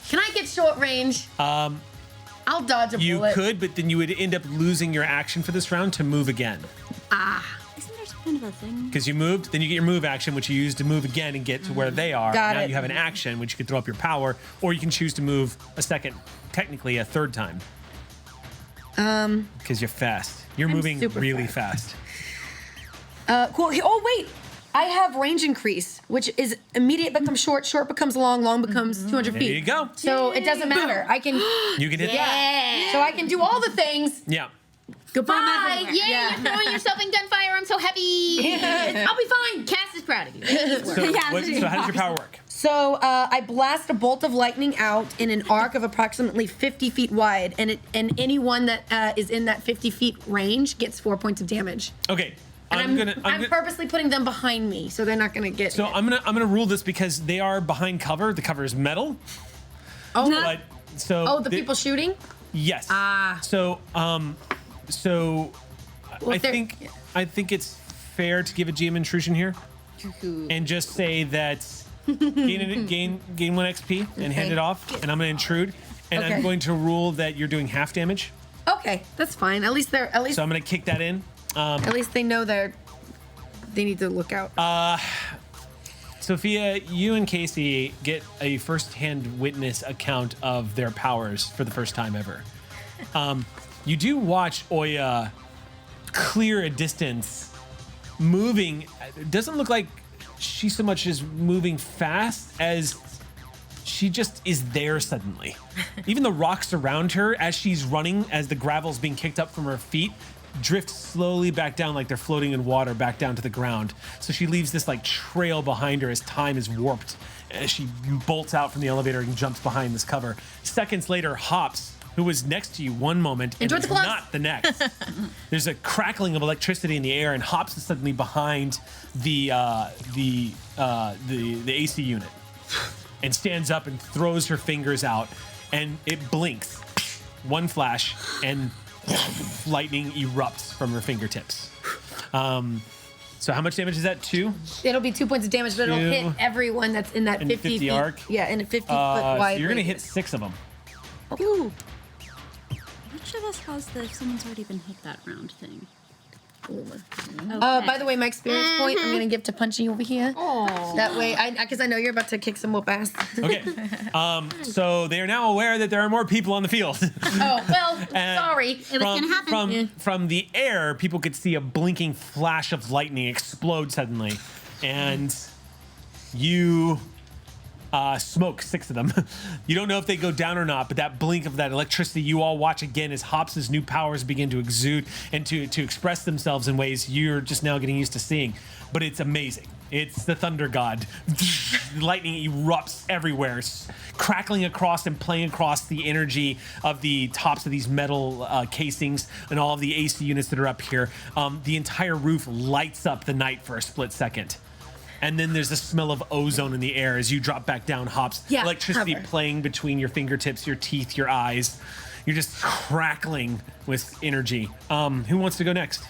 Can I get short range? I'll dodge a You bullet. could, but then you would end up losing your action for this round to move again. Isn't there some kind of a thing? Because you moved, then you get your move action, which you use to move again and get to where they are. Got Now it. you have an action, which you can throw up your power, or you can choose to move a second, technically a third time. Because you're fast. You're moving super really fast. Cool. Oh wait, I have range increase, which is immediate becomes short, short becomes long, long becomes 200 feet. There you go. So it doesn't matter. I can. You can hit So I can do all the things. Yeah. Goodbye. Yay, you're throwing yourself in gunfire. I'm so happy. I'll be fine. Cass is proud of you. So, so how does your power work? So I blast a bolt of lightning out in an arc of approximately 50 feet wide, and anyone that is in that 50 feet range gets 4 points of damage. Okay. And I'm gonna purposely putting them behind me, so they're not gonna get. So hit. I'm gonna rule this because they are behind cover. The cover is metal. Oh, But so oh, the people shooting. Yes. So Well, I they're- think it's fair to give a GM intrusion here, and just say that gain 1 XP and hand it off, and I'm gonna intrude, and Okay. I'm going to rule that you're doing half damage. Okay, that's fine. At least So I'm gonna kick that in. at least they know they need to look out. Sophia, you and Casey get a first-hand witness account of their powers for the first time ever. You do watch Oya clear a distance, moving. It doesn't look like she so much is moving fast as she just is there suddenly. Even the rocks around her, as she's running, as the gravel's being kicked up from her feet, drift slowly back down like they're floating in water back down to the ground. So she leaves this like trail behind her as time is warped as she bolts out from the elevator and jumps behind this cover. Seconds later, Hops, who was next to you one moment and Enjoy is the gloves. not the next. There's a crackling of electricity in the air, and Hops is suddenly behind the AC unit and stands up and throws her fingers out, and it blinks. One flash, and lightning erupts from her fingertips. So how much damage is that? 2? It'll be 2 points of damage, but it'll Two. hit everyone that's in that In 50 50 feet. arc? Yeah, in a 50 foot So wide. you're gonna hit radius. 6 of them. Ooh. Which of us has the if someone's already been hit that round thing? By the way, my experience point I'm gonna give to Punchy over here. That way, because I know you're about to kick some whoop ass. Okay. So they are now aware that there are more people on the field. Oh well, sorry. It was gonna happen. From the air, people could see a blinking flash of lightning explode suddenly, and you smoke 6 of them. You don't know if they go down or not, but that blink of that electricity, you all watch again as Hops' new powers begin to exude and to express themselves in ways you're just now getting used to seeing. But it's amazing. It's the thunder god. Lightning erupts everywhere, crackling across and playing across the energy of the tops of these metal casings and all of the AC units that are up here. The entire roof lights up the night for a split second. And then there's the smell of ozone in the air as you drop back down, Hops. Yeah, Electricity cover. playing between your fingertips, your teeth, your eyes. You're just crackling with energy. Who wants to go next?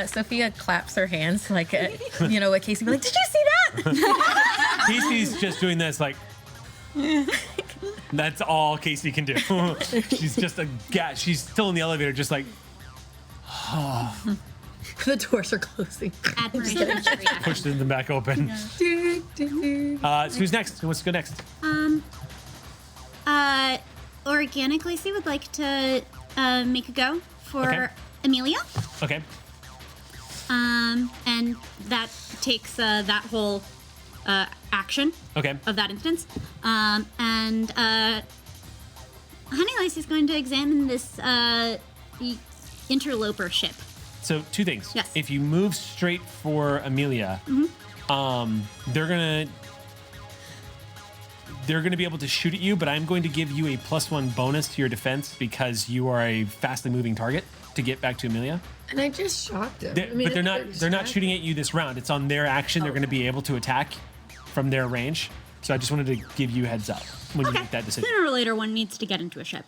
Sophia claps her hands like, what Casey be like, did you see that? Casey's just doing this like, That's all Casey can do. She's just she's still in the elevator, just like The doors are closing. Admiration. pushed them back open. So who's next? Who wants to go next? Organic Lacey would like to make a go for Okay. Amelia. Okay. And that takes that whole action Okay. of that instance. And Honey Lacey's going to examine this interloper ship. So 2 things. Yes. If you move straight for Amelia, they're gonna be able to shoot at you, but I'm going to give you a +1 bonus to your defense because you are a fastly moving target to get back to Amelia. And I just shocked him. But they're not shooting at you this round. It's on their action. They're going to be able to attack from their range. So I just wanted to give you a heads up when you make that decision. Sooner or later, one needs to get into a ship.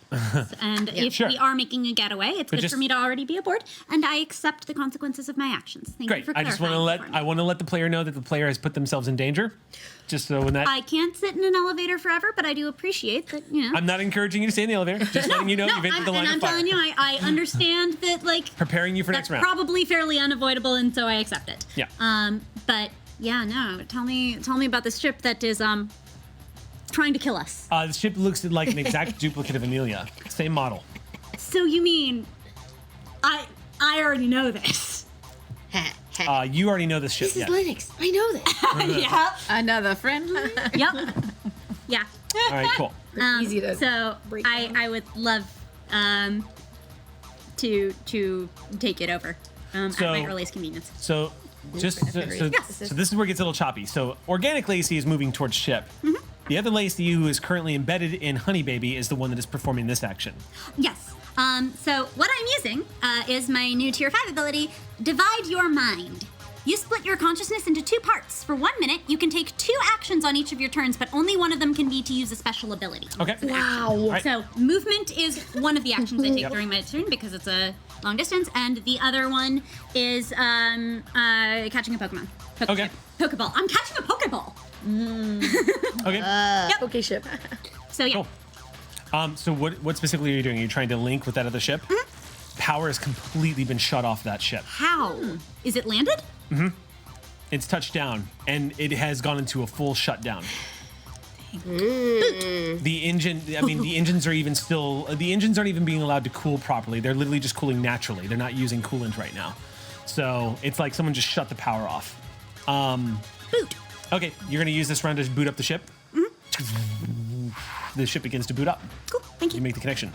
And if Sure. we are making a getaway, it's good just- for me to already be aboard, and I accept the consequences of my actions. Thank you Great. for I just want to clarifying for me. let the player know that the player has put themselves in danger. Just so when that I can't sit in an elevator forever, but I do appreciate that, you know. I'm not encouraging you to stay in the elevator. Just letting you know you've entered the line I'm of fire. telling you, I understand that, like, Preparing you for that's next round. probably fairly unavoidable, and so I accept it. Yeah. But yeah, no. Tell me about this ship that is trying to kill us. The ship looks like an exact duplicate of Amelia. Same model. So you mean I already know this? You already know this ship. This is Yes. Linux. I know that. Yep. Another friendly. Yep. Yeah. All right, cool. Easy to So break I would love to take it over at So- my earliest convenience. So just so this is where it gets a little choppy. So organic Lacey is moving towards ship. The other Lacey who is currently embedded in Honey Baby is the one that is performing this action. Yes. So what I'm using is my new tier 5 ability, Divide Your Mind. You split your consciousness into 2 parts. For 1 minute, you can take 2 actions on each of your turns, but only one of them can be to use a special ability. Okay. Wow. All right. So movement is one of the actions I take during my turn because it's a long distance, and the other one is catching a Pokemon. Okay. Pokeball. I'm catching a Pokeball. Okay. Okay, ship. So yeah. Cool. So what specifically are you doing? Are you trying to link with that other ship? Power has completely been shut off that ship. How? Is it landed? It's touched down, and it has gone into a full shutdown. The engines are even still. The engines aren't even being allowed to cool properly. They're literally just cooling naturally. They're not using coolant right now. So it's like someone just shut the power off. Boot. Okay, you're gonna use this round to boot up the ship. The ship begins to boot up. Cool. Thank You you. make the connection.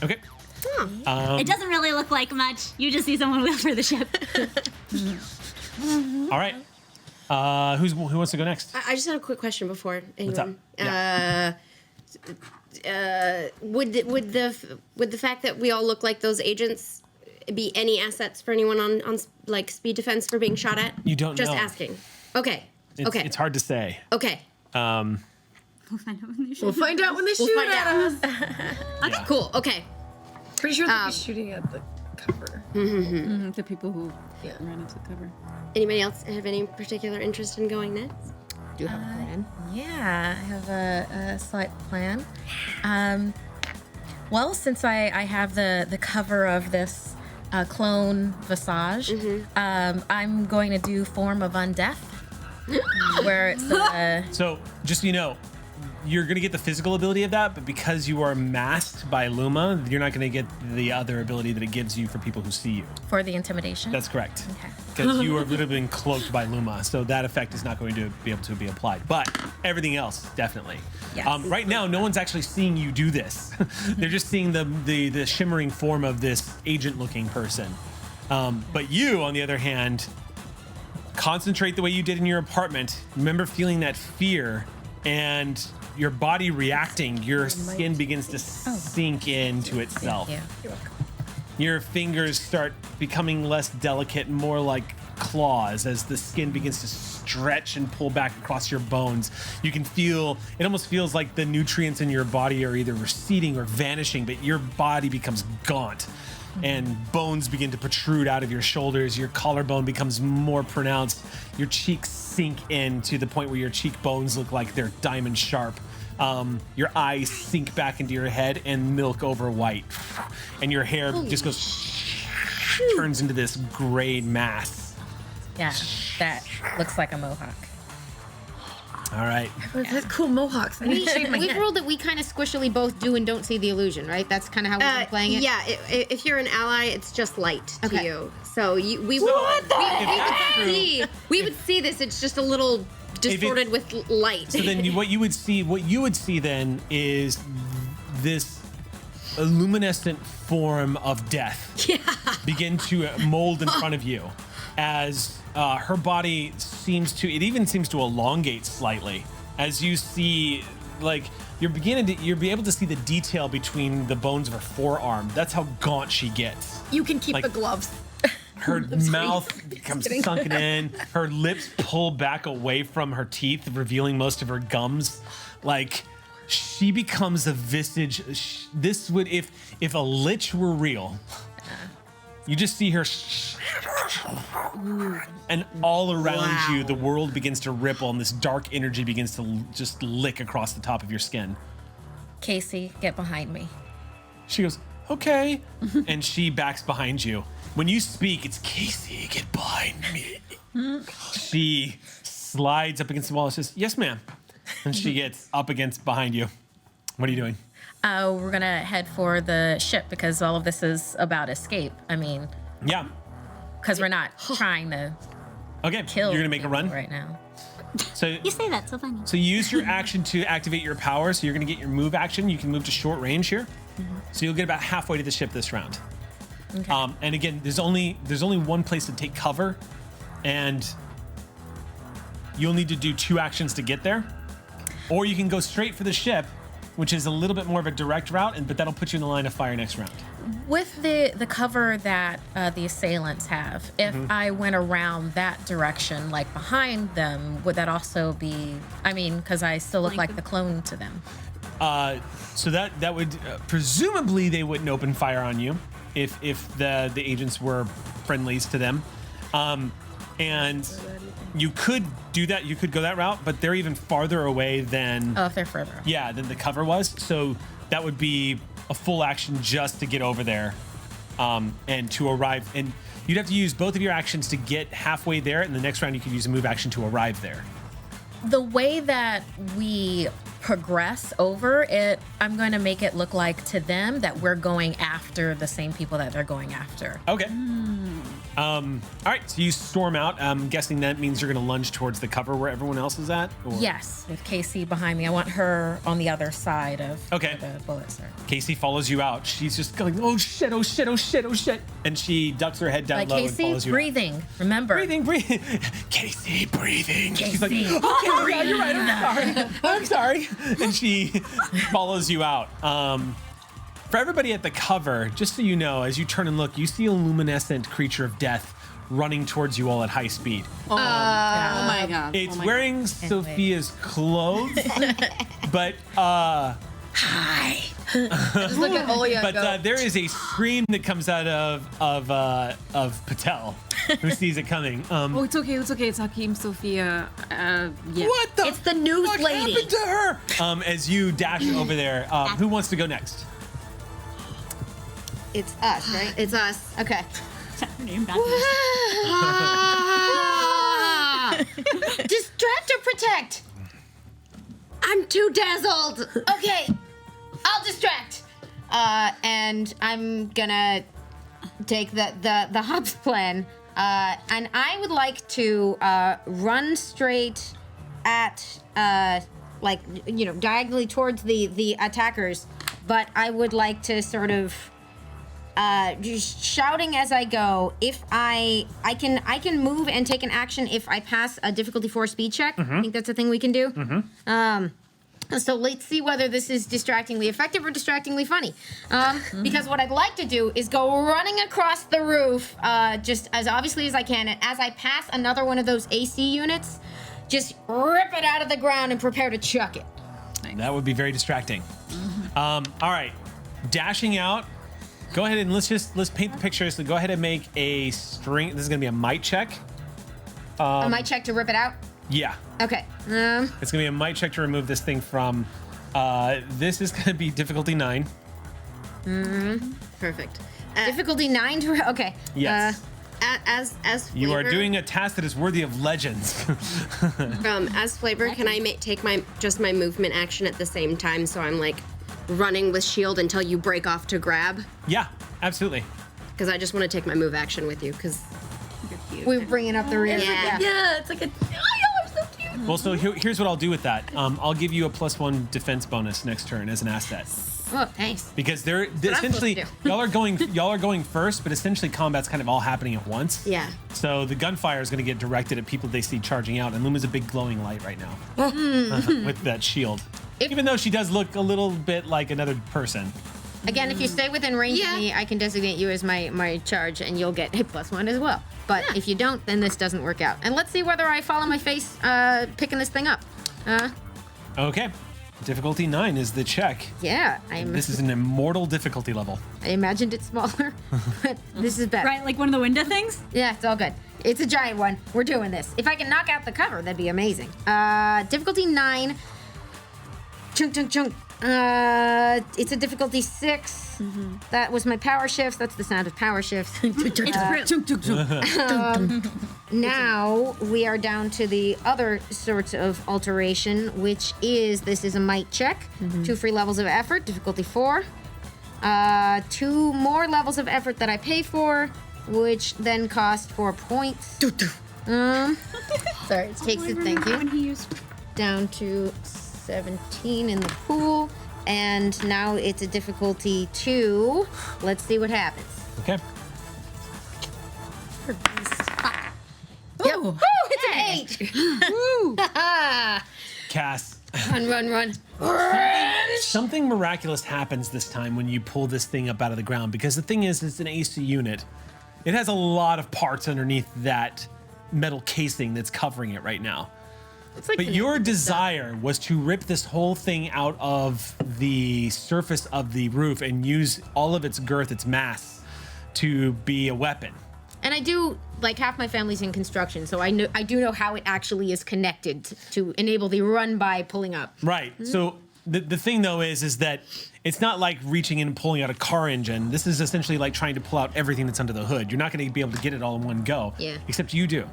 Okay. It doesn't really look like much. You just see someone wheel through the ship. All right. Who wants to go next? I just had a quick question before anyone. What's up? Would the fact that we all look like those agents be any assets for anyone on like speed defense for being shot at? You don't Just know. asking. Okay. Okay. It's hard to say. Okay. We'll find out when they shoot. We'll find out when they We'll shoot find at out. us. Okay. Cool. Okay. Pretty sure they'll be shooting at the cover. The people who Yeah. ran into the cover. Anybody else have any particular interest in going next? Do you have a plan? Yeah, I have a slight plan. Well, since I have the cover of this clone Visage, I'm going to do Form of Undeath, where it's So just so you know, you're gonna get the physical ability of that, but because you are masked by Luma, you're not gonna get the other ability that it gives you for people who see you. for the intimidation. That's correct. Okay. Because you are literally being cloaked by Luma, so that effect is not going to be able to be applied. But everything else, definitely. Yes. Right now, no one's actually seeing you do this. They're just seeing the shimmering form of this agent-looking person. But you, on the other hand, concentrate the way you did in your apartment. Remember feeling that fear and your body reacting. Your skin begins to sink into itself. Thank you. Your fingers start becoming less delicate, more like claws as the skin begins to stretch and pull back across your bones. You can feel, it almost feels like the nutrients in your body are either receding or vanishing, but your body becomes gaunt and bones begin to protrude out of your shoulders. Your collarbone becomes more pronounced. Your cheeks sink in to the point where your cheekbones look like they're diamond sharp. Your eyes sink back into your head and milk over white. And your hair just goes, turns into this gray mass. Yeah, that looks like a mohawk. All right. That's cool mohawks. I need to shave my We've head. ruled that we kind of squishily both do and don't see the illusion, right? That's kind of how we've been playing it. Yeah, if you're an ally, it's just light to Okay. you. So we If that's true, we would see this. It's just a little distorted with light. so then what you would see then is this luminescent form of death begin to mold in front of you as her body seems to elongate slightly as you see, like, you're be able to see the detail between the bones of her forearm. That's how gaunt she gets. You can keep Like- the gloves. Her mouth becomes sunken in. Her lips pull back away from her teeth, revealing most of her gums. Like, she becomes a visage. This would, if a lich were real, you just see her, and all around you, the world begins to ripple, and this dark energy begins to just lick across the top of your skin. Casey, get behind me. She goes, okay. And she backs behind you. When you speak, it's Casey, get behind me. She slides up against the wall and says, yes, ma'am. And she gets up against behind you. What are you doing? We're gonna head for the ship because all of this is about escape. I mean, Yeah. because we're not trying to Okay. kill. You're going to make a run? right now. So, You say that so funny. so you use your action to activate your power. So you're going to get your move action. You can move to short range here. So you'll get about halfway to the ship this round. Okay. And again, there's only one place to take cover, and you'll need to do 2 actions to get there, or you can go straight for the ship, which is a little bit more of a direct route, but that'll put you in the line of fire next round. With the cover that the assailants have, if I went around that direction, like behind them, would that also be? I mean, because I still look like the clone to them. So that would presumably they wouldn't open fire on you if the agents were friendlies to them, and you could do that. You could go that route, but they're even farther away than Oh, if they're further. than the cover was. So that would be a full action just to get over there, and to arrive. And you'd have to use both of your actions to get halfway there. And the next round, you could use a move action to arrive there. The way that we progress over it, I'm going to make it look like to them that we're going after the same people that they're going after. Okay. All right. So you storm out. I'm guessing that means you're going to lunge towards the cover where everyone else is at. Or? Yes, with Casey behind me. I want her on the other side of Okay. where the bullets are. Casey follows you out. She's just going, oh shit, oh shit, oh shit, oh shit. And she ducks her head down Like low and Casey, follows you out. breathing. Remember. Breathing. Casey, breathing. She's like, Casey, okay, yeah, you're right. I'm sorry. And she follows you out. For everybody at the cover, just so you know, as you turn and look, you see a luminescent creature of death running towards you all at high speed. Oh my god. It's Oh my wearing Sophia's clothes, but Just look at Oya and go. But there is a scream that comes out of Patel, who sees it coming. Oh, it's okay. It's okay. It's Hakeem, Sophia. Yeah. What the? It's the news fuck lady. happened to her? As you dash over there, who wants to go next? It's us, right? It's us. Okay. Distract or protect? I'm too dazzled. Okay, I'll distract. And I'm gonna take the Hobbs plan. And I would like to run straight at like, you know, diagonally towards the attackers, but I would like to sort of just shouting as I go. If I can move and take an action if I pass a difficulty 4 speed check. I think that's a thing we can do. So let's see whether this is distractingly effective or distractingly funny. Because what I'd like to do is go running across the roof, just as obviously as I can, and as I pass another one of those AC units, just rip it out of the ground and prepare to chuck it. That would be very distracting. All right, dashing out. Go ahead and let's paint the picture. So go ahead and make a string. This is gonna be a might check. I might check to rip it out. Yeah, Okay. it's gonna be a might check to remove this thing from This is going to be difficulty 9. Perfect. Difficulty 9 to okay. Yes. As You are flavor- doing a task that is worthy of legends. as flavor. Can I take my movement action at the same time? So I'm like running with shield until you break off to grab. Yeah, absolutely. Because I just want to take my move action with you. Because We're bringing up the rear. Yeah. Yeah, it's like a. Oh, y'all are so cute. Well, so here's what I'll do with that. I'll give you a +1 defense bonus next turn as an asset. Oh, thanks. Because they're what I'm essentially supposed to y'all are going first, but essentially combat's kind of all happening at once. Yeah. So the gunfire is going to get directed at people they see charging out, and Luma's a big glowing light right now with that shield. Even though she does look a little bit like another person. Again, if you stay within range Yeah. of me, I can designate you as my charge, and you'll get a +1 as well. But if you don't, then this doesn't work out. And let's see whether I fall on my face picking this thing up. Okay. Difficulty 9 is the check. Yeah, This is an immortal difficulty level. I imagined it smaller, but this is better. Right, like one of the window things? Yeah, it's all good. It's a giant one. We're doing this. If I can knock out the cover, that'd be amazing. Difficulty 9. Chunk, chunk, chunk. It's a difficulty 6. That was my power shifts. That's the sound of power shifts. Now we are down to the other sorts of alteration, which is this is a might check. 2 free levels of effort, difficulty 4. 2 more levels of effort that I pay for, which then cost 4 points. Sorry. Takes it, thank you. When he used Down to 17 in the pool. And now it's a difficulty 2. Let's see what happens. Okay. Yep. It's an 8. Woo! Cass, Run. something miraculous happens this time when you pull this thing up out of the ground, because the thing is, it's an AC unit. It has a lot of parts underneath that metal casing that's covering it right now. But your desire was to rip this whole thing out of the surface of the roof and use all of its girth, its mass, to be a weapon. And I do, like, half my family's in construction, so I do know how it actually is connected to enable the run by pulling up. Right. So the thing though is that it's not like reaching in and pulling out a car engine. This is essentially like trying to pull out everything that's under the hood. You're not going to be able to get it all in one go. Yeah. Except you do.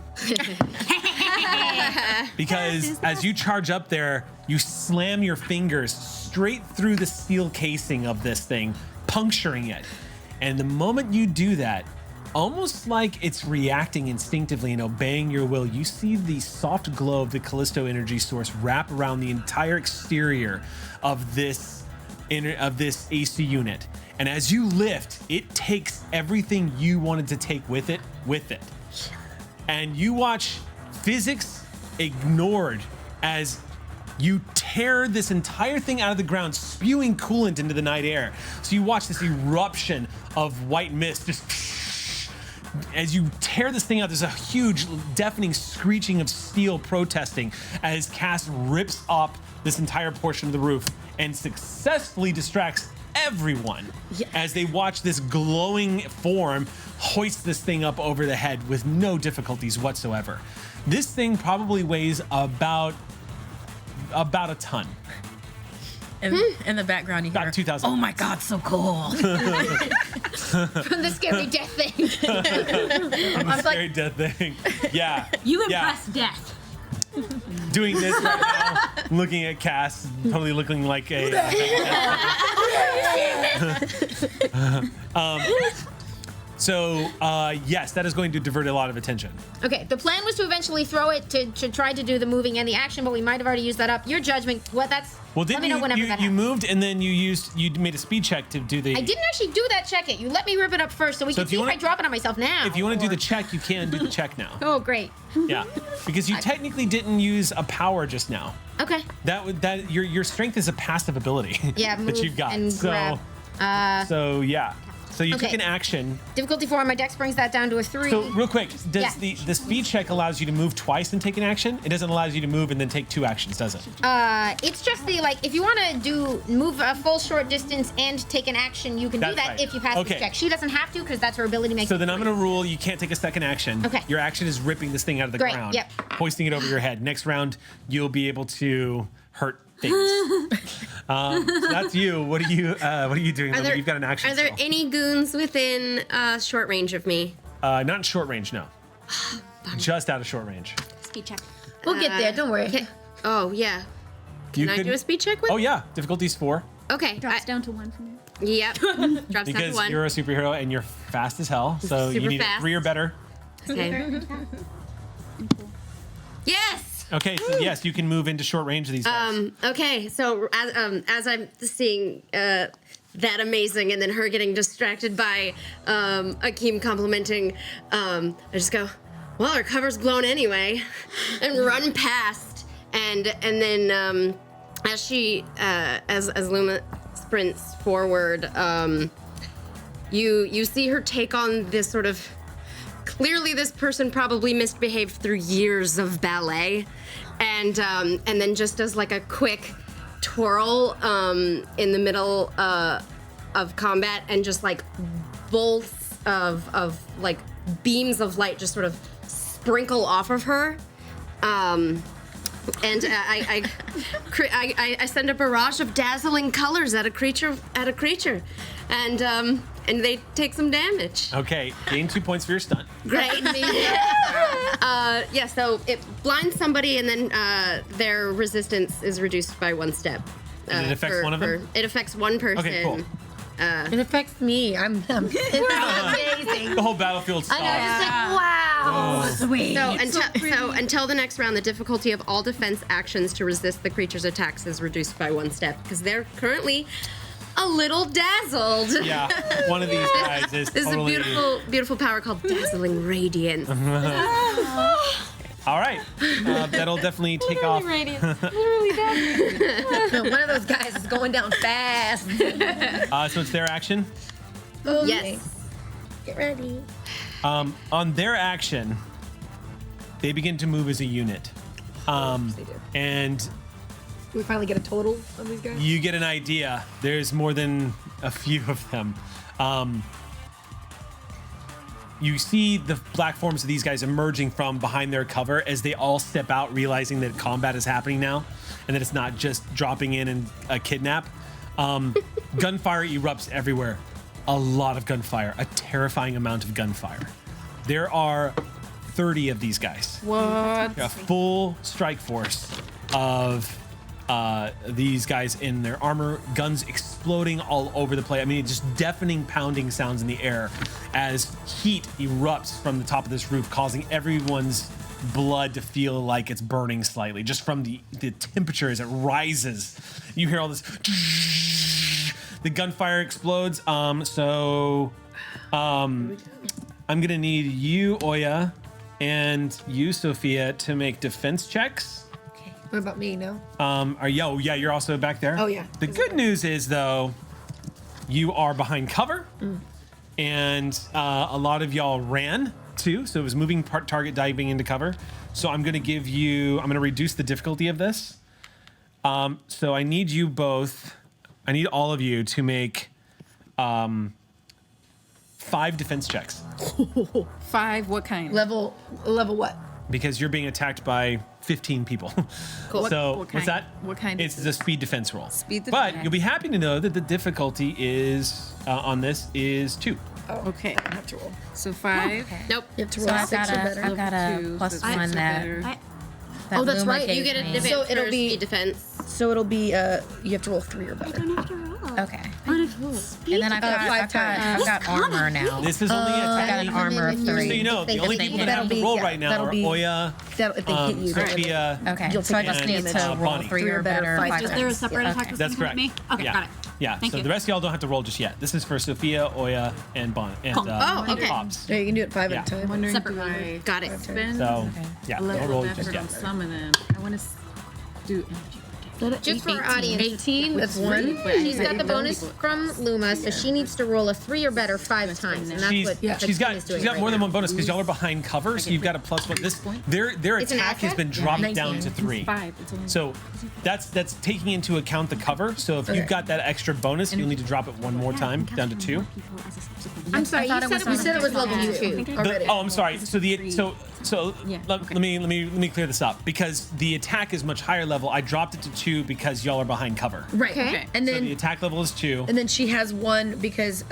Because as you charge up there, you slam your fingers straight through the steel casing of this thing, puncturing it. And the moment you do that, almost like it's reacting instinctively and obeying your will, you see the soft glow of the Callisto energy source wrap around the entire exterior of this AC unit. And as you lift, it takes everything you wanted to take with it. And you watch physics ignored as you tear this entire thing out of the ground, spewing coolant into the night air. So you watch this eruption of white mist just as you tear this thing out. There's a huge deafening screeching of steel protesting as Cass rips up this entire portion of the roof and successfully distracts everyone as they watch this glowing form hoist this thing up over the head with no difficulties whatsoever. This thing probably weighs about a ton. In the background, you hear, About 2,000. "Oh my God, so cool!" From the scary death thing. Scary death thing. Yeah. You yeah. impress death. Doing this right now, looking at Cass, totally looking like a. So yes, that is going to divert a lot of attention. Okay, the plan was to eventually throw it to try to do the moving and the action, but we might have already used that up. Your judgment. What that's. Well, let didn't me know whenever you that you happens. moved and then you made a speed check to do the. I didn't actually do that check it. You let me rip it up first, so we So can if see you if wanna- I drop it on myself now. If you want to do or- the check, you can do the check now. Oh, great. Yeah, because you technically didn't use a power just now. Okay. That your strength is a passive ability. Yeah, that move you've got. and so grab. so yeah. So you took okay. an action. Difficulty 4 on my dex brings that down to a 3. So real quick, does Yeah. the speed check allows you to move twice and take an action? It doesn't allow you to move and then take 2 actions, does it? It's just the, like, if you want to move a full short distance and take an action, you can do That's that right. if you pass Okay. the check. She doesn't have to because that's her ability makes So it then I'm free. going to rule you can't take a second action. Okay. Your action is ripping this thing out of the Great, ground, yep. hoisting it over your head. Next round, you'll be able to hurt things. So that's you. What are you doing? You've got an action. Are there still. any goons within short range of me? Not in short range, no. Just out of short range. Speed check. We'll get there. Don't worry. Oh yeah. Can I do a speed check with? Oh yeah, difficulty's 4. Okay. Drops down to 1 from you. Yep. Drops down to Because 1. you're a superhero and you're fast as hell, so you Super need a fast. 3 or better. Okay. Yes. Okay, so yes, you can move into short range of these guys. Okay. So as I'm seeing that amazing, and then her getting distracted by Akeem complimenting, I just go, well, our cover's blown anyway, and run past, and then as she as Luma sprints forward, you see her take on this sort of. Clearly, this person probably misbehaved through years of ballet, and then just does like a quick twirl in the middle of combat, and just like bolts of like beams of light just sort of sprinkle off of her. And I send a barrage of dazzling colors at a creature, and they take some damage. Okay, gain 2 points for your stunt. Great. Yeah, so it blinds somebody, and then their resistance is reduced by 1 step. And it affects one of them? It affects one person. Okay, cool. It affects me. I'm amazing. The whole battlefield stops. I know. Just like, wow. Sweet. So until the next round, the difficulty of all defense actions to resist the creature's attacks is reduced by 1 step, because they're currently a little dazzled. Yeah, one of these guys is This totally... is a beautiful, beautiful power called Dazzling Radiance. All right, that'll definitely take off. One of those guys is going down fast. So it's their action. Yes. Get ready. On their action, they begin to move as a unit. And We finally get a total of these guys. you get an idea. There's more than a few of them. You see the black forms of these guys emerging from behind their cover as they all step out, realizing that combat is happening now, and that it's not just dropping in and a kidnap. Gunfire erupts everywhere. A lot of gunfire. A terrifying amount of gunfire. There are 30 of these guys. What? A full strike force of these guys in their armor, guns exploding all over the place. I mean, it's just deafening pounding sounds in the air as heat erupts from the top of this roof, causing everyone's blood to feel like it's burning slightly just from the temperature as it rises. You hear all this. The gunfire explodes. I'm gonna need you, Oya, and you, Sophia, to make defense checks. What about me? No. You're also back there. Oh, yeah. The good news is, though, you are behind cover, and a lot of y'all ran too. So it was moving target diving into cover. So I'm going to reduce the difficulty of this. So I need you both. I need all of you to make 5 defense checks 5, what kind? Level what? because you're being attacked by 15 people. Cool. So What what's kind? that? What kind It's is the it? speed defense roll. Speed But defense. you'll be happy to know that the difficulty is on this is 2. Okay. I have to roll. So 5. Nope. You have to So roll I've 6 got or a, better. I've got a Two, plus so 1 that's that, better. that Oh, that's Luma right. gave You get me. advantage So it'll for be- speed defense. So it'll be you have to roll 3 or better. Okay. And then I've got armor now. This is only I got attacking. an armor of Just so 3. you know, the only people that have to roll right now are Oya, That'll, if they hit you, Sophia. Okay, You'll so I take just damage. need to And, roll Bonnie. 3 or better. 5 5 Is there a separate attack Okay. That's correct. me? Okay, yeah. got it. Yeah. Thank so you. the rest of y'all don't have to roll just yet. This is for Sophia, Oya, and Bonnie, and Cool. Oh, okay. Pops. Yeah, you can do it 5 Yeah. at a I'm time. wondering, Separate do one. I Got it. spend So yeah, a don't level roll of just effort on yet. summon them? I want to do energy. Just for our audience, 18. That's 1. she's got the bonus from Luma, so she needs to roll a 3 or better 5 times, and that's She's, what the she's got team is doing she's got right more than now. one bonus because y'all are behind cover, so you've got a +1. This their It's an attack has asset? been dropped 19. down to 3. 5. It's only So that's taking into account the cover. So if you've got that extra bonus, you'll need to drop it one more time down to 2. I'm sorry, you thought it said was it was, on level the 2 already. Oh, I'm sorry. So So Yeah, let okay. me clear this up because the attack is much higher level. I dropped it to 2 because y'all are behind cover. Right. Okay. And So then the attack level is 2. and then she has 1 because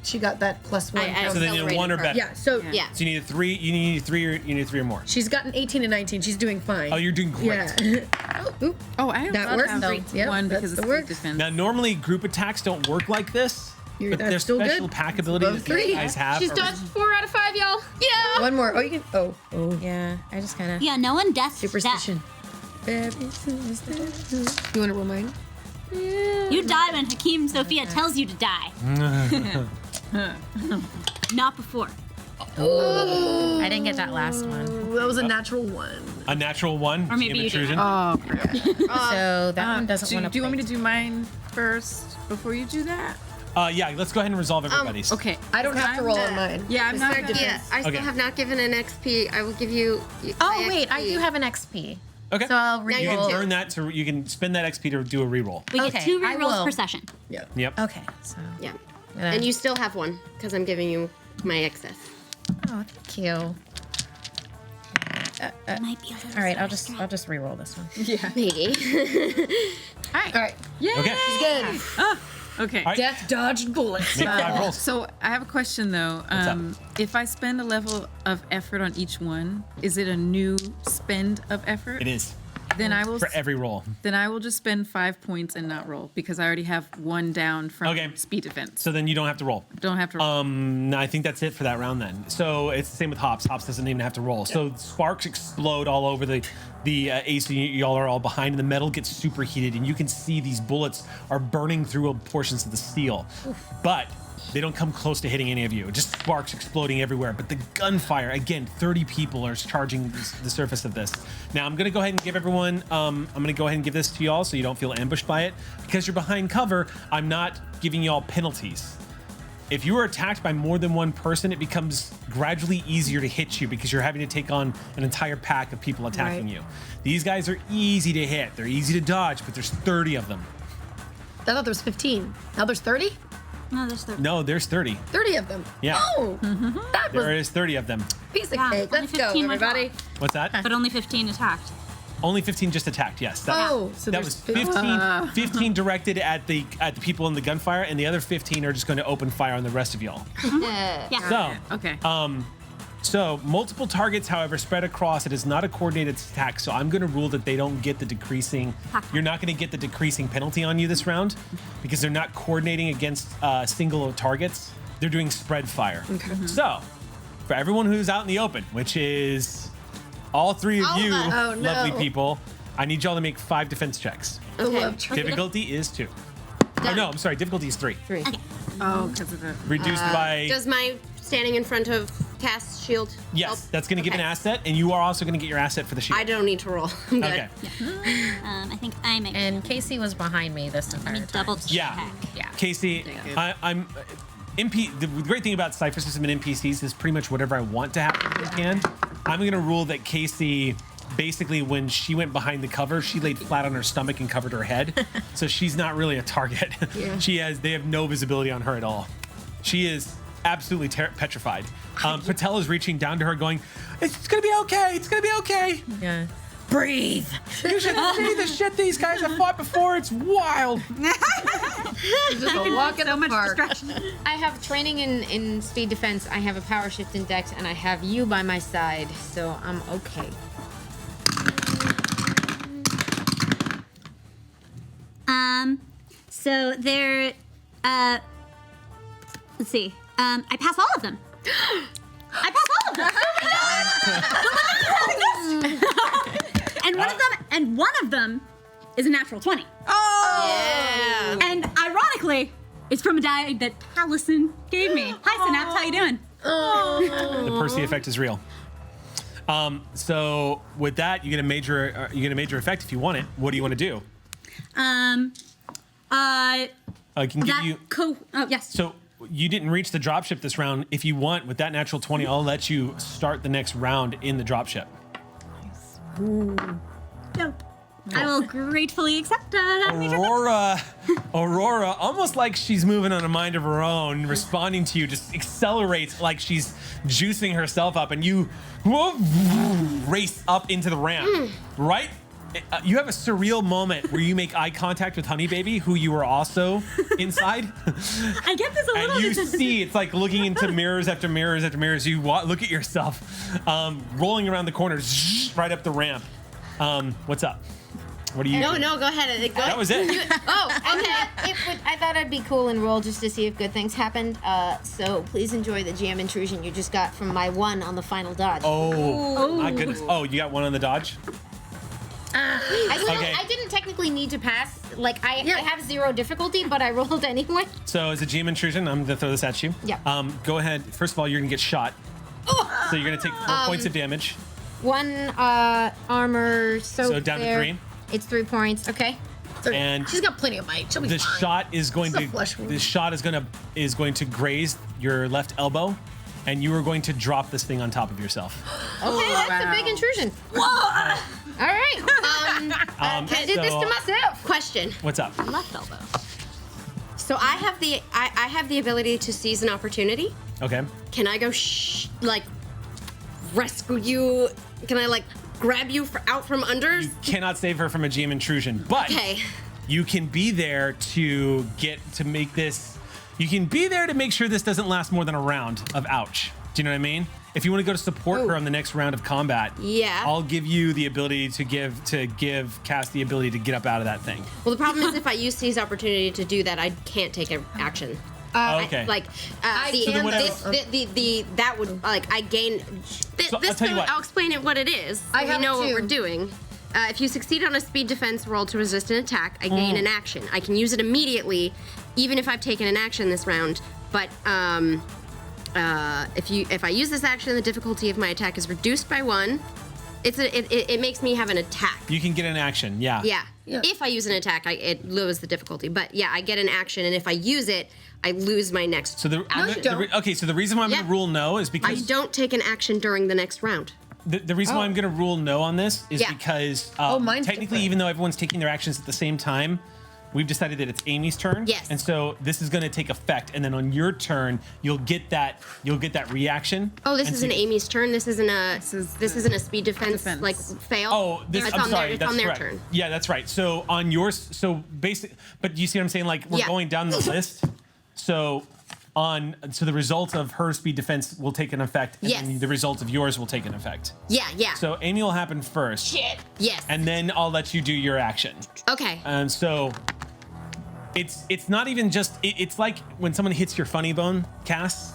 she got that +1. I So then you need 1 or better. yeah. So Yeah. So you need a 3. You need 3 or you need 3 or more. she's gotten 18 and 19. She's doing fine. Oh, you're doing great. Yeah. Oop. Oh, I That love works, have though. Yep, one that's because the it's works. defense. Now, normally group attacks don't work like this, but That's their still special good. pack ability above that 3. these guys have. She's are- dodged 4 out of 5, y'all. Yeah. 1 more. Oh, you can. Oh. Yeah, I just kind of. Yeah, no one deaths Superstition. You want to roll mine? You die when Hakeem Sophia tells you to die. Not before. I didn't get that last one. That was a natural 1. a natural 1. Or maybe team you do. intrusion. Oh, crap. So that one doesn't want to. Do you want me to do mine first before you do that? Yeah, let's go ahead and resolve everybody's. Okay. I don't have to roll on mine. Yeah, I'm not gonna. Yeah, I still Okay. have not given an XP. I will give you. Oh my wait, I XP. do have an XP. Okay. So I'll you You re-roll. can earn that to. You can spend that XP to do a reroll. We Okay, get 2 I rerolls will. per session. Yeah. Yep. Okay, so. Yeah, gonna- and you still have 1 because I'm giving you my excess. Oh, thank you. Might be a little All right, I'll just re-roll this one. Maybe. All right. Yay! Okay. Good. Okay. All right. Death dodged bullets. Make 5 rolls. So I have a question though. up? If I spend a level of effort on each one, is it a new spend of effort? It is Then I will. for every roll. Then I will just spend 5 points and not roll because I already have 1 down from Okay. speed defense. So then you don't have to roll. Don't have to roll. No, I think that's it for that round then. So it's the same with Hops. Hops doesn't even have to roll. So sparks explode all over the AC. Y'all are all behind, and the metal gets superheated, and you can see these bullets are burning through portions of the steel. But they don't come close to hitting any of you. Just sparks exploding everywhere. But the gunfire, again, 30 people are charging the surface of this. Now, I'm going to go ahead and give everyone, I'm going to go ahead and give this to y'all so you don't feel ambushed by it. Because you're behind cover, I'm not giving y'all penalties. If you are attacked by more than one person, it becomes gradually easier to hit you because you're having to take on an entire pack of people attacking Right. you. These guys are easy to hit. They're easy to dodge, but there's 30 of them. I thought there was 15. Now there's 30? No, there's 30. No, there's 30. 30 of them. Yeah. Oh, that was There is 30 of them. a piece of Yeah, cake. only Let's go, 15 went everybody. What's that? But only 15 attacked. Only 15 just attacked, yes. That, Oh, so that there's was 15 directed at the people in the gunfire, and the other 15 are just going to open fire on the rest of y'all. Yeah. So, okay. So multiple targets, however, spread across. It is not a coordinated attack, so I'm going to rule that they don't get the decreasing. You're not going to get the decreasing penalty on you this round because they're not coordinating against single targets. They're doing spread fire. Okay. So for everyone who's out in the open, which is all 3 of you, Oh, no. lovely people, I need y'all to make 5 defense checks. Okay. Difficulty is 2. Oh no, I'm sorry. Difficulty is 3. Oh, because of the. Reduced by. Does my standing in front of cast shield Yes, help? that's going to give an Okay. asset, and you are also going to get your asset for the shield. I don't need to roll. I'm good. Okay. I think I make. And Casey was behind me this entire Let me time. double check. Yeah. Yeah. Casey, I'm. The great thing about Cypher System and NPCs is pretty much whatever I want to happen can. I'm going to rule that Casey, basically, when she went behind the cover, she laid flat on her stomach and covered her head, so she's not really a target. Yeah. They have no visibility on her at all. She is absolutely petrified. Patel is reaching down to her, going, "It's gonna be okay. It's gonna be okay. Yeah. Breathe. You should see the shit these guys have fought before. It's wild." It's just a walk in the park. I have training in speed defense. I have a power shift in dex, and I have you by my side, so I'm okay. So they're, let's see. I pass all of them. I pass all of them. and one of them is a natural 20. Yeah. And ironically, it's from a die that Allison gave me. Hi, Synapse. How you doing? The Percy effect is real. So with that, you get a major effect if you want it. What do you want to do? Uh, I can give that you. oh, yes. So you didn't reach the dropship this round. If you want, with that natural 20, I'll let you start the next round in the dropship. No. I will gratefully accept Aurora, almost like she's moving on a mind of her own, responding to you, just accelerates like she's juicing herself up, and you race up into the ramp. Right? You have a surreal moment where you make eye contact with Honey Baby, who you were also inside. I get this a little And you bit. see, it's like looking into mirrors after mirrors after mirrors. You look at yourself, rolling around the corners, right up the ramp. What's up? What do you? No, go ahead. That was it. I thought I'd be cool and roll just to see if good things happened. So please enjoy the GM intrusion you just got from my 1 on the final dodge. Oh, my goodness. Oh, you got one on the dodge? I didn't technically need to pass. Like, I have 0 difficulty, but I rolled anyway. So as a GM intrusion, I'm gonna throw this at you. Yeah. Go ahead. First of all, you're gonna get shot. So you're gonna take 4 points of damage. 1 armor, So down to 3. It's 3 points. Okay. And She's got plenty of might. She'll be the fine. shot is going It's a to flesh wound. the shot is going to graze your left elbow, and you are going to drop this thing on top of yourself. Okay, that's a big intrusion. Whoa! All right. I did this to myself. Question. What's up? Left elbow. So I have the ability to seize an opportunity. Okay. Can I go rescue you? Can I grab you out from under? You cannot save her from a GM intrusion, but Okay. you can be there to make this. You can be there to make sure this doesn't last more than a round of ouch. Do you know what I mean? If you want to go to support her on the next round of combat, Yeah. I'll give you the ability to give Cass the ability to get up out of that thing. Well, the problem is if I use seize opportunity to do that, I can't take an action. Okay. That would I gain. So I'll tell you what. I'll explain it what it is. I we have know it what too. we're doing. If you succeed on a speed defense roll to resist an attack, I gain an action. I can use it immediately, even if I've taken an action this round. But if I use this action, the difficulty of my attack is reduced by 1. It makes me have an attack. You can get an action, yeah. Yeah. Yeah. If I use an attack, it lowers the difficulty. But yeah, I get an action, and if I use it, I lose my next. So the reason why I'm Yeah. gonna rule no is I because don't take an action during the next round. the reason why I'm gonna rule no on this is Yeah. because mine's technically, different. even though everyone's taking their actions at the same time, we've decided that it's Amy's turn. Yes. And so this is gonna take effect, and then on your turn, you'll get that reaction. Oh, this And isn't so- Amy's turn. This isn't a speed defense, fail. Oh, It's I'm on sorry. It's That's on their correct. turn. Yeah, that's right. So on yours, but you see what I'm saying? Like we're Yeah. going down the list. So the result of her speed defense will take an effect, and Yes. then the result of yours will take an effect. Yeah. So Amy will happen first. Shit. Yes. And then I'll let you do your action. Okay. And so it's not even just it's like when someone hits your funny bone, Cass.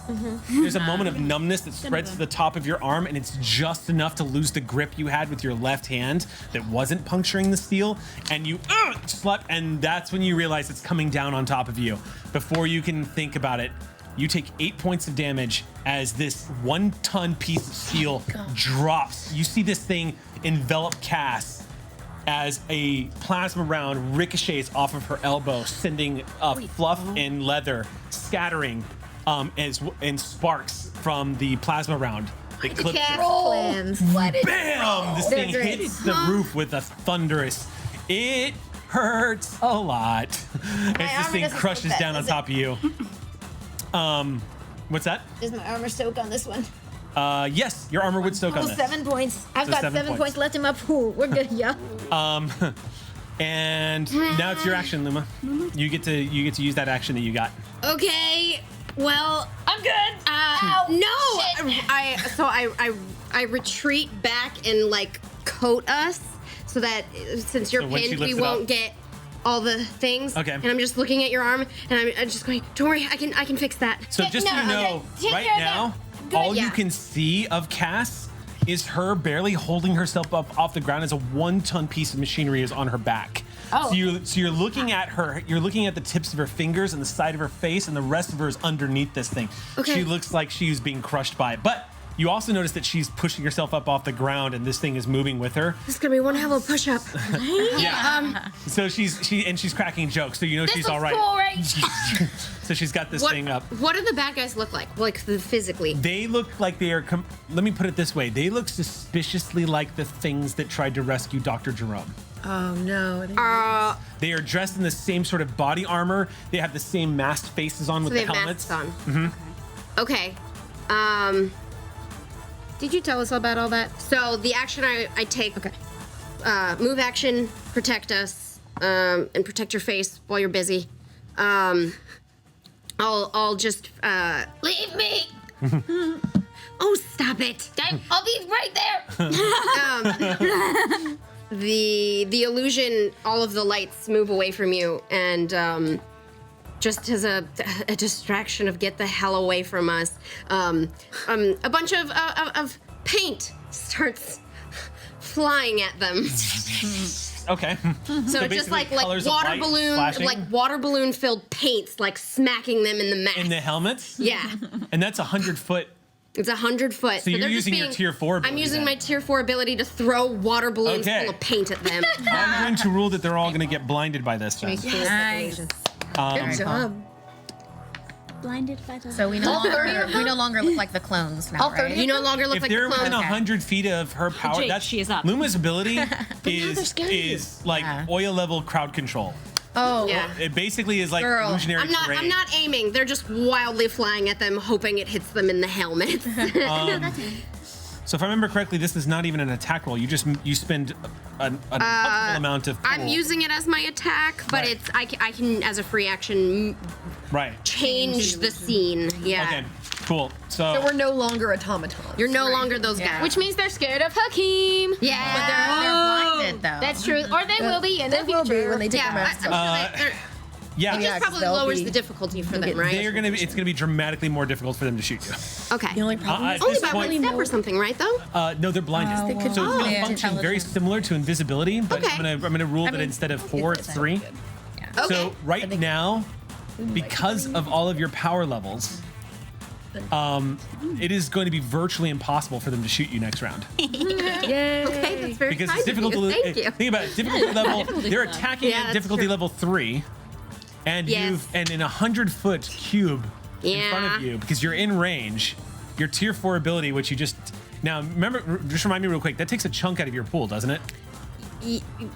There's a moment of numbness that spreads to the top of your arm, and it's just enough to lose the grip you had with your left hand that wasn't puncturing the steel, and you slap, and that's when you realize it's coming down on top of you. Before you can think about it, you take 8 points of damage as this 1-ton piece of steel drops. You see this thing envelop Cass as a plasma round ricochets off of her elbow, sending fluff and leather scattering and sparks from the plasma round. That clips Plans. bam! This thing hits the roof with a thunderous. It hurts a lot as this thing crushes down on top of you. What's that? Does my armor soak on this one? Yes, your armor would soak on Oh, this. 7 points. I've So got 7 7 points. points left in my pool. We're good, yeah. And now it's your action, Luma. You get to use that action that you got. Okay. Well, I'm good. no. I retreat back and coat us so that since you're So when she pinned, lifts we it won't up- get all the things. Okay. And I'm just looking at your arm, and I'm just going. Don't worry, I can fix that. So just so you know, Take right care of now, Good, all you yeah. can see of Cass is her barely holding herself up off the ground as a 1-ton piece of machinery is on her back. Oh. So you're looking at her, you're looking at the tips of her fingers and the side of her face, and the rest of her is underneath this thing. Okay. She looks like she's being crushed by it. But you also notice that she's pushing herself up off the ground, and this thing is moving with her. This is gonna be one hell of a push-up. Yeah. So she's cracking jokes, so you know she's all right. Cool, right? So she's got this What thing up. What do the bad guys look like? Physically? They look like they are. Let me put it this way: they look suspiciously like the things that tried to rescue Dr. Jerome. Oh no. They are dressed in the same sort of body armor. They have the same masked faces on with they the have helmets. masks on. Okay. Did you tell us about all that? So the action I take. Okay. Move action, protect us, and protect your face while you're busy. I'll just Leave me. Oh, stop it! I'll be right there. The illusion, all of the lights move away from you, and just as a distraction of get the hell away from us, a bunch of paint starts flying at them. Okay. So just basically like colors of water light balloon, flashing like water balloon filled paints, like smacking them in the mask. in the helmets. Yeah, And that's 100 foot. it's 100 foot. So you're they're just using your tier 4 ability I'm using then. my tier 4 ability to throw water balloons Okay. full of paint at them. I'm going to rule that they're all going to get blinded by this. Then. Nice. Good job. Blinded by the. So we no longer look like the clones now, right? You no longer look If like they're a clone. within 100 feet of her power, Jake, that's she is up. Luma's ability is like oil level crowd control. Oh, Yeah. It basically is like Girl, illusionary I'm terrain. not aiming. They're just wildly flying at them, hoping it hits them in the helmet. So if I remember correctly, this is not even an attack roll. You spend an uncomfortable amount of. I'm pool. using it as my attack, but Right. it's I can as a free action Right. change the scene. Yeah. Okay. Cool. So we're no longer automatons. You're no longer those guys. Which means they're scared of Hakeem. Yeah. they're blinded though. That's true. Or they will be in They the will be future. when they take Yeah, their masks I'm off. sure they're, Yeah. it just Yeah, 'cause probably they'll lowers be- the difficulty for them, get- right? It's gonna be dramatically more difficult for them to shoot you. Okay. The only problem At is Only this by one point, step or something, right? Though. no, they're blinded. They could So it's be going to bad. function very similar to invisibility, but Okay. I'm gonna rule that instead of 4, it's 3. Okay. So right now, because of all of your power levels, it is going to be virtually impossible for them to shoot you next round. Okay, that's very Because kind it's difficult of you. Thank you. think about it, difficulty level. They're attacking Yeah, at that's difficulty true. level 3, and Yes. in a 100-foot cube in front Yeah. of you, because you're in range. Your tier 4 ability, which you just now remember, just remind me real quick. That takes a chunk out of your pool, doesn't it?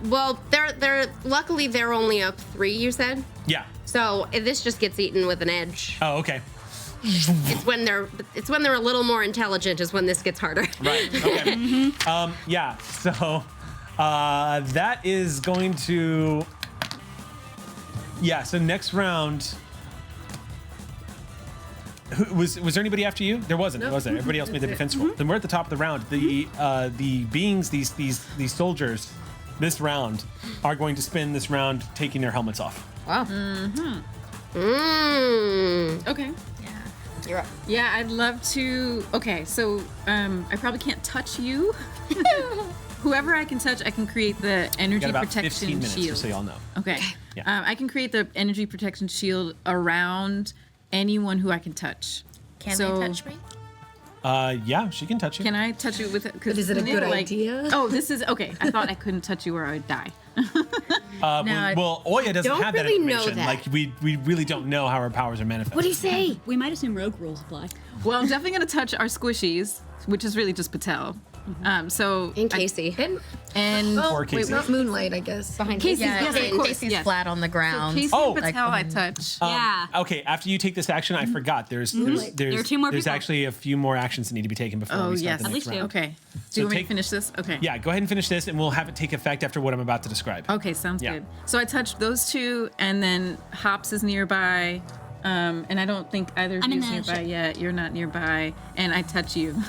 Well, they're luckily they're only up 3. You said. Yeah. So this just gets eaten with an edge. Oh, okay. It's when they're a little more intelligent is when this gets harder. Right. Okay. Yeah. So that is going to. Yeah. So next round. Was there anybody after you? There wasn't. Was there? Everybody else made the defense roll. Then we're at the top of the round. The beings, these soldiers, this round are going to spend this round taking their helmets off. Wow. Okay. You're up. Yeah, I'd love to. Okay, so I probably can't touch you. Whoever I can touch, I can create the We energy got about protection 15 minutes, shield. just so y'all know. Okay. Yeah. I can create the energy protection shield around anyone who I can touch. Can So- they touch me? Yeah, she can touch you. Can I touch you with it? But is it a good idea? Oh, this is okay. I thought I couldn't touch you or I would die. Well, Oya doesn't Don't have that really know information. that. Like we really don't know how her powers are manifested. What do you say? We might assume rogue rules apply. Well, I'm definitely gonna touch our squishies, which is really just Patel. So And Casey. and Or Casey. Not Moonlight, I guess. Behind Casey's, Yeah, yes, of course, Casey's yes. flat on the ground. Casey Oh. and Patel, I touch. Yeah. Okay, after you take this action, I forgot. There's There are 2 more there's people. actually a few more actions that need to be taken before Oh we start yes, the At next least round. 2. Okay. Do So you want me take- to finish this? Okay. Yeah, go ahead and finish this, and we'll have it take effect after what I'm about to describe. Okay, sounds Yeah. good. So I touched those 2, and then Hops is nearby. And I don't think either of I'm you in is the nearby ship. yet. You're not nearby, and I touch you.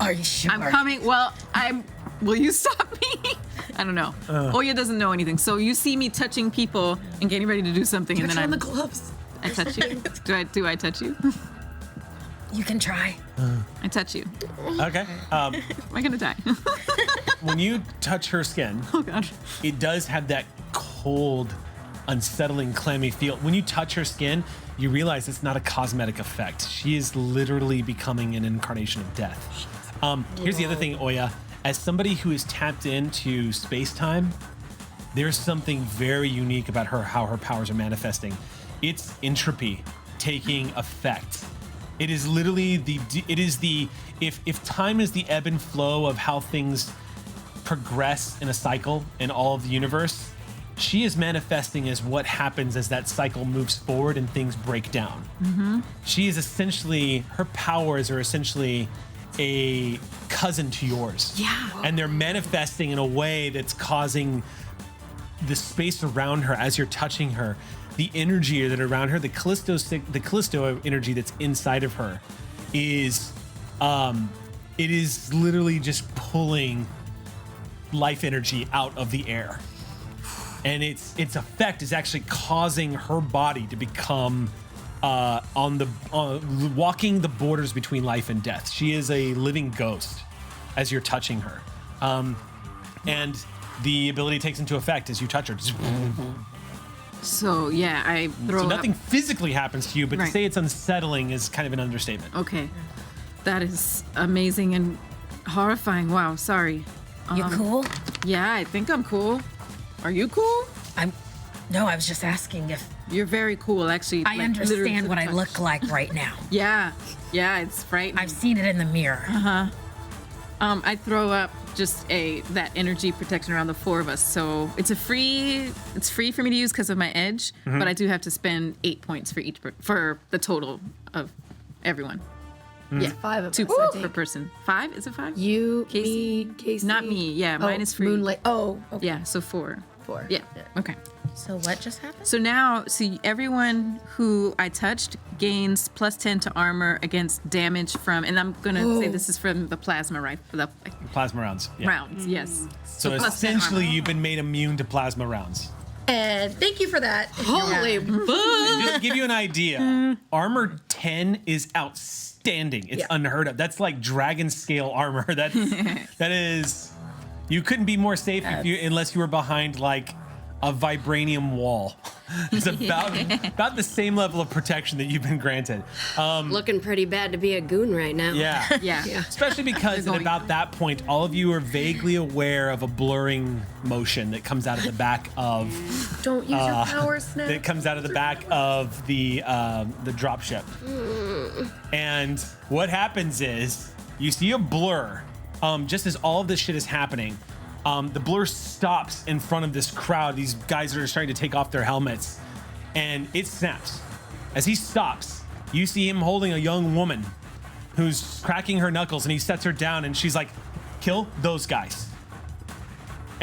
Are you sure? I'm coming. Well, I'm. Will you stop me? I don't know. Oya doesn't know anything, so you see me touching people and getting ready to do something, and Put then on the gloves. I touch you. Do I touch you? You can try. I touch you. Okay. Am I gonna die? When you touch her skin, Oh god. it does have that cold, unsettling, clammy feel. When you touch her skin, you realize it's not a cosmetic effect. She is literally becoming an incarnation of death. Here's the other thing, Oya. As somebody who is tapped into space-time, there's something very unique about how her powers are manifesting. It's entropy taking effect. It is literally if time is the ebb and flow of how things progress in a cycle in all of the universe, she is manifesting as what happens as that cycle moves forward and things break down. She is essentially, her powers are essentially a cousin to yours. Yeah. And they're manifesting in a way that's causing the space around her as you're touching her, the energy that around her, the Callisto energy that's inside of her is, it is literally just pulling life energy out of the air. And its effect is actually causing her body to become walking the borders between life and death. She is a living ghost as you're touching her. And the ability takes into effect as you touch her. So yeah, I throw So up. nothing physically happens to you, but to Right. say it's unsettling is kind of an understatement. Okay, that is amazing and horrifying. Wow, sorry. You cool? Yeah, I think I'm cool. Are you cool? No, I was just asking if You're very cool, actually. I like, literally understand to what I touch. look like right now. Yeah, it's frightening. I've seen it in the mirror. I throw up just that energy protection around the four of us. So it's free for me to use because of my edge, but I do have to spend 8 points for the total of everyone. Yeah, 5 of 2 us, I points think. per person. 5? Is it 5? You, Casey? me, Casey. Not me. Yeah, mine is free. Moonlight. Oh, okay. Yeah, so 4. 4. Yeah. Okay. So what just happened? So now, everyone who I touched gains +10 to armor against damage from, and I'm gonna say this is from the plasma rifle, the Plasma rounds. Yeah. rounds. Yes. So +10 essentially, armor. you've been made immune to plasma rounds. And thank you for that. Holy Just to give you an idea, armor 10 is outstanding. It's Yeah. unheard of. That's like dragon scale armor. That is, you couldn't be more safe unless you were behind like a vibranium wall. It's about the same level of protection that you've been granted. Looking pretty bad to be a goon right now. Yeah. Yeah. Especially because at about that point, all of you are vaguely aware of a blurring motion that comes out of the back of Don't use your power snap. that comes out of the back of the dropship. And what happens is you see a blur just as all of this shit is happening. The blur stops in front of this crowd, these guys that are starting to take off their helmets, and it snaps. As he stops, you see him holding a young woman who's cracking her knuckles, and he sets her down, and she's like, kill those guys.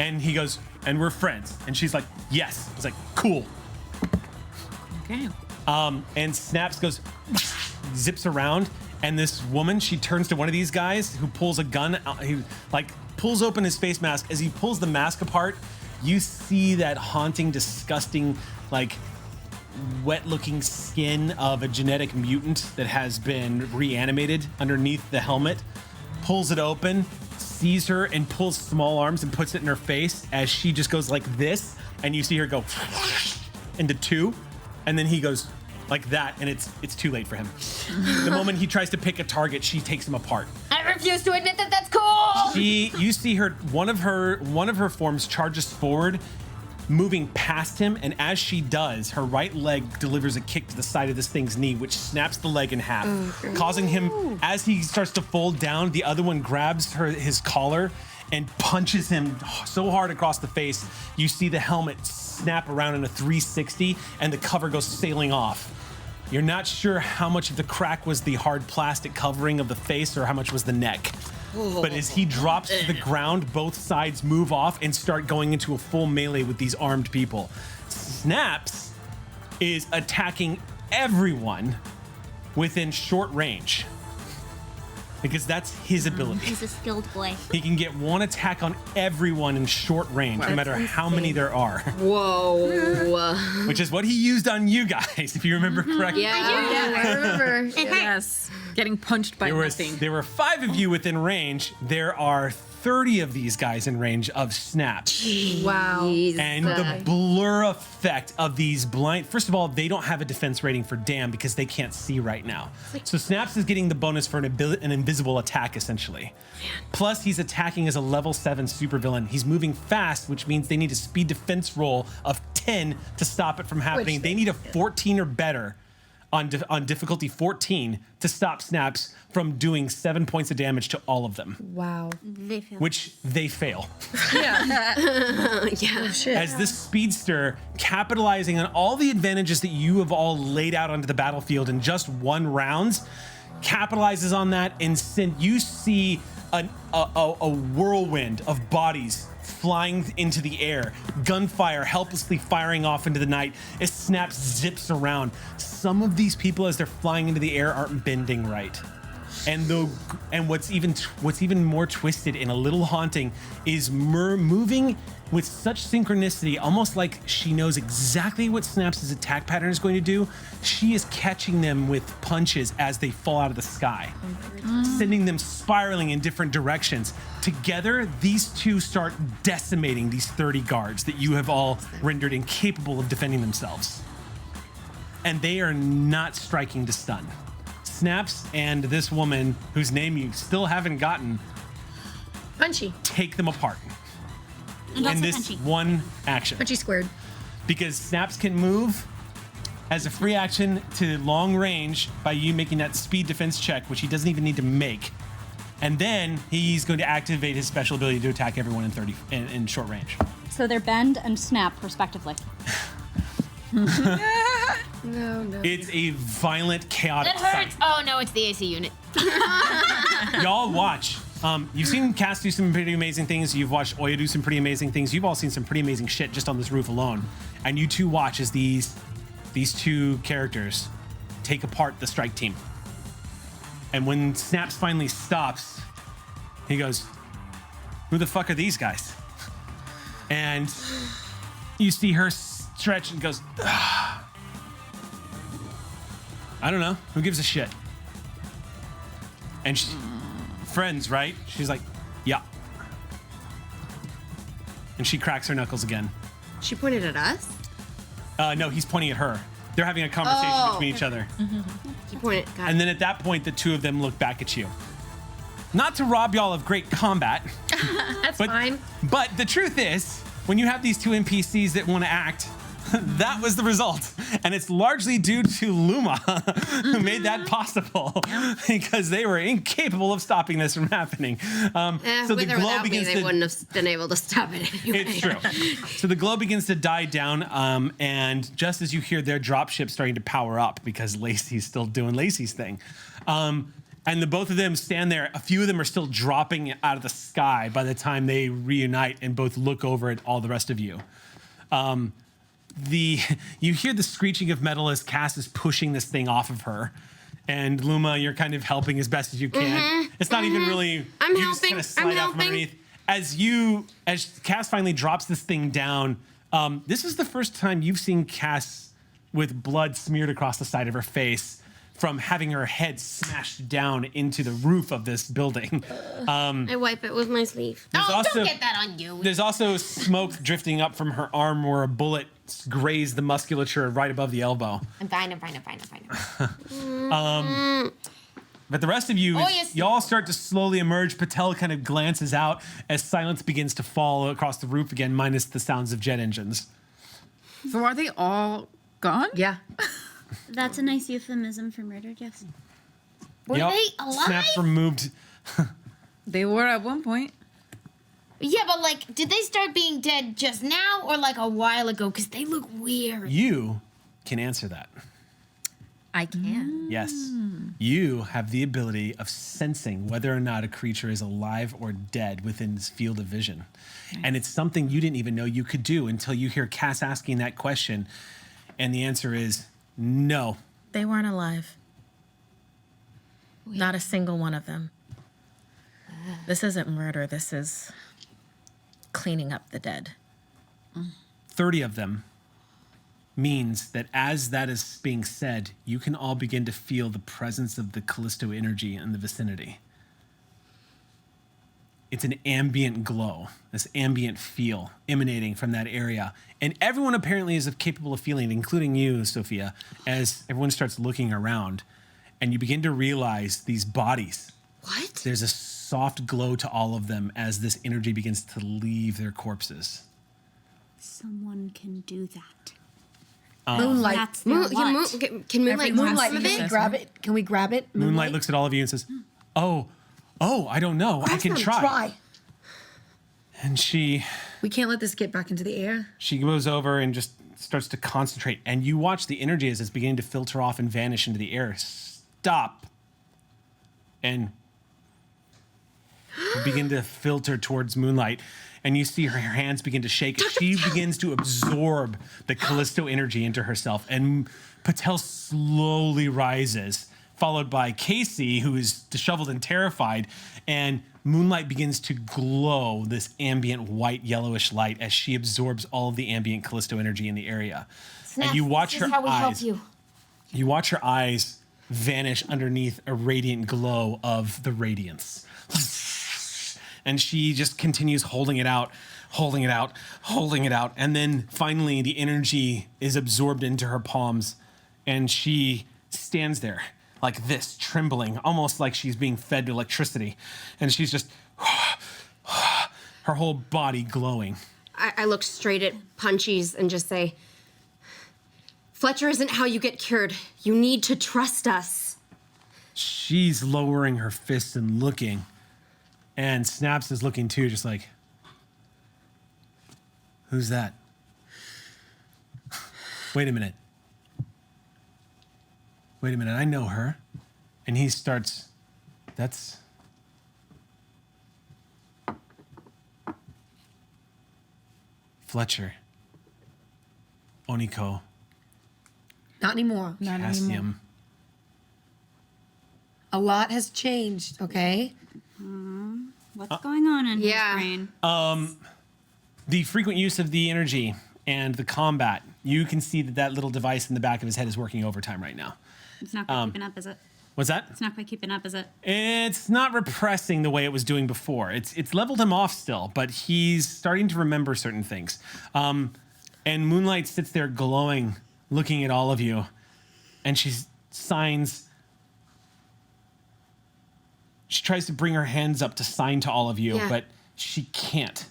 And he goes, and we're friends. And she's like, yes. He's like, cool. Okay. And Snaps goes, zips around, and this woman, she turns to one of these guys who pulls a gun. He like pulls open his face mask. As he pulls the mask apart, you see that haunting, disgusting, like wet-looking skin of a genetic mutant that has been reanimated underneath the helmet. Pulls it open, sees her, and pulls small arms and puts it in her face as she just goes like this, and you see her go into 2, and then he goes like that, and it's too late for him. The moment he tries to pick a target, she takes him apart. I refuse to admit that that's cool. You see her, one of her forms charges forward, moving past him, and as she does, her right leg delivers a kick to the side of this thing's knee, which snaps the leg in half, causing him, as he starts to fold down, the other one grabs his collar and punches him so hard across the face, you see the helmet snap around in a 360, and the cover goes sailing off. You're not sure how much of the crack was the hard plastic covering of the face or how much was the neck. But as he drops to the ground, both sides move off and start going into a full melee with these armed people. Snaps is attacking everyone within short range, because that's his ability. He's a skilled boy. He can get one attack on everyone in short range, no matter how many there are, Whoa. which is what he used on you guys, if you remember correctly. Yeah. I remember. It hurt. Yes. Getting punched by nothing. There were 5 of you within range. There are 30 of these guys in range of Snap. Wow. And the blur effect of these blind... First of all, they don't have a defense rating for damn because they can't see right now. So Snaps is getting the bonus for an invisible attack, essentially. Plus, he's attacking as a level 7 supervillain. He's moving fast, which means they need a speed defense roll of 10 to stop it from happening. They need a 14 or better on difficulty 14 to stop Snaps from doing 7 points of damage to all of them, Wow. They fail. which they fail. Yeah. Yeah. Shit. As this speedster, capitalizing on all the advantages that you have all laid out onto the battlefield in just one round, capitalizes on that, and you see a whirlwind of bodies flying into the air, gunfire helplessly firing off into the night as Snaps zips around. Some of these people, as they're flying into the air, aren't bending right. And what's even more twisted and a little haunting is moving with such synchronicity, almost like she knows exactly what Snaps' attack pattern is going to do. She is catching them with punches as they fall out of the sky, sending them spiraling in different directions. Together, these two start decimating these 30 guards that you have all rendered incapable of defending themselves. And they are not striking to stun. Snaps and this woman, whose name you still haven't gotten, Punchy. take them apart And also in this punchy. one action. Punchy squared. Because Snaps can move as a free action to long range by you making that speed defense check, which he doesn't even need to make. And then he's going to activate his special ability to attack everyone in short range. So they're bend and snap, respectively. No. It's a violent, chaotic That hurts. sight. Oh no, it's the AC unit. Y'all watch. You've seen Cass do some pretty amazing things. You've watched Oya do some pretty amazing things. You've all seen some pretty amazing shit just on this roof alone. And you two watch as these two characters take apart the strike team. And when Snaps finally stops, he goes, "Who the fuck are these guys?" And you see her stretch and goes, "Ugh. I don't know. Who gives a shit?" And she, friends, right? She's like, "Yeah." And she cracks her knuckles again. She pointed at us? No, he's pointing at her. They're having a conversation between each other. She pointed. God. And then at that point, the two of them look back at you. Not to rob y'all of great combat, That's fine. but the truth is, when you have these two NPCs that want to act, that was the result. And it's largely due to Luma, who made that possible, because they were incapable of stopping this from happening. So the with or glow without me, begins they to... wouldn't have been able to stop it anyway. It's true. So the glow begins to die down, and just as you hear their dropship starting to power up, because Lacey's still doing Lacey's thing, and the both of them stand there. A few of them are still dropping out of the sky by the time they reunite and both look over at all the rest of you. You hear the screeching of metal as Cass is pushing this thing off of her. And Luma, you're kind of helping as best as you can. It's not even really... I'm you just helping. kinda slide I'm out from helping. underneath. As Cass finally drops this thing down, this is the first time you've seen Cass with blood smeared across the side of her face from having her head smashed down into the roof of this building. I wipe it with my sleeve. Don't get that on you. There's also smoke drifting up from her arm where a bullet grazed the musculature right above the elbow. I'm fine. But the rest of you, Oh, yes. y'all start to slowly emerge. Patel kind of glances out as silence begins to fall across the roof again, minus the sounds of jet engines. So are they all gone? Yeah. That's a nice euphemism for murdered, yes. Were Yup. they alive? Snaps removed. They were at one point. Yeah, but like, did they start being dead just now or like a while ago? Because they look weird. You can answer that. I can. Yes. You have the ability of sensing whether or not a creature is alive or dead within this field of vision. And it's something you didn't even know you could do until you hear Cass asking that question. And the answer is no. They weren't alive. Not a single one of them. This isn't murder. This is cleaning up the dead. 30 of them means that as that is being said, you can all begin to feel the presence of the Callisto energy in the vicinity. It's an ambient glow, this ambient feel emanating from that area. And everyone apparently is capable of feeling it, including you, Sophia, as everyone starts looking around and you begin to realize these bodies. What? There's a soft glow to all of them as this energy begins to leave their corpses. Someone can do that. Moonlight. That's their what? Can Moonlight grab Moonlight. some of Can we it? grab it? Can we grab it? Moonlight looks at all of you and says, "Oh, I don't know. I can try." And she We can't let this get back into the air. goes over and just starts to concentrate. And you watch the energy as it's beginning to filter off and vanish into the air. Stop. And begin to filter towards Moonlight. And you see her hands begin to shake. She begins to absorb the Callisto energy into herself. And Patel slowly rises, followed by Casey, who is disheveled and terrified. And Moonlight begins to glow this ambient white yellowish light as she absorbs all of the ambient Callisto energy in the area. And you watch her eyes. You watch her eyes vanish underneath a radiant glow of the radiance. And she just continues holding it out. And then finally the energy is absorbed into her palms and she stands there like this, trembling, almost like she's being fed electricity. And she's just, her whole body glowing. I look straight at Punchies and just say, Fletcher isn't how you get cured. You need to trust us. She's lowering her fists and looking. And Snaps is looking too, just like, who's that? Wait a minute, I know her. And he starts, that's... Fletcher. Oniko. Not anymore. Cassium. A lot has changed, okay? What's going on in his brain? The frequent use of the energy and the combat, you can see that little device in the back of his head is working overtime right now. It's not quite keeping up, is it? What's that? It's not quite keeping up, is it? It's not repressing the way it was doing before. It's leveled him off still, but he's starting to remember certain things. And Moonlight sits there glowing, looking at all of you, and she signs. She tries to bring her hands up to sign to all of you, but she can't.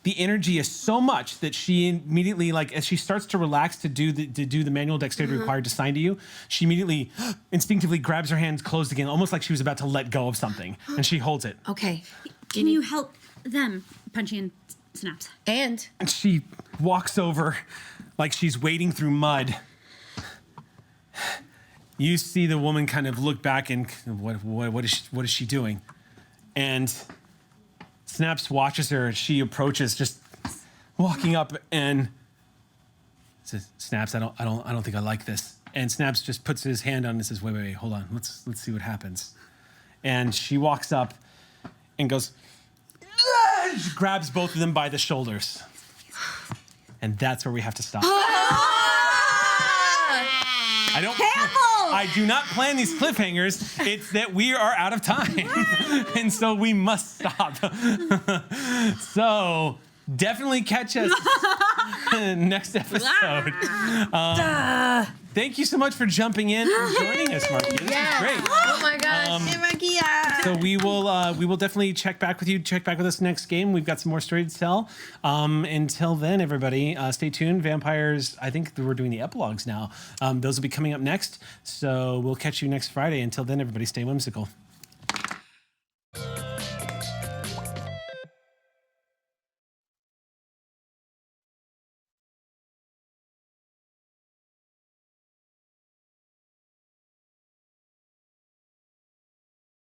The energy is so much that she immediately, like, as she starts to relax to do the manual dexterity required to sign to you, she immediately instinctively grabs her hands closed again, almost like she was about to let go of something, and she holds it. Okay. Can you help them, Punchy and Snaps? And she walks over like she's wading through mud. You see the woman kind of look back and what is she doing? And Snaps watches her as she approaches, just walking up and says, "Snaps, I don't think I like this." And Snaps just puts his hand on and says, "Wait, hold on. Let's see what happens." And she walks up and goes, she grabs both of them by the shoulders. And that's where we have to stop. I do not plan these cliffhangers. It's that we are out of time. And so we must stop. So definitely catch us next episode. Thank you so much for jumping in and joining us, Markeia. This was great. oh my gosh. So we will definitely check back with you. Check back with us next game. We've got some more story to tell. Until then, everybody, stay tuned. Vampires. I think we're doing the epilogues now. Those will be coming up next. So we'll catch you next Friday. Until then, everybody, stay whimsical.